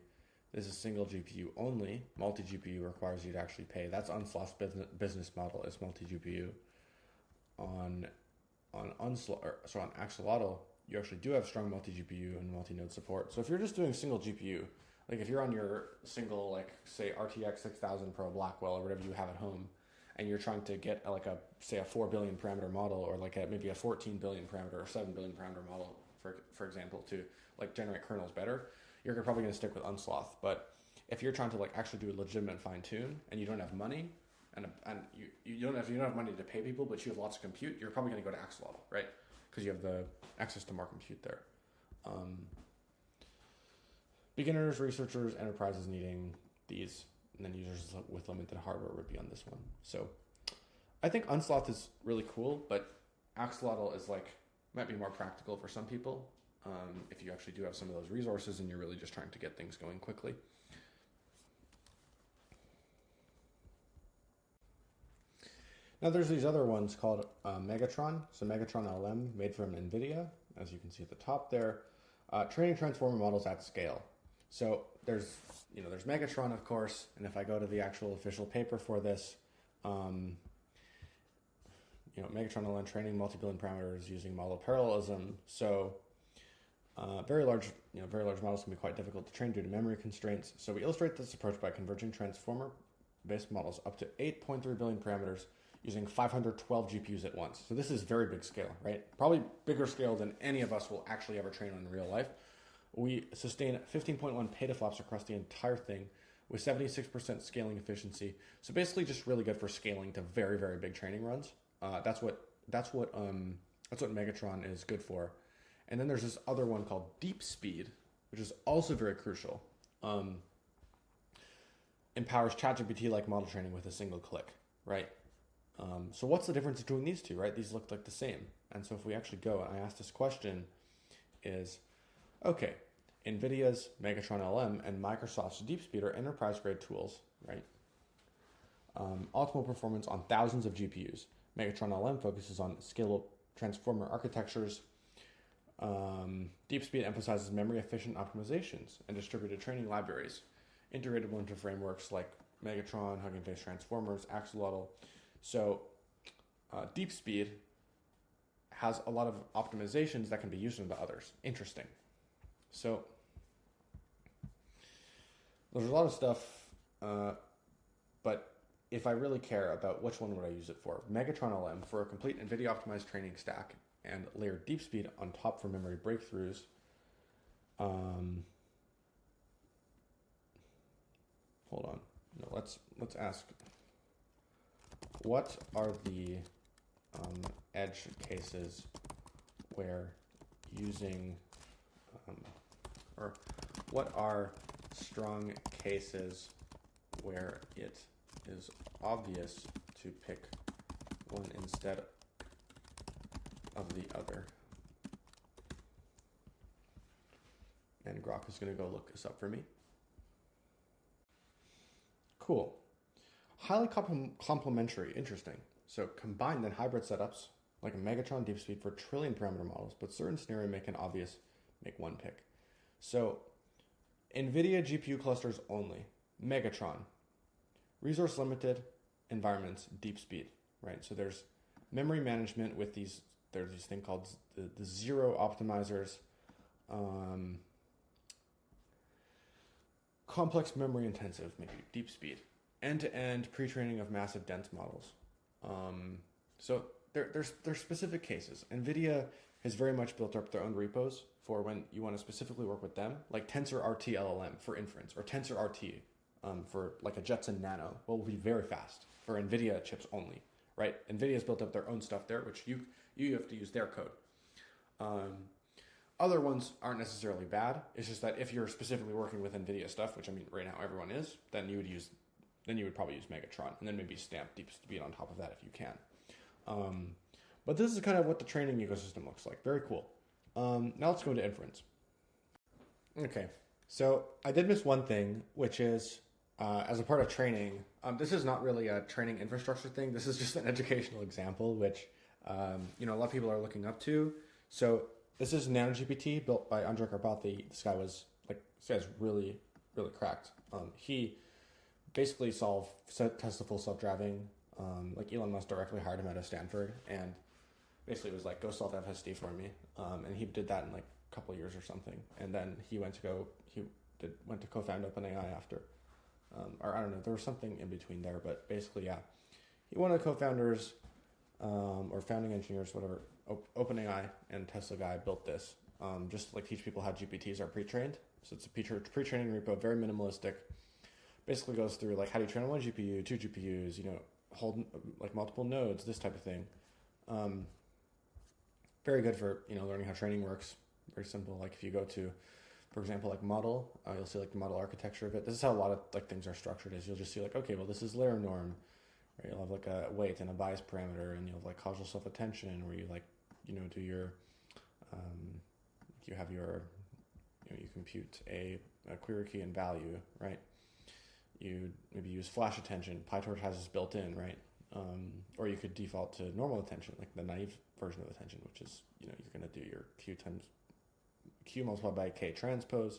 This is single GPU only. Multi-GPU requires you to actually pay. That's unsloth's business model is multi-GPU. On Axolotl, you actually do have strong multi-GPU and multi-node support. So if you're just doing single GPU, like if you're on your single, like say RTX 6000 Pro Blackwell or whatever you have at home, and you're trying to get like a 4 billion parameter model, or like maybe a 14 billion parameter or 7 billion parameter model, for example, to like generate kernels better, you're probably going to stick with unsloth. But if you're trying to like actually do a legitimate fine tune and you don't have money, and you don't have money to pay people, but you have lots of compute, you're probably going to go to Axolotl, right? Because you have the access to more compute there. Beginners, researchers, enterprises needing these, and then users with limited hardware would be on this one. So I think unsloth is really cool, but Axolotl is might be more practical for some people if you actually do have some of those resources and you're really just trying to get things going quickly. Now there's these other ones called Megatron. So Megatron LLM, made from NVIDIA, as you can see at the top there. Training transformer models at scale. So there's Megatron, of course, and if I go to the actual official paper for this, Megatron LLM training multi-billion parameters using model parallelism. So very large models can be quite difficult to train due to memory constraints. So we illustrate this approach by converging transformer-based models up to 8.3 billion parameters using 512 GPUs at once. So this is very big scale, right? Probably bigger scale than any of us will actually ever train on in real life. We sustain 15.1 petaflops across the entire thing with 76% scaling efficiency. So basically just really good for scaling to very, very big training runs. That's what Megatron is good for. And then there's this other one called Deep Speed, which is also very crucial. Empowers ChatGPT-like model training with a single click, right? So what's the difference between these two, right? These look like the same. And so if we actually go and I ask this question is, okay, NVIDIA's Megatron LM and Microsoft's DeepSpeed are enterprise-grade tools, right? Optimal performance on thousands of GPUs. Megatron LM focuses on scalable transformer architectures. DeepSpeed emphasizes memory-efficient optimizations and distributed training libraries, integratable into frameworks like Megatron, Hugging Face Transformers, Axolotl. So DeepSpeed has a lot of optimizations that can be used into others. Interesting. So there's a lot of stuff, but if I really care about which one would I use it for, Megatron LM for a complete NVIDIA optimized training stack and layer DeepSpeed on top for memory breakthroughs. Hold on. No, let's ask, what are the edge cases where using, or what are strong cases where it is obvious to pick one instead of the other? And Grok is going to go look this up for me. Cool. Highly complementary, interesting. So combined and hybrid setups like a Megatron DeepSpeed for trillion parameter models, but certain scenario make it obvious, make one pick. So NVIDIA GPU clusters only, Megatron, resource limited environments, DeepSpeed, right? So there's memory management with there's this thing called the zero optimizers, complex memory intensive, maybe DeepSpeed, end-to-end pre-training of massive dense models. So there's specific cases. NVIDIA has very much built up their own repos for when you want to specifically work with them, like Tensor RT LLM for inference, or Tensor RT for like a Jetson Nano, will be very fast for NVIDIA chips only, right? NVIDIA's built up their own stuff there, which you have to use their code. Other ones aren't necessarily bad. It's just that if you're specifically working with NVIDIA stuff, which I mean right now everyone is, then you would probably use Megatron and then maybe stamp DeepSpeed on top of that if you can. But this is kind of what the training ecosystem looks like. Very cool. Now let's go into inference. Okay, so I did miss one thing, which is as a part of training, this is not really a training infrastructure thing. This is just an educational example, which a lot of people are looking up to. So this is NanoGPT built by Andrej Karpathy. This guy's really, really cracked. He basically tests the full self-driving. Like Elon Musk directly hired him out of Stanford and basically was like, go solve FSD for me. And he did that in like a couple of years or something. And then he went to co-found OpenAI after. Or I don't know, there was something in between there, but basically, yeah. He one of the co-founders or founding engineers, whatever, OpenAI and Tesla guy built this just to like teach people how GPTs are pre-trained. So it's a pre-training repo, very minimalistic. Basically goes through like how do you train on one GPU, two GPUs, hold like multiple nodes, this type of thing. Very good for learning how training works. Very simple. Like if you go to, for example, like model, you'll see like the model architecture of it. This is how a lot of like things are structured. Is you'll just see like, okay, well this is layer norm. Right? You'll have like a weight and a bias parameter, and you'll have like causal self-attention, where you like do your you have your you compute a query key and value, right? You maybe use flash attention. PyTorch has this built in, right? Or you could default to normal attention, like the naive version of attention, which is you're going to do your Q multiplied by K transpose,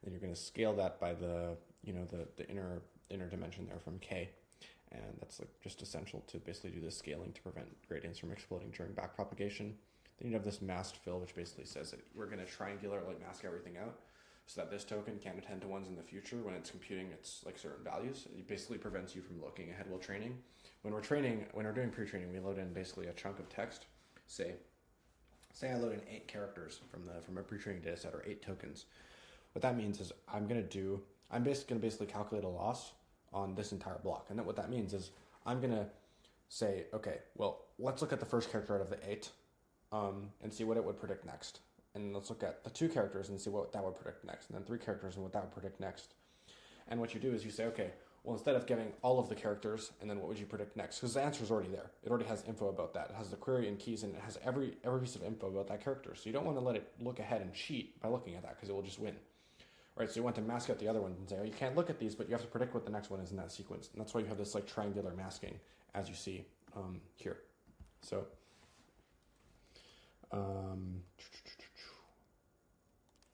and you're going to scale that by the the inner dimension there from K, And that's like just essential to basically do this scaling to prevent gradients from exploding during backpropagation. Then you have this masked fill, which basically says that we're going to triangularly mask everything out so that this token can't attend to ones in the future when it's computing its like certain values. It basically prevents you from looking ahead while training. When we're doing pre-training, we load in basically a chunk of text. Say I load in 8 characters from a pre-training data set, or 8 tokens. What that means is I'm basically going to calculate a loss on this entire block. And then what that means is I'm going to say, okay, well, let's look at the first character out of the 8 and see what it would predict next. And let's look at the 2 characters and see what that would predict next. And then 3 characters and what that would predict next. And what you do is you say, okay, well, instead of giving all of the characters, and then what would you predict next? Because the answer is already there. It already has info about that. It has the query and keys, and it has every piece of info about that character. So you don't want to let it look ahead and cheat by looking at that, because it will just win. Right, so you want to mask out the other ones and say, oh, you can't look at these, but you have to predict what the next one is in that sequence. And that's why you have this like triangular masking, as you see here. So,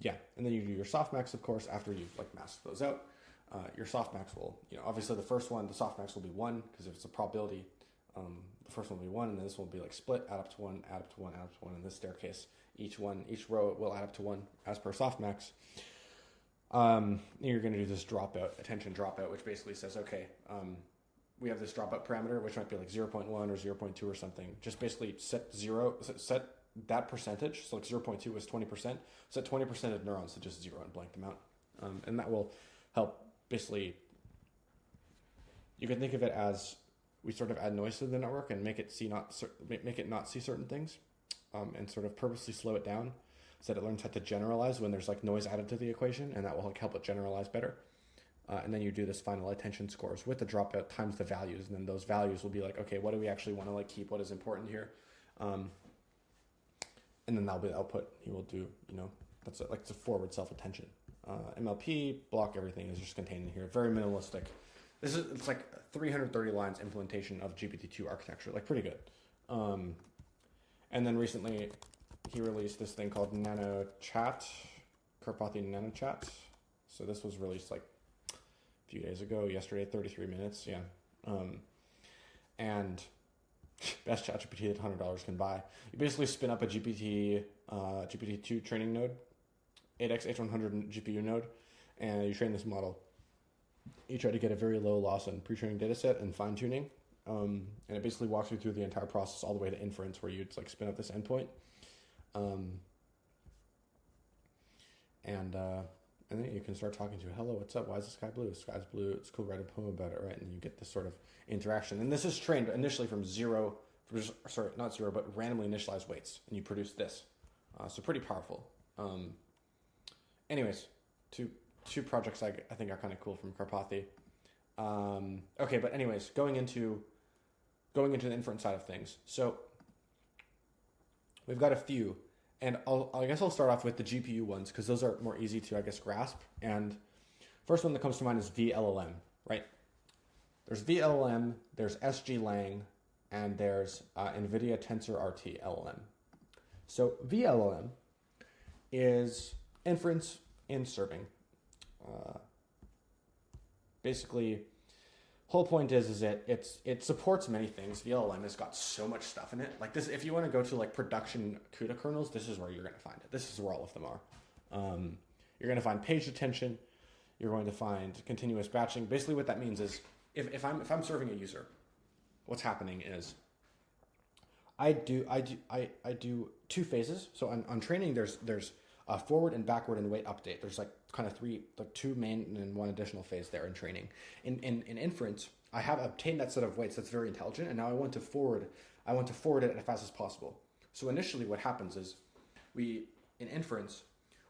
yeah, and then you do your softmax, of course, after you've like masked those out. Your softmax will, obviously the first one, the softmax will be 1, because if it's a probability, the first one will be 1, and then this one will be like split, add up to 1, add up to 1, add up to 1, in this staircase. Each row will add up to 1 as per softmax. You're going to do this attention dropout, which basically says, okay, we have this dropout parameter, which might be like 0.1 or 0.2 or something. Just basically set that percentage. So like 0.2 was 20%. Set 20% of neurons to just 0 and blank them out. And that will help basically, you can think of it as we sort of add noise to the network and make it not see certain things, and sort of purposely slow it down, so that it learns how to generalize when there's like noise added to the equation, and that will help it generalize better. And then you do this final attention scores with the dropout times the values, and then those values will be like, okay, what do we actually want to like keep? What is important here? And then that'll be the output. You will do, that's like it's a forward self-attention. MLP, block everything is just contained in here. Very minimalistic. It's like 330 lines implementation of GPT-2 architecture, like pretty good. And then recently, he released this thing called NanoChat, Karpathy NanoChat. So this was released like a few days ago, yesterday, 33 minutes, yeah. And best ChatGPT that $100 can buy. You basically spin up a GPT-2 training node, 8x H100 GPU node, and you train this model. You try to get a very low loss on pre-training data set and fine-tuning. And it basically walks you through the entire process all the way to inference, where you'd like spin up this endpoint. And then you can start talking to it. Hello, what's up? Why is the sky blue? The sky's blue. It's cool. Write a poem about it, right? And you get this sort of interaction. And this is trained initially from randomly initialized weights. And you produce this. So pretty powerful. Anyways, two projects I think are kind of cool from Karpathy. Okay, but anyways, going into the inference side of things. So we've got a few, and I guess I'll start off with the GPU ones, because those are more easy to, I guess, grasp. And first one that comes to mind is VLLM, right? There's VLLM, there's SGLang, and there's NVIDIA Tensor RT LLM. So VLLM is inference in serving. Basically, whole point is that it supports many things. VLLM has got so much stuff in it. Like this, if you want to go to like production CUDA kernels, this is where you're going to find it. This is where all of them are. You're going to find page detention. You're going to find continuous batching. Basically, what that means is if I'm serving a user, what's happening is I do 2 phases. So on training, there's a forward and backward and weight update. There's like kind of 2 main and 1 additional phase there in training. In inference, I have obtained that set of weights that's very intelligent, and now I want to forward it as fast as possible. So initially, what happens is in inference,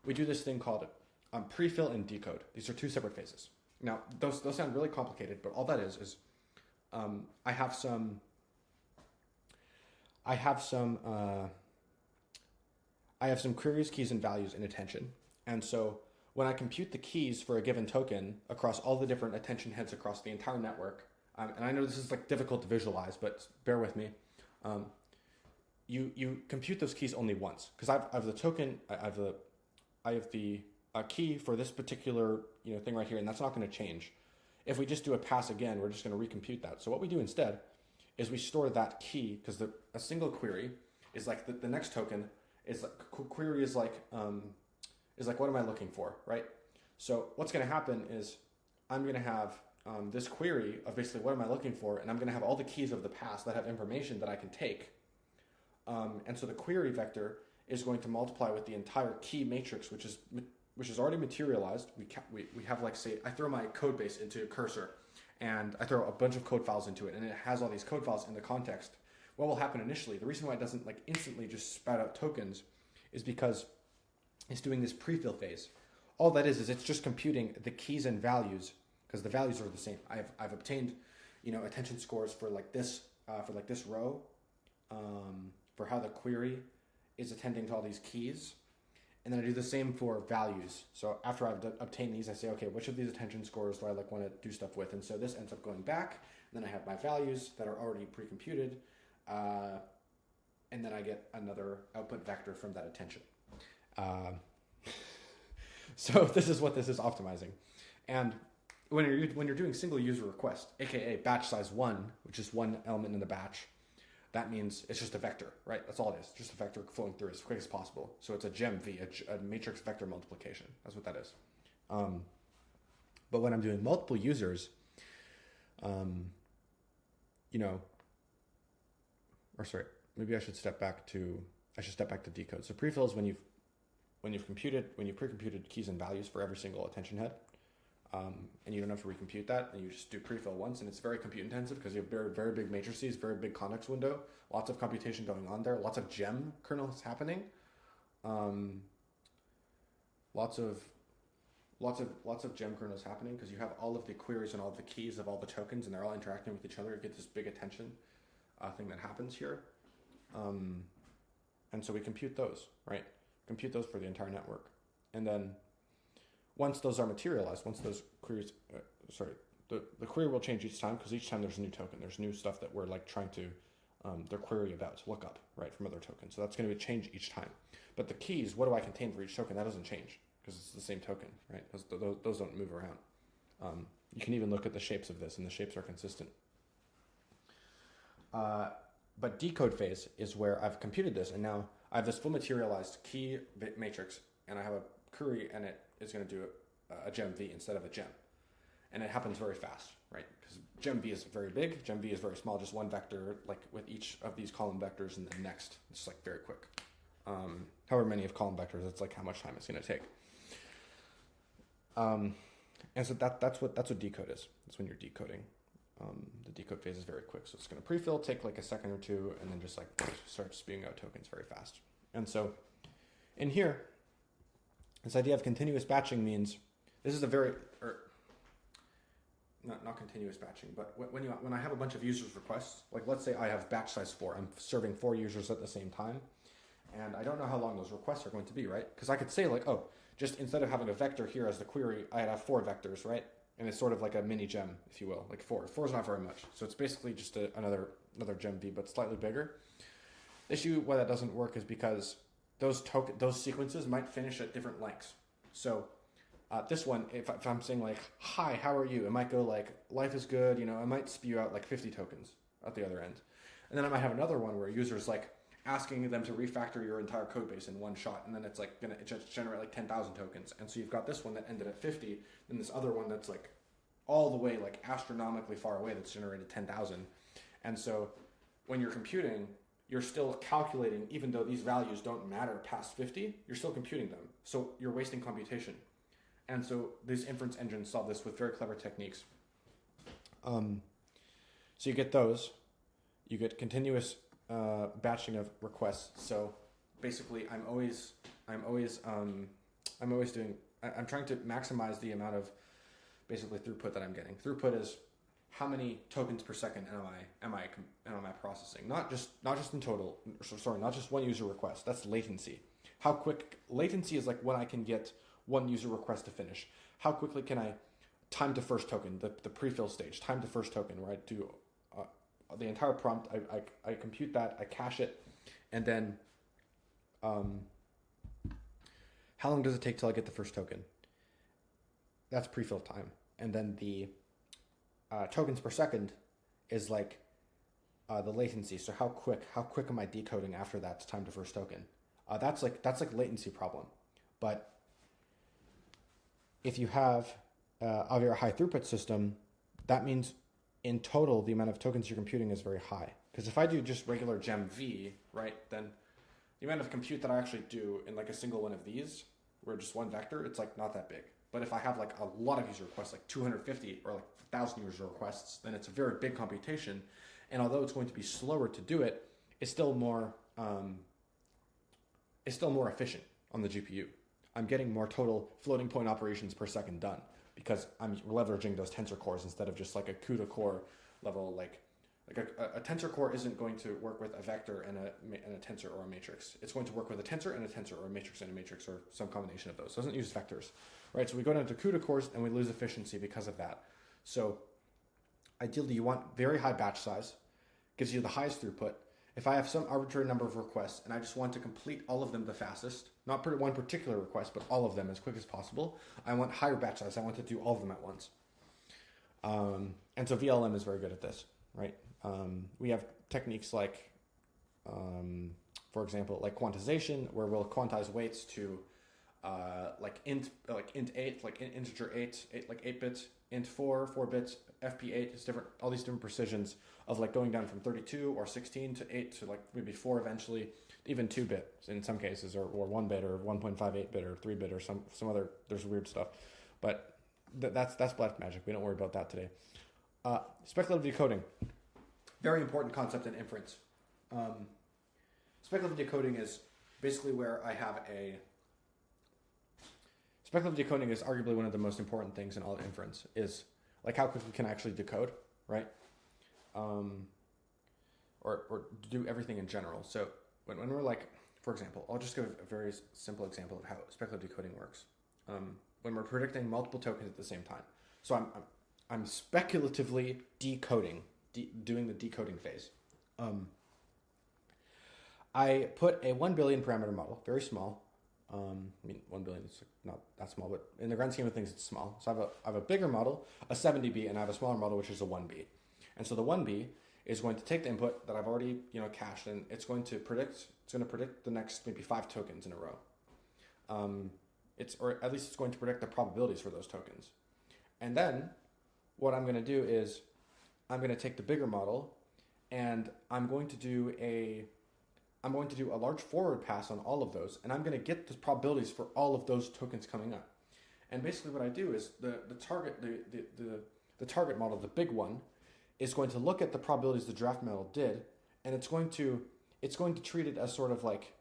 we do this thing called prefill and decode. These are 2 separate phases. Now, those sound really complicated, but all that is I have some queries, keys, and values in attention. And so when I compute the keys for a given token across all the different attention heads across the entire network, and I know this is like difficult to visualize, but bear with me. You compute those keys only once, because I have the token, I have the key for this particular thing right here, and that's not going to change. If we just do a pass again, we're just going to recompute that. So what we do instead is we store that key, because a single query is like the next token is like, query is like what am I looking for, right? So what's going to happen is I'm going to have this query of basically what am I looking for, and I'm going to have all the keys of the past that have information that I can take. And so the query vector is going to multiply with the entire key matrix, which is already materialized. We have, like, say, I throw my code base into a cursor, and I throw a bunch of code files into it, and it has all these code files in the context. What will happen initially, the reason why it doesn't like instantly just spout out tokens is because it's doing this prefill phase. All that is it's just computing the keys and values, because the values are the same. I've obtained, attention scores for this row, for how the query is attending to all these keys. And then I do the same for values. So after I've obtained these, I say, okay, which of these attention scores do I want to do stuff with? And so this ends up going back. And then I have my values that are already pre-computed. And then I get another output vector from that attention. So this is what this is optimizing. And when you're doing single user request, aka batch size 1, which is one element in the batch, that means it's just a vector, right? That's all it is, just a vector flowing through as quick as possible. So it's a GEMM, a matrix vector multiplication. That's what that is. But when I'm doing multiple users, maybe I should step back to decode. So prefill is when you've pre-computed keys and values for every single attention head. And you don't have to recompute that, and you just do prefill once, and it's very compute intensive because you have very, very big matrices, very big context window, lots of computation going on there, lots of GEMM kernels happening, lots of GEMM kernels happening because you have all of the queries and all of the keys of all the tokens, and they're all interacting with each other. You get this big attention thing that happens here, and so we compute those, right? Compute those for the entire network, and then once those are materialized, once those queries, the query will change each time because each time there's a new token. There's new stuff that we're trying to, their query about, look up, right, from other tokens. So that's going to change each time. But the keys, what do I contain for each token? That doesn't change because it's the same token, right? Those don't move around. You can even look at the shapes of this, and the shapes are consistent. But decode phase is where I've computed this, and now I have this full materialized key matrix, and I have a query, and it is going to do a GEMM instead of a GEMM. And it happens very fast, right? Because GEMM is very big, GEMM is very small, just one vector, like with each of these column vectors, and then next. It's like very quick. However many of column vectors, it's like how much time it's going to take. And so that's what decode is. That's when you're decoding. The decode phase is very quick. So it's going to prefill, take like a second or two, and then just start spewing out tokens very fast. And so in here, this idea of continuous batching means this is a very, not continuous batching, but when I have a bunch of users requests, like let's say I have batch size 4, I'm serving 4 users at the same time, and I don't know how long those requests are going to be, right? Because I could say just instead of having a vector here as the query, I'd have 4 vectors, right? And it's sort of like a mini GEMM, if you will, like 4. 4 is not very much, so it's basically just another GEMM, but slightly bigger. The issue why that doesn't work is because those sequences might finish at different lengths. So this one, if I'm saying hi, how are you? It might go life is good. I might spew out 50 tokens at the other end. And then I might have another one where users asking them to refactor your entire code base in one shot. And then it's going to just generate 10,000 tokens. And so you've got this one that ended at 50. Then this other one that's all the way astronomically far away that's generated 10,000. And so when you're computing, you're still calculating, even though these values don't matter past 50, you're still computing them. So you're wasting computation. And so these inference engines solve this with very clever techniques. So you get those. You get continuous batching of requests. So basically, I'm trying to maximize the amount of basically throughput that I'm getting. Throughput is how many tokens per second am I processing? Not just in total. Sorry, not just one user request. That's latency. How quick latency is when I can get one user request to finish. How quickly can I time to first token, the prefill stage, time to first token, where I do the entire prompt. I compute that, I cache it, and then how long does it take till I get the first token? That's prefill time, and then the tokens per second is like the latency. So how quick am I decoding after that's time to first token? That's like latency problem. But if you have of your high throughput system, that means in total the amount of tokens you're computing is very high. Because if I do just regular GEMM V, right, then the amount of compute that I actually do in like a single one of these, where just one vector, it's like not that big. But if I have like a lot of user requests, like 250 or like 1,000 user requests, then it's a very big computation. And although it's going to be slower to do it, it's still more efficient on the GPU. I'm getting more total floating point operations per second done because I'm leveraging those tensor cores instead of just like a CUDA core level. Like a tensor core isn't going to work with a vector and a tensor or a matrix. It's going to work with a tensor and a tensor, or a matrix and a matrix, or some combination of those. It doesn't use vectors, right? So we go down to CUDA cores and we lose efficiency because of that. So ideally you want very high batch size, gives you the highest throughput. If I have some arbitrary number of requests and I just want to complete all of them the fastest, not one particular request, but all of them as quick as possible, I want higher batch size. I want to do all of them at once. And so VLM is very good at this, right? We have techniques like, for example, like quantization, where we'll quantize weights to like int 8, like integer 8, like 8 bits, int 4 bits, FP8 is different, all these different precisions of like going down from 32 or 16 to 8 to like maybe 4 eventually, even 2 bit in some cases, or 1 bit or 1.58 bit or 3 bit or some other, there's weird stuff. But that's black magic. We don't worry about that today. Speculative decoding, very important concept in inference. Speculative decoding is basically where I have speculative decoding is arguably one of the most important things in all inference, is like how quickly can I actually decode, right? Or do everything in general. So when we're like, for example, I'll just give a very simple example of how speculative decoding works. When we're predicting multiple tokens at the same time. So I'm speculatively decoding, doing the decoding phase. I put a 1 billion parameter model, very small. I mean, 1 billion is not that small, but in the grand scheme of things, it's small. So I have a bigger model, a 70B, and I have a smaller model, which is a 1B. And so the 1B is going to take the input that I've already cached, and it's going to predict the next maybe 5 tokens in a row. Or at least it's going to predict the probabilities for those tokens. And then what I'm going to do is I'm going to take the bigger model, and I'm going to do a large forward pass on all of those, and I'm going to get the probabilities for all of those tokens coming up. And basically what I do is the target model, the big one, is going to look at the probabilities the draft model did, and it's going to treat it as sort of like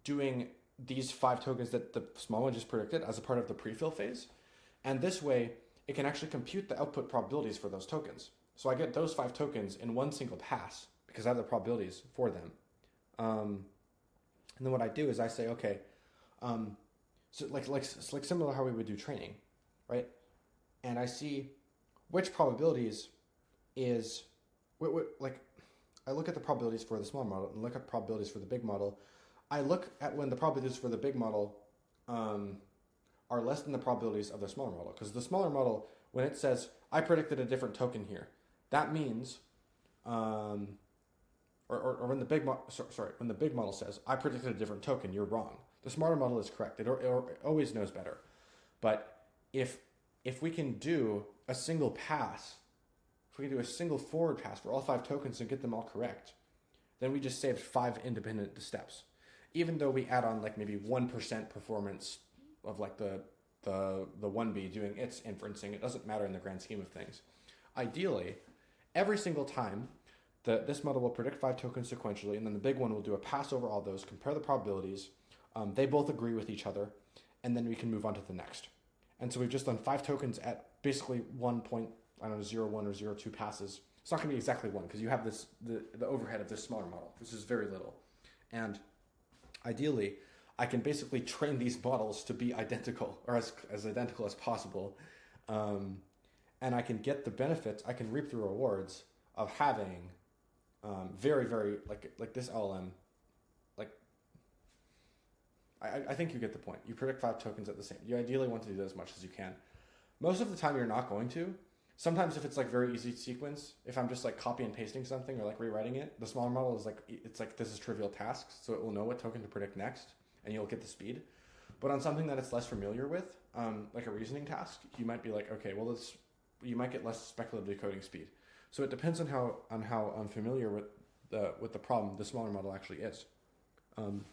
doing these 5 tokens that the small one just predicted as a part of the prefill phase. And this way it can actually compute the output probabilities for those tokens. So I get those 5 tokens in one single pass because I have the probabilities for them. And then what I do is I say, okay, so like similar to how we would do training, right? And I see which probabilities is, like I look at the probabilities for the small model and look at probabilities for the big model. I look at when the probabilities for the big model are less than the probabilities of the smaller model, because the smaller model, when it says I predicted a different token here, that means or when the big when the big model says I predicted a different token, you're wrong. The smarter model is correct. It always knows better. But if we can do a single pass, if we can do a single forward pass for all 5 tokens and get them all correct, then we just saved 5 independent steps. Even though we add on like maybe 1% performance of like the 1B doing its inferencing, it doesn't matter in the grand scheme of things. Ideally, every single time this model will predict 5 tokens sequentially, and then the big one will do a pass over all those, compare the probabilities. They both agree with each other, and then we can move on to the next. And so we've just done 5 tokens at basically 1.01 or 0.02 passes. It's not going to be exactly 1 because you have the overhead of this smaller model, which is very little. And ideally, I can basically train these models to be identical, or as identical as possible. And I can get the benefits, I can reap the rewards of having very, very, like this LLM, like, I think you get the point. You predict 5 tokens at the same. You ideally want to do that as much as you can. Most of the time you're not going to, Sometimes if it's like very easy to sequence, if I'm just like copy and pasting something or like rewriting it, the smaller model is like, it's like this is trivial tasks, so it will know what token to predict next, and you'll get the speed. But on something that it's less familiar with, like a reasoning task, you might be like, okay, well, you might get less speculative decoding speed. So it depends on how unfamiliar with the problem the smaller model actually is. And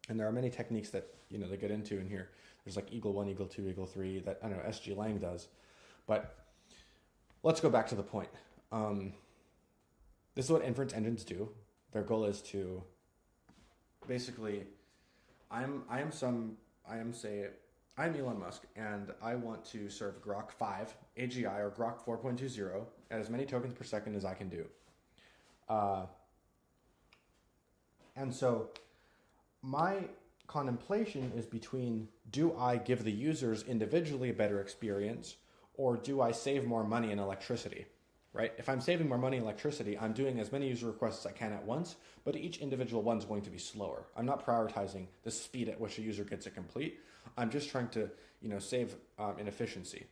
there are many techniques that they get into in here. There's like eagle 1, eagle 2, eagle 3 that SG Lang does, but let's go back to the point. This is what inference engines do. Their goal is to basically, I'm Elon Musk, and I want to serve Grok 5 AGI or Grok 4.20 at as many tokens per second as I can do. And so my contemplation is between, do I give the users individually a better experience, or do I save more money in electricity, right? If I'm saving more money in electricity, I'm doing as many user requests as I can at once, but each individual one's going to be slower. I'm not prioritizing the speed at which a user gets it complete. I'm just trying to, save in efficiency.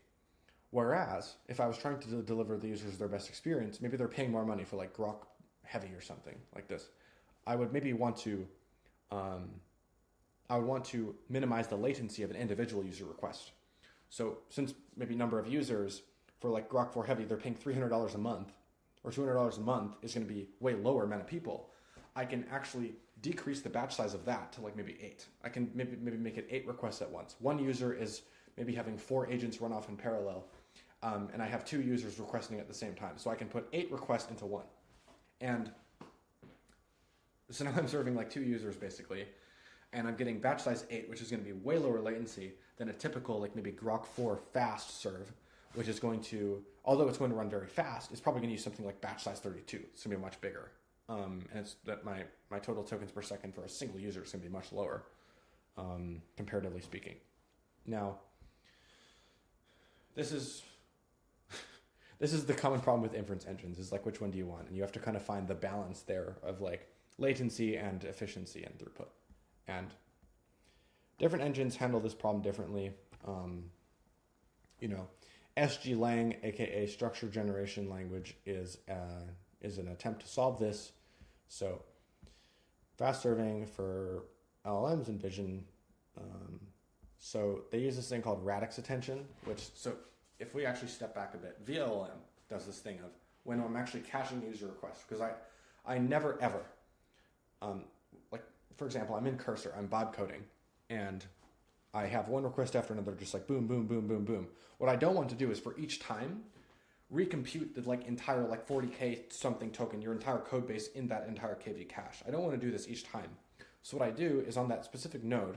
Whereas, if I was trying to deliver the users their best experience, maybe they're paying more money for like Grok Heavy or something like this. I would maybe want to minimize the latency of an individual user request. So since maybe number of users for like Grok 4 Heavy, they're paying $300 a month or $200 a month is going to be way lower amount of people. I can actually decrease the batch size of that to like maybe 8. I can maybe make it 8 requests at once. One user is maybe having 4 agents run off in parallel, and I have 2 users requesting at the same time. So I can put 8 requests into one. And so now I'm serving like 2 users basically, and I'm getting batch size 8, which is going to be way lower latency than a typical like maybe Grok 4 fast serve, which is going to, although it's going to run very fast, it's probably going to use something like batch size 32. It's going to be much bigger. And it's that my total tokens per second for a single user is going to be much lower, comparatively speaking. Now, this is the common problem with inference engines, is like, which one do you want? And you have to kind of find the balance there of like latency and efficiency and throughput. And different engines handle this problem differently. SG Lang, aka structure generation language, is an attempt to solve this. So fast serving for LLMs and vision. So they use this thing called radix attention, so if we actually step back a bit, VLLM does this thing of when I'm actually caching user requests, because I never ever, like for example, I'm in Cursor, I'm Bob coding, and I have one request after another, just like boom, boom, boom, boom, boom. What I don't want to do is for each time, recompute the like entire like 40K something token, your entire code base in that entire KV cache. I don't want to do this each time. So what I do is on that specific node,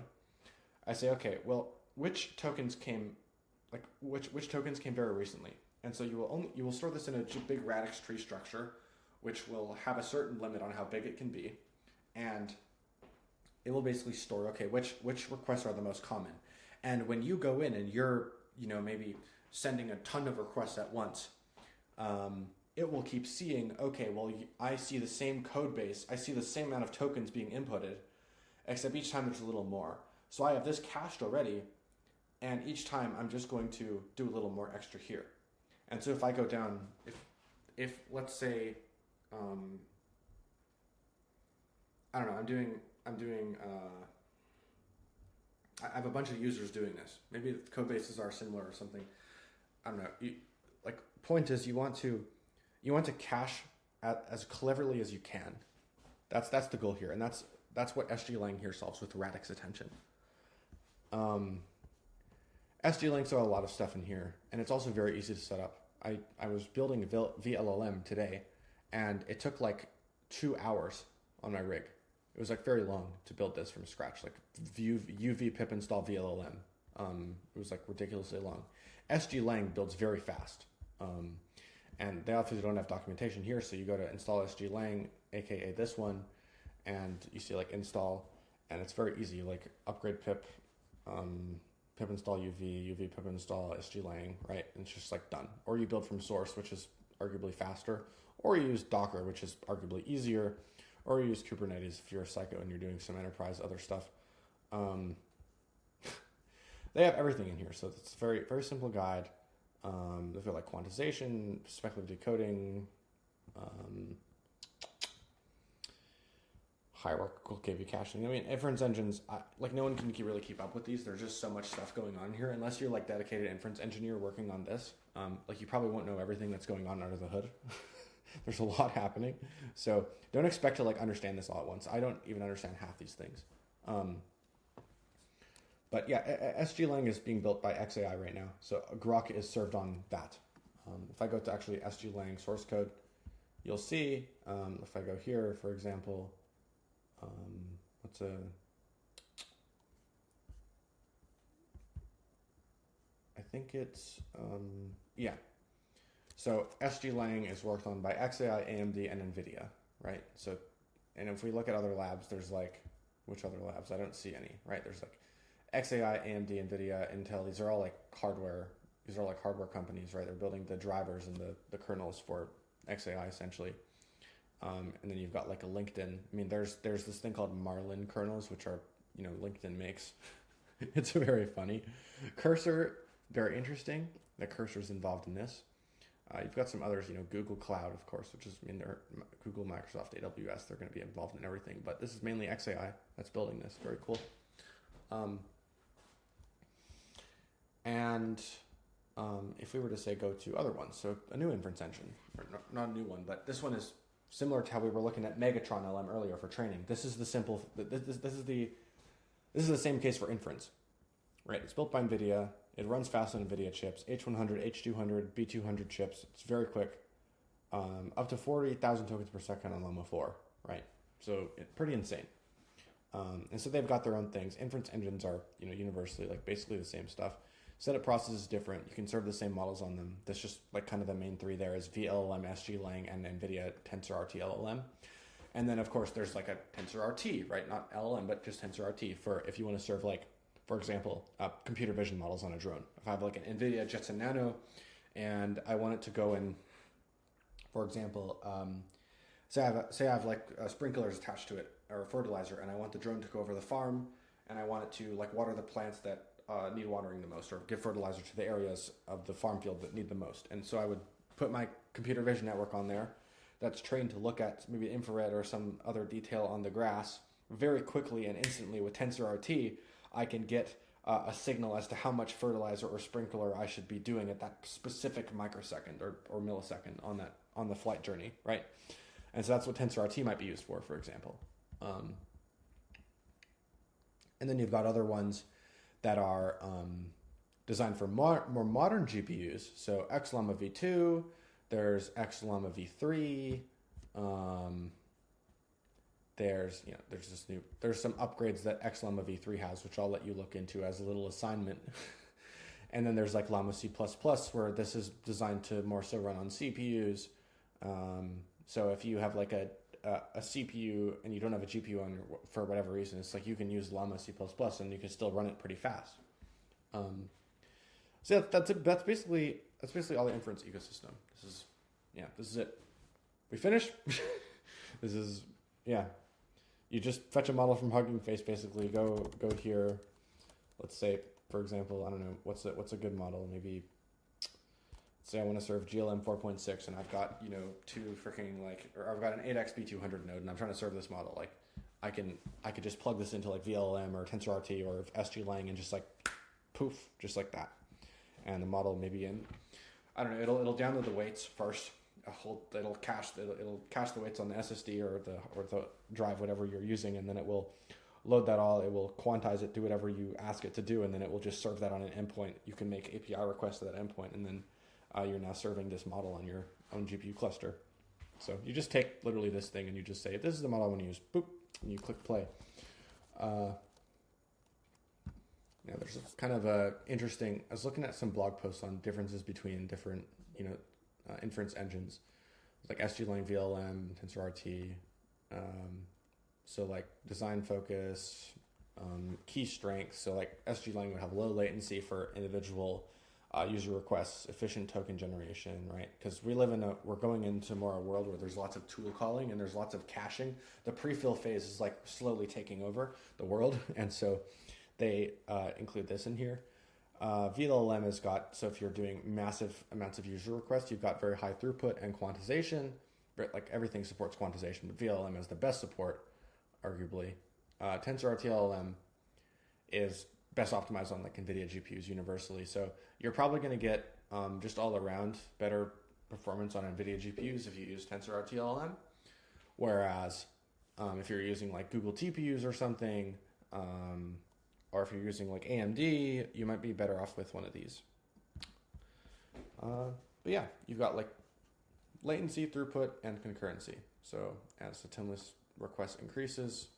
I say, okay, well, which tokens came very recently? And so you will store this in a big radix tree structure, which will have a certain limit on how big it can be, and it will basically store, okay, which requests are the most common. And when you go in and you're maybe sending a ton of requests at once, it will keep seeing, okay, well, I see the same code base, I see the same amount of tokens being inputted, except each time there's a little more. So I have this cached already, and each time I'm just going to do a little more extra here. And so if I go down, if let's say, I don't know, I have a bunch of users doing this. Maybe the code bases are similar or something. I don't know. Point is, you want to cache as cleverly as you can. That's the goal here, and that's what SG Lang here solves with radix attention. SG Lang saw a lot of stuff in here, and it's also very easy to set up. I was building VLLM today, and it took like 2 hours on my rig. It was like very long to build this from scratch, like UV pip install VLLM. It was like ridiculously long. SG Lang builds very fast, and they obviously don't have documentation here, so you go to install SG Lang, aka this one, and you see like install, and it's very easy, like upgrade pip, pip install UV pip install SG Lang, right? And it's just like done. Or you build from source, which is arguably faster, or you use Docker, which is arguably easier, or you use Kubernetes if you're a psycho and you're doing some enterprise other stuff. They have everything in here, so it's a very, very simple guide. They've got like quantization, speculative decoding, hierarchical KV caching. I mean, inference engines, like no one can really keep up with these. There's just so much stuff going on here. Unless you're like dedicated inference engineer working on this, like you probably won't know everything that's going on under the hood. There's a lot happening. So don't expect to like understand this all at once. I don't even understand half these things. But yeah, SGLang is being built by XAI right now. So Grok is served on that. If I go to actually SGLang source code, you'll see, if I go here, for example, I think it's, yeah. So SGLang is worked on by XAI, AMD, and NVIDIA, right? So, and if we look at other labs, there's like, which other labs? I don't see any, right? There's like XAI, AMD, NVIDIA, Intel. These are all like hardware. These are like hardware companies, right? They're building the drivers and the kernels for XAI essentially. And then you've got like a LinkedIn. I mean, there's this thing called Marlin kernels, which are, you know, LinkedIn makes. It's very funny. Cursor, very interesting that Cursor's involved in this. You've got some others, you know, Google Cloud, of course, which is in their Google, Microsoft, AWS. They're going to be involved in everything, but this is mainly XAI that's building this. Very cool. If we were to say go to other ones, so a new inference engine, or not a new one, but this one is similar to how we were looking at Megatron LM earlier for training. This is the simple. This is the same case for inference, right? It's built by NVIDIA. It runs fast on NVIDIA chips, H100, H200, B200 chips. It's very quick, up to 40,000 tokens per second on Llama 4, right? So pretty insane. And so they've got their own things. Inference engines are, you know, universally like basically the same stuff. Setup process is different. You can serve the same models on them. That's just like kind of the main three there is VLLM, SGLang, and NVIDIA TensorRT LLM. And then of course there's like a TensorRT, right? Not LLM, but just TensorRT for if you want to serve like, for example, computer vision models on a drone. If I have like an NVIDIA Jetson Nano and I want it to go in, for example, say I have like sprinklers attached to it or a fertilizer, and I want the drone to go over the farm, and I want it to like water the plants that need watering the most, or give fertilizer to the areas of the farm field that need the most. And so I would put my computer vision network on there that's trained to look at maybe infrared or some other detail on the grass very quickly and instantly. With TensorRT, I can get a signal as to how much fertilizer or sprinkler I should be doing at that specific microsecond or millisecond on the flight journey, right? And so that's what TensorRT might be used for example. And then you've got other ones that are designed for more modern GPUs. So XLLama V2, there's XLLama V3, there's some upgrades that XLLama V3 has, which I'll let you look into as a little assignment. And then there's like Llama C++, where this is designed to more so run on CPUs. So if you have like a CPU and you don't have a GPU on for whatever reason, it's like you can use Llama C++ and you can still run it pretty fast. So that's basically all the inference ecosystem. This is it. We finished. This is You just fetch a model from Hugging Face. Basically, go here. Let's say, for example, I don't know what's a good model. Maybe say I want to serve GLM 4.6, and I've got two freaking or I've got an 8x B200 node, and I'm trying to serve this model. Like, I could just plug this into like VLLM or TensorRT or SGLang and just like poof, just like that, and the model maybe in. I don't know. It'll download the weights first. It'll cache the weights on the SSD or the drive, whatever you're using, and then it will load that all. It will quantize it, do whatever you ask it to do, and then it will just serve that on an endpoint. You can make API requests to that endpoint, and then you're now serving this model on your own GPU cluster. So you just take literally this thing and you just say, this is the model I want to use, boop, and you click play. There's kind of a interesting, I was looking at some blog posts on differences between different, inference engines, like SGLang, VLLM, TensorRT. So like design focus, key strengths. So like SGLang would have low latency for individual user requests, efficient token generation, right? Because we're going into more a world where there's lots of tool calling and there's lots of caching. The pre-fill phase is like slowly taking over the world, and so they include this in here. VLLM has got, so if you're doing massive amounts of user requests, you've got very high throughput and quantization. Like everything supports quantization, but VLLM has the best support, arguably. TensorRT-LLM is best optimized on like NVIDIA GPUs universally. So you're probably going to get just all around better performance on NVIDIA GPUs if you use TensorRT-LLM. Whereas if you're using like Google TPUs or something, or if you're using like AMD, you might be better off with one of these. But yeah, you've got like latency, throughput, and concurrency. So as the Timless request increases,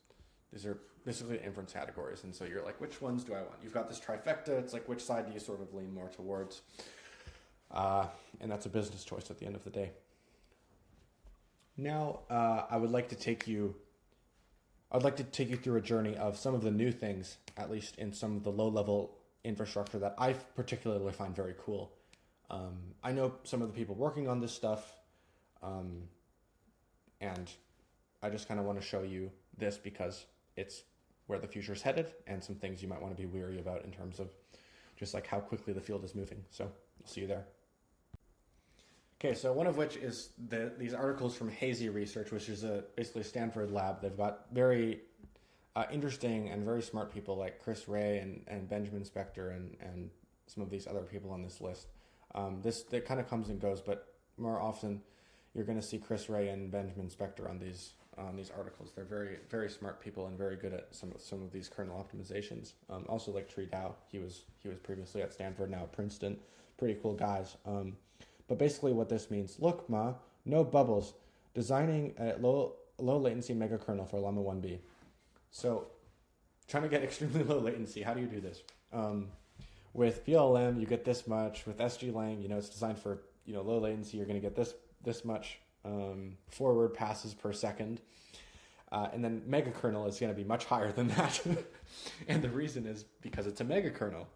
these are basically inference categories. And so you're like, which ones do I want? You've got this trifecta. It's like, which side do you sort of lean more towards? And that's a business choice at the end of the day. Now, I would like to take you through a journey of some of the new things, at least in some of the low-level infrastructure that I particularly find very cool. I know some of the people working on this stuff, and I just kind of want to show you this because it's where the future is headed and some things you might want to be wary about in terms of just like how quickly the field is moving. So I'll see you there. Okay, so one of which is these articles from Hazy Research, which is basically a Stanford lab. They've got very interesting and very smart people like Chris Ray and Benjamin Spector and some of these other people on this list. That kind of comes and goes, but more often you're going to see Chris Ray and Benjamin Spector on these articles. They're very, very smart people and very good at some of these kernel optimizations. Also like Triton, he was previously at Stanford, now at Princeton. Pretty cool guys. But basically what this means, look, Ma, no bubbles, designing a low latency mega kernel for Llama 1B. So trying to get extremely low latency, how do you do this? With VLLM, you get this much. With SGLang, it's designed for low latency. You're going to get this much forward passes per second. And then mega kernel is going to be much higher than that. And the reason is because it's a mega kernel.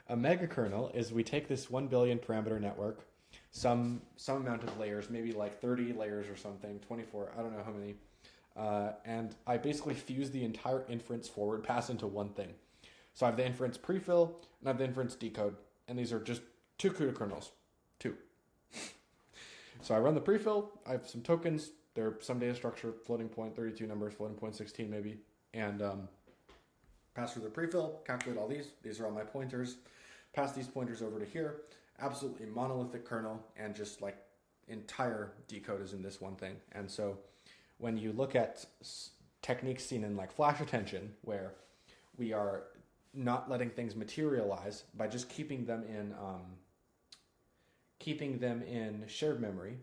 A mega kernel is we take this 1 billion parameter network, some amount of layers, maybe like 30 layers or something, 24, I don't know how many. And I basically fuse the entire inference forward pass into one thing. So I have the inference prefill and I have the inference decode. And these are just 2 CUDA kernels. 2. So I run the prefill, I have some tokens, they're some data structure, floating point, 32 numbers, floating point 16 maybe, and pass through the prefill, calculate all these. These are all my pointers. Pass these pointers over to here. Absolutely monolithic kernel, and just like entire decode is in this one thing. And so when you look at techniques seen in like flash attention, where we are not letting things materialize by just keeping them in shared memory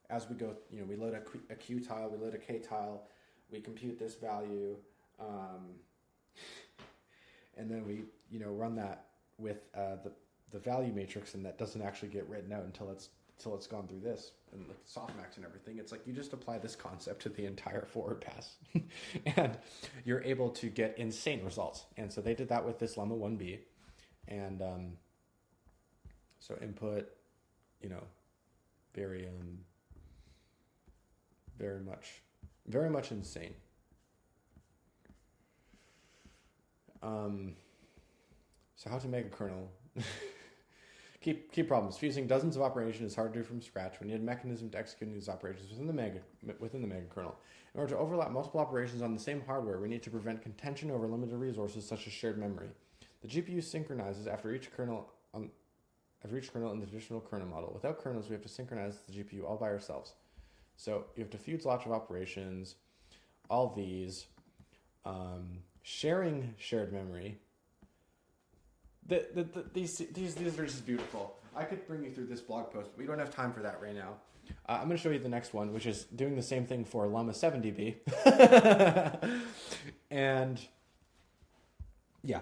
as we go, we load a Q tile, we load a K tile, we compute this value, and then we run that with the value matrix, and that doesn't actually get written out until it's gone through this and like softmax and everything. It's like you just apply this concept to the entire forward pass and you're able to get insane results. And so they did that with this Llama 1B, and so input, very much insane. So how to make a kernel? Key problems. Fusing dozens of operations is hard to do from scratch. We need a mechanism to execute these operations within the mega kernel. In order to overlap multiple operations on the same hardware, we need to prevent contention over limited resources such as shared memory. The GPU synchronizes after each kernel in the traditional kernel model. Without kernels, we have to synchronize the GPU all by ourselves. So you have to fuse lots of operations, all these, sharing shared memory. These are just beautiful. I could bring you through this blog post, but we don't have time for that right now. I'm going to show you the next one, which is doing the same thing for Llama 7DB. And yeah,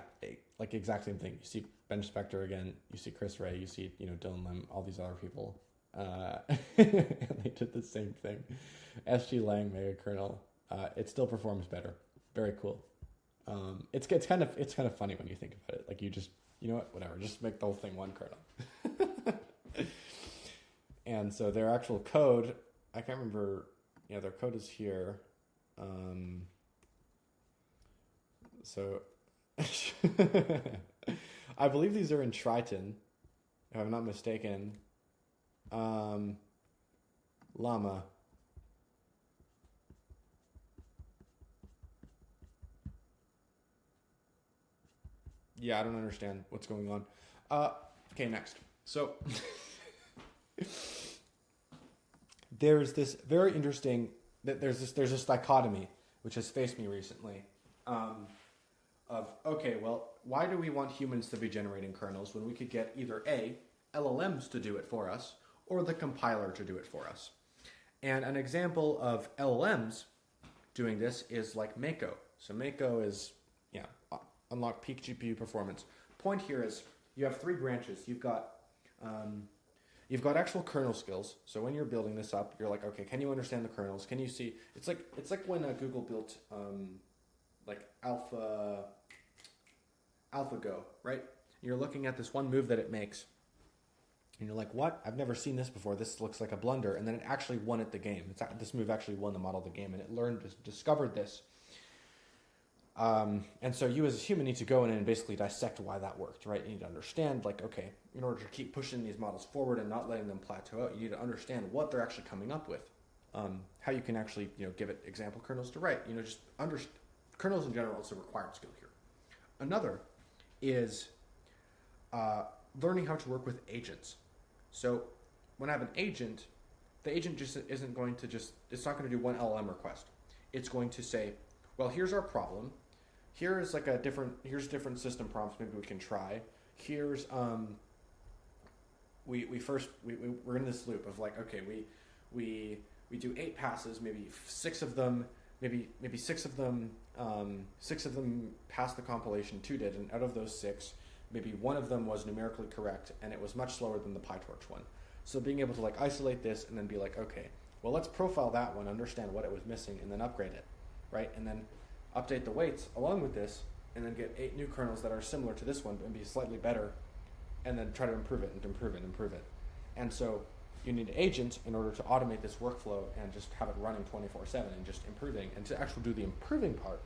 like exact same thing. You see Ben Spector again, you see Chris Ray, you see Dylan Lim, all these other people. And they did the same thing. SGLang mega kernel. It still performs better. Very cool. It's kind of funny when you think about it. Like you just, whatever, just make the whole thing one kernel. And so their actual code, I can't remember, their code is here. So I believe these are in Triton, if I'm not mistaken. Llama. Yeah, I don't understand what's going on. Okay, next. So there's this very interesting. There's this dichotomy which has faced me recently. Of okay, well, why do we want humans to be generating kernels when we could get either LLMs to do it for us, or the compiler to do it for us? And an example of LLMs doing this is like Mako. So Mako is unlock peak GPU performance. Point here is you have 3 branches. You've got actual kernel skills. So when you're building this up, you're like, okay, can you understand the kernels? Can you see? It's like when Google built like AlphaGo, right? You're looking at this one move that it makes, and you're like, what? I've never seen this before. This looks like a blunder. And then it actually won at the game. This move actually won the model of the game, and it discovered this. And so you as a human need to go in and basically dissect why that worked, right? You need to understand, like, okay, in order to keep pushing these models forward and not letting them plateau out, you need to understand what they're actually coming up with. How you can actually, give it example kernels to write. Just kernels in general is a required skill here. Another is learning how to work with agents. So when I have an agent, the agent just isn't going to it's not going to do one LLM request. It's going to say, well, here's our problem. Here's different system prompts maybe we can try. Here's we're in this loop of like, okay, we do 8 passes, maybe 6 of them passed the compilation, 2 did, and out of those 6, maybe 1 of them was numerically correct, and it was much slower than the PyTorch one. So being able to like isolate this and then be like, okay, well, let's profile that one, understand what it was missing, and then upgrade it, right? And then update the weights along with this, and then get 8 new kernels that are similar to this one and be slightly better, and then try to improve it and improve it and improve it. And so you need an agent in order to automate this workflow and just have it running 24/7 and just improving. And to actually do the improving part,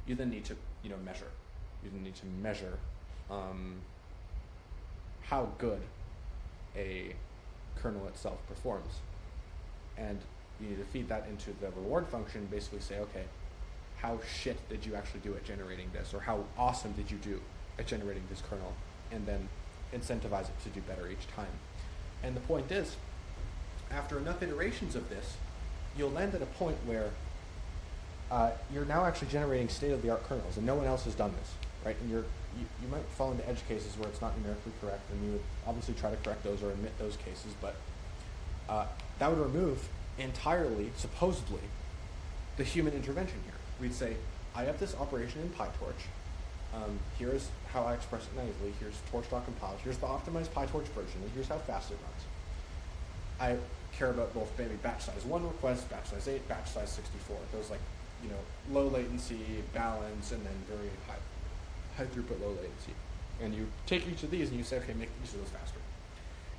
you then need to measure. You then need to measure how good a kernel itself performs. And you need to feed that into the reward function, basically say, okay, how shit did you actually do at generating this? Or how awesome did you do at generating this kernel? And then incentivize it to do better each time. And the point is, after enough iterations of this, you'll land at a point where you're now actually generating state-of-the-art kernels, and no one else has done this, right? And you might fall into edge cases where it's not numerically correct, and you would obviously try to correct those or omit those cases, but that would remove entirely, supposedly, the human intervention here. We'd say, I have this operation in PyTorch. Here is how I express it naively. Here's torch.compile. Here's the optimized PyTorch version, and here's how fast it runs. I care about both maybe batch size 1 request, batch size 8, batch size 64. Those low latency, balance, and then very high throughput, low latency. And you take each of these and you say, okay, make each of those faster.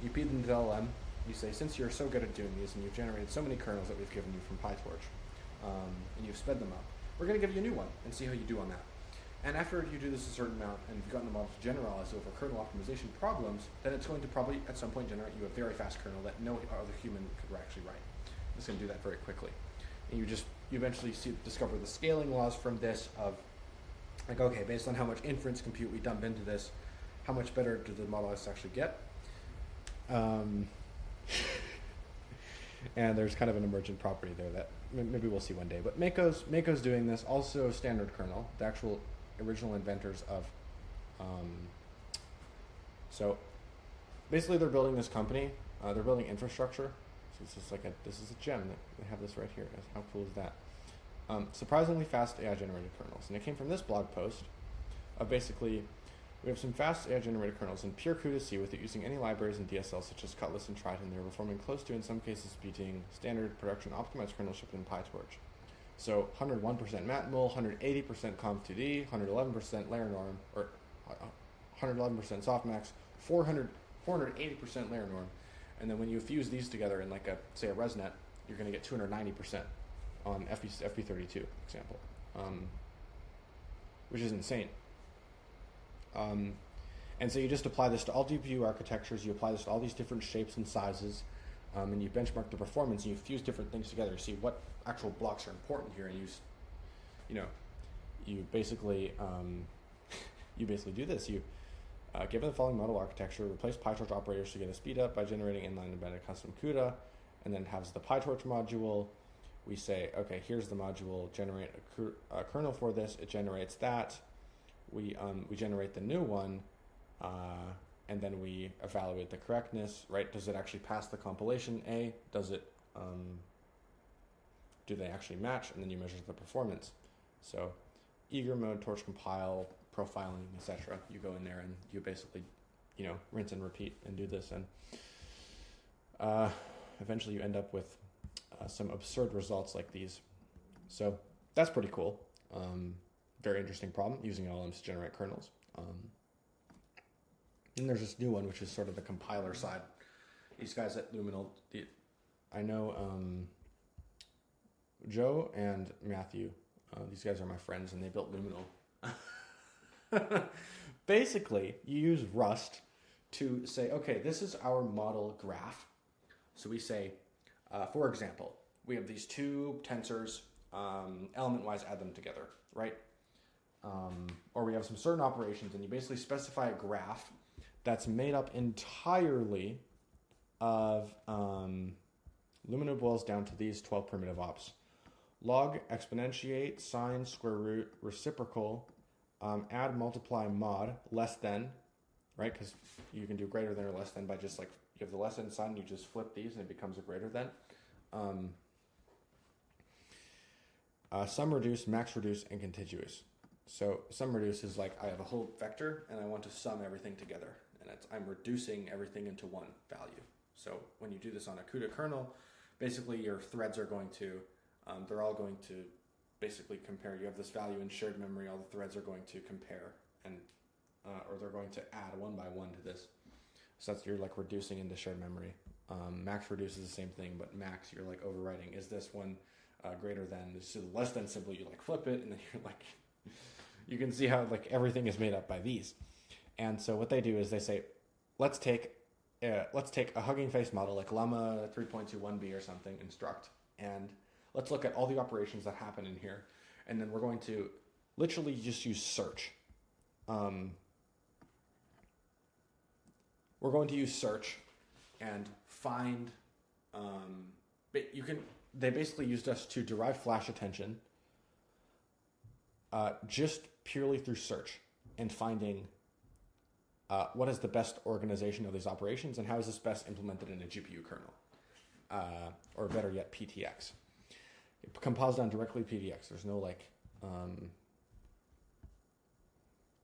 You feed them to LLM. You say, since you're so good at doing these and you've generated so many kernels that we've given you from PyTorch, and you've sped them up, we're going to give you a new one and see how you do on that. And after you do this a certain amount and you've gotten the model to generalize over kernel optimization problems, then it's going to probably at some point generate you a very fast kernel that no other human could actually write. It's going to do that very quickly. And you eventually discover the scaling laws from this of, like, okay, based on how much inference compute we dump into this, how much better do the models actually get? And there's kind of an emergent property there that maybe we'll see one day. But Mako's doing this. Also standard kernel, the actual original inventors of. So basically they're building this company. They're building infrastructure. So this is a gem. They have this right here. How cool is that? Surprisingly fast AI-generated kernels. And it came from this blog post of basically, we have some fast AI-generated kernels in pure CUDA C with it using any libraries in DSL such as Cutlass and Triton. They're performing close to, in some cases, beating standard production optimized kernel shipped in PyTorch. So 101% matmul, 180% conv2d, 111% layer norm, or 111% softmax, 480% layer norm. And then when you fuse these together in like say a ResNet, you're going to get 290% on FP32 example, which is insane. And so you just apply this to all GPU architectures, you apply this to all these different shapes and sizes, and you benchmark the performance, and you fuse different things together to see what actual blocks are important here, and you basically do this. You given the following model architecture, replace PyTorch operators to get a speed up by generating inline embedded custom CUDA, and then has the PyTorch module. We say, okay, here's the module, generate a kernel for this. It generates that. We generate the new one, and then we evaluate the correctness, right? Does it actually pass the compilation? Does it, do they actually match? And then you measure the performance. So eager mode, torch compile, profiling, etc. You go in there and you basically, rinse and repeat and do this. And eventually you end up with some absurd results like these. So that's pretty cool. Very interesting problem, using LLMs to generate kernels. And there's this new one, which is sort of the compiler side. These guys at Luminal, I know Joe and Matthew. These guys are my friends, and they built Luminal. Basically, you use Rust to say, okay, this is our model graph. So we say, for example, we have these two tensors, element-wise add them together, right? Or we have some certain operations, and you basically specify a graph that's made up entirely of Lumina boils down to these 12 primitive ops: log, exponentiate, sine, square root, reciprocal, add, multiply, mod, less than, right? Because you can do greater than or less than by just like, you have the less than sign, you just flip these and it becomes a greater than. Sum reduce, max reduce, and contiguous. So sum reduce is like, I have a whole vector and I want to sum everything together, and I'm reducing everything into one value. So when you do this on a CUDA kernel, basically your threads are going to, they're all going to basically compare. You have this value in shared memory, all the threads are going to compare, and or they're going to add one by one to this. So that's, you're like reducing into shared memory. Max reduce is the same thing, but max, you're like overwriting. Is this one greater than? So the less than symbol, you like flip it, and then you're like, you can see how like everything is made up by these. And so what they do is they say, let's take a Hugging Face model like Llama 3.21b or something, instruct, and let's look at all the operations that happen in here, and then we're going to literally just use search. We're going to use search and find. They basically used us to derive flash attention just purely through search and finding what is the best organization of these operations and how is this best implemented in a GPU kernel, or better yet, PTX. It compiles down directly PTX. There's no like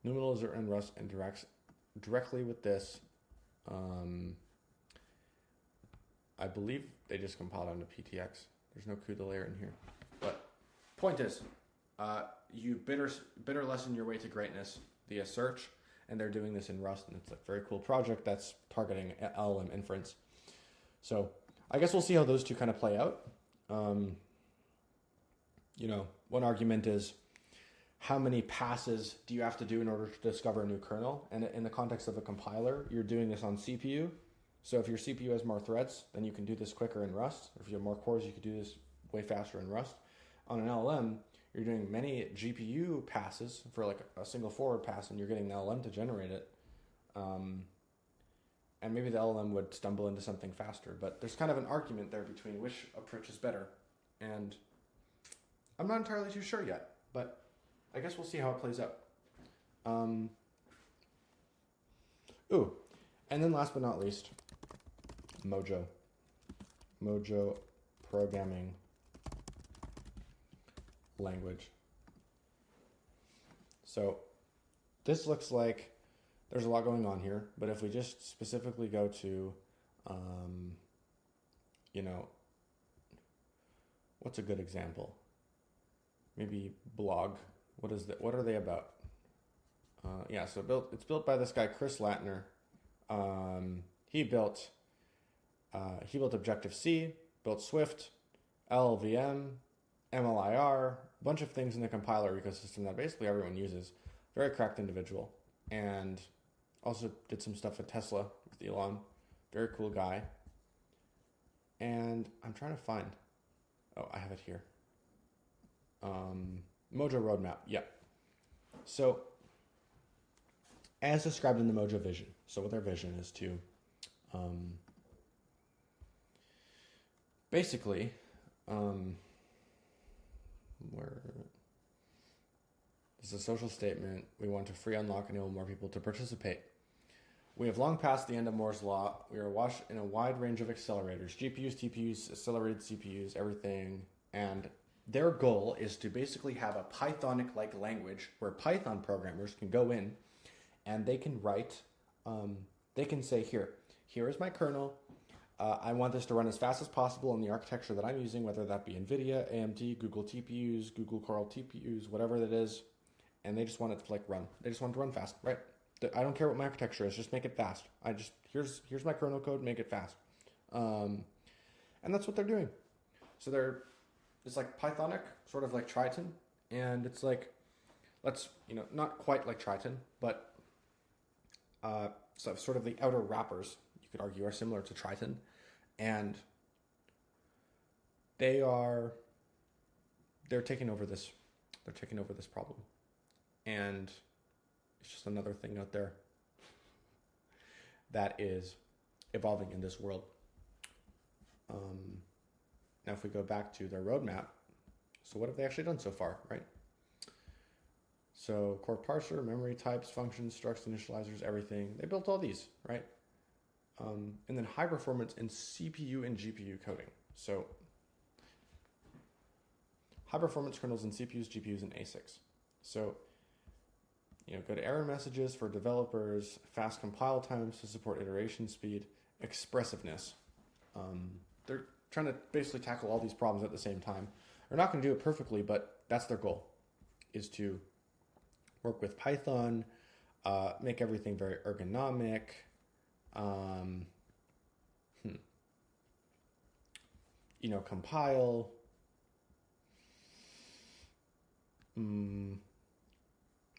numerals are in Rust and directly with this. I believe they just compiled onto PTX. There's no CUDA layer in here. But point is, you bitter lessen your way to greatness via search, and they're doing this in Rust, and it's a very cool project that's targeting LLM inference. So I guess we'll see how those two kind of play out. One argument is, how many passes do you have to do in order to discover a new kernel? And in the context of a compiler, you're doing this on CPU. So if your CPU has more threads, then you can do this quicker in Rust. If you have more cores, you could do this way faster in Rust. On an LLM, you're doing many GPU passes for like a single forward pass, and you're getting the LLM to generate it. And maybe the LLM would stumble into something faster, but there's kind of an argument there between which approach is better. And I'm not entirely too sure yet, but I guess we'll see how it plays out. And then last but not least, Mojo programming language. So this looks like there's a lot going on here, but if we just specifically go to, what's a good example? Maybe blog. What are they about? So it's built by this guy, Chris Latner. He built Objective-C, built Swift, LLVM, MLIR, a bunch of things in the compiler ecosystem that basically everyone uses. Very cracked individual. And Also did some stuff at Tesla with Elon. Very cool guy. And I'm trying to find, oh, I have it here. Mojo roadmap, yeah. So as described in the Mojo vision, so what their vision is to basically, where this is a social statement. We want to free, unlock, and enable more people to participate. We have long passed the end of Moore's law. We are awash in a wide range of accelerators, GPUs, TPUs, accelerated CPUs, everything. And their goal is to basically have a Pythonic-like language where Python programmers can go in and they can write, they can say, here is my kernel. I want this to run as fast as possible in the architecture that I'm using, whether that be NVIDIA, AMD, Google TPUs, Google Coral TPUs, whatever that is. And they just want it to like run. They just want it to run fast, right? I don't care what my architecture is, just make it fast. Here's my kernel code, make it fast. And that's what they're doing. So it's like Pythonic, sort of like Triton. And it's like, not quite like Triton, but so sort of the outer wrappers, you could argue, are similar to Triton. And they're taking over this problem. And it's just another thing out there that is evolving in this world. Now, if we go back to their roadmap, so what have they actually done so far, right? So core parser, memory types, functions, structs, initializers, everything. They built all these, right? And then high performance in CPU and GPU coding. So high performance kernels in CPUs, GPUs, and ASICs. So good error messages for developers, fast compile times to support iteration speed, expressiveness. They're trying to basically tackle all these problems at the same time. They're not going to do it perfectly, but that's their goal, is to work with Python, make everything very ergonomic, compile, and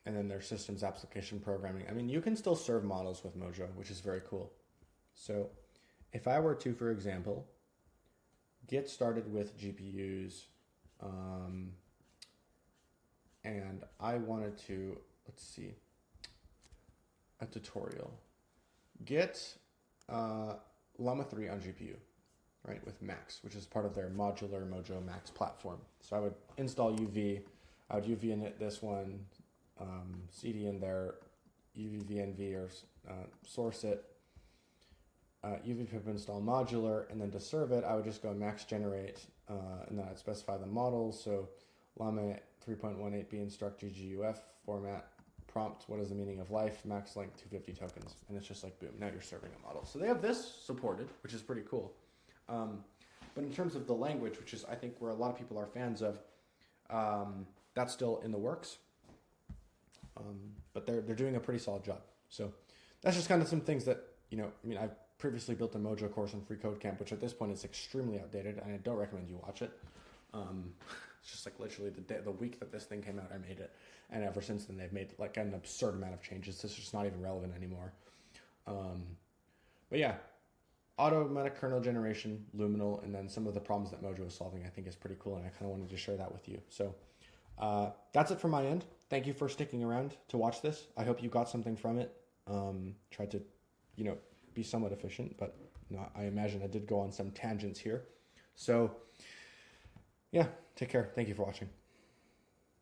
then their systems application programming. I mean, you can still serve models with Mojo, which is very cool. So if I were to, for example, get started with GPUs, and I wanted to, let's see, a tutorial. Get Llama 3 on GPU, right, with Max, which is part of their modular Mojo Max platform. So I would install UV, I would UV init this one, CD in there, UVVNV or source it, UVPip install modular, and then to serve it, I would just go max generate, and then I'd specify the models. So Llama 3.18b instruct GGUF format, prompt, what is the meaning of life, max length 250 tokens. And it's just like, boom, now you're serving a model. So they have this supported, which is pretty cool. But in terms of the language, which is, I think, where a lot of people are fans of, that's still in the works. But they're doing a pretty solid job. So that's just kind of some things that, I've previously built a Mojo course on Free Code Camp, which at this point is extremely outdated, and I don't recommend you watch it. It's just like literally the week that this thing came out, I made it. And ever since then, they've made like an absurd amount of changes. It's just not even relevant anymore. But yeah, automatic kernel generation, Luminal, and then some of the problems that Mojo is solving, I think is pretty cool, and I kind of wanted to share that with you. So that's it from my end. Thank you for sticking around to watch this. I hope you got something from it. Tried to, be somewhat efficient, but I imagine I did go on some tangents here. So yeah, take care. Thank you for watching.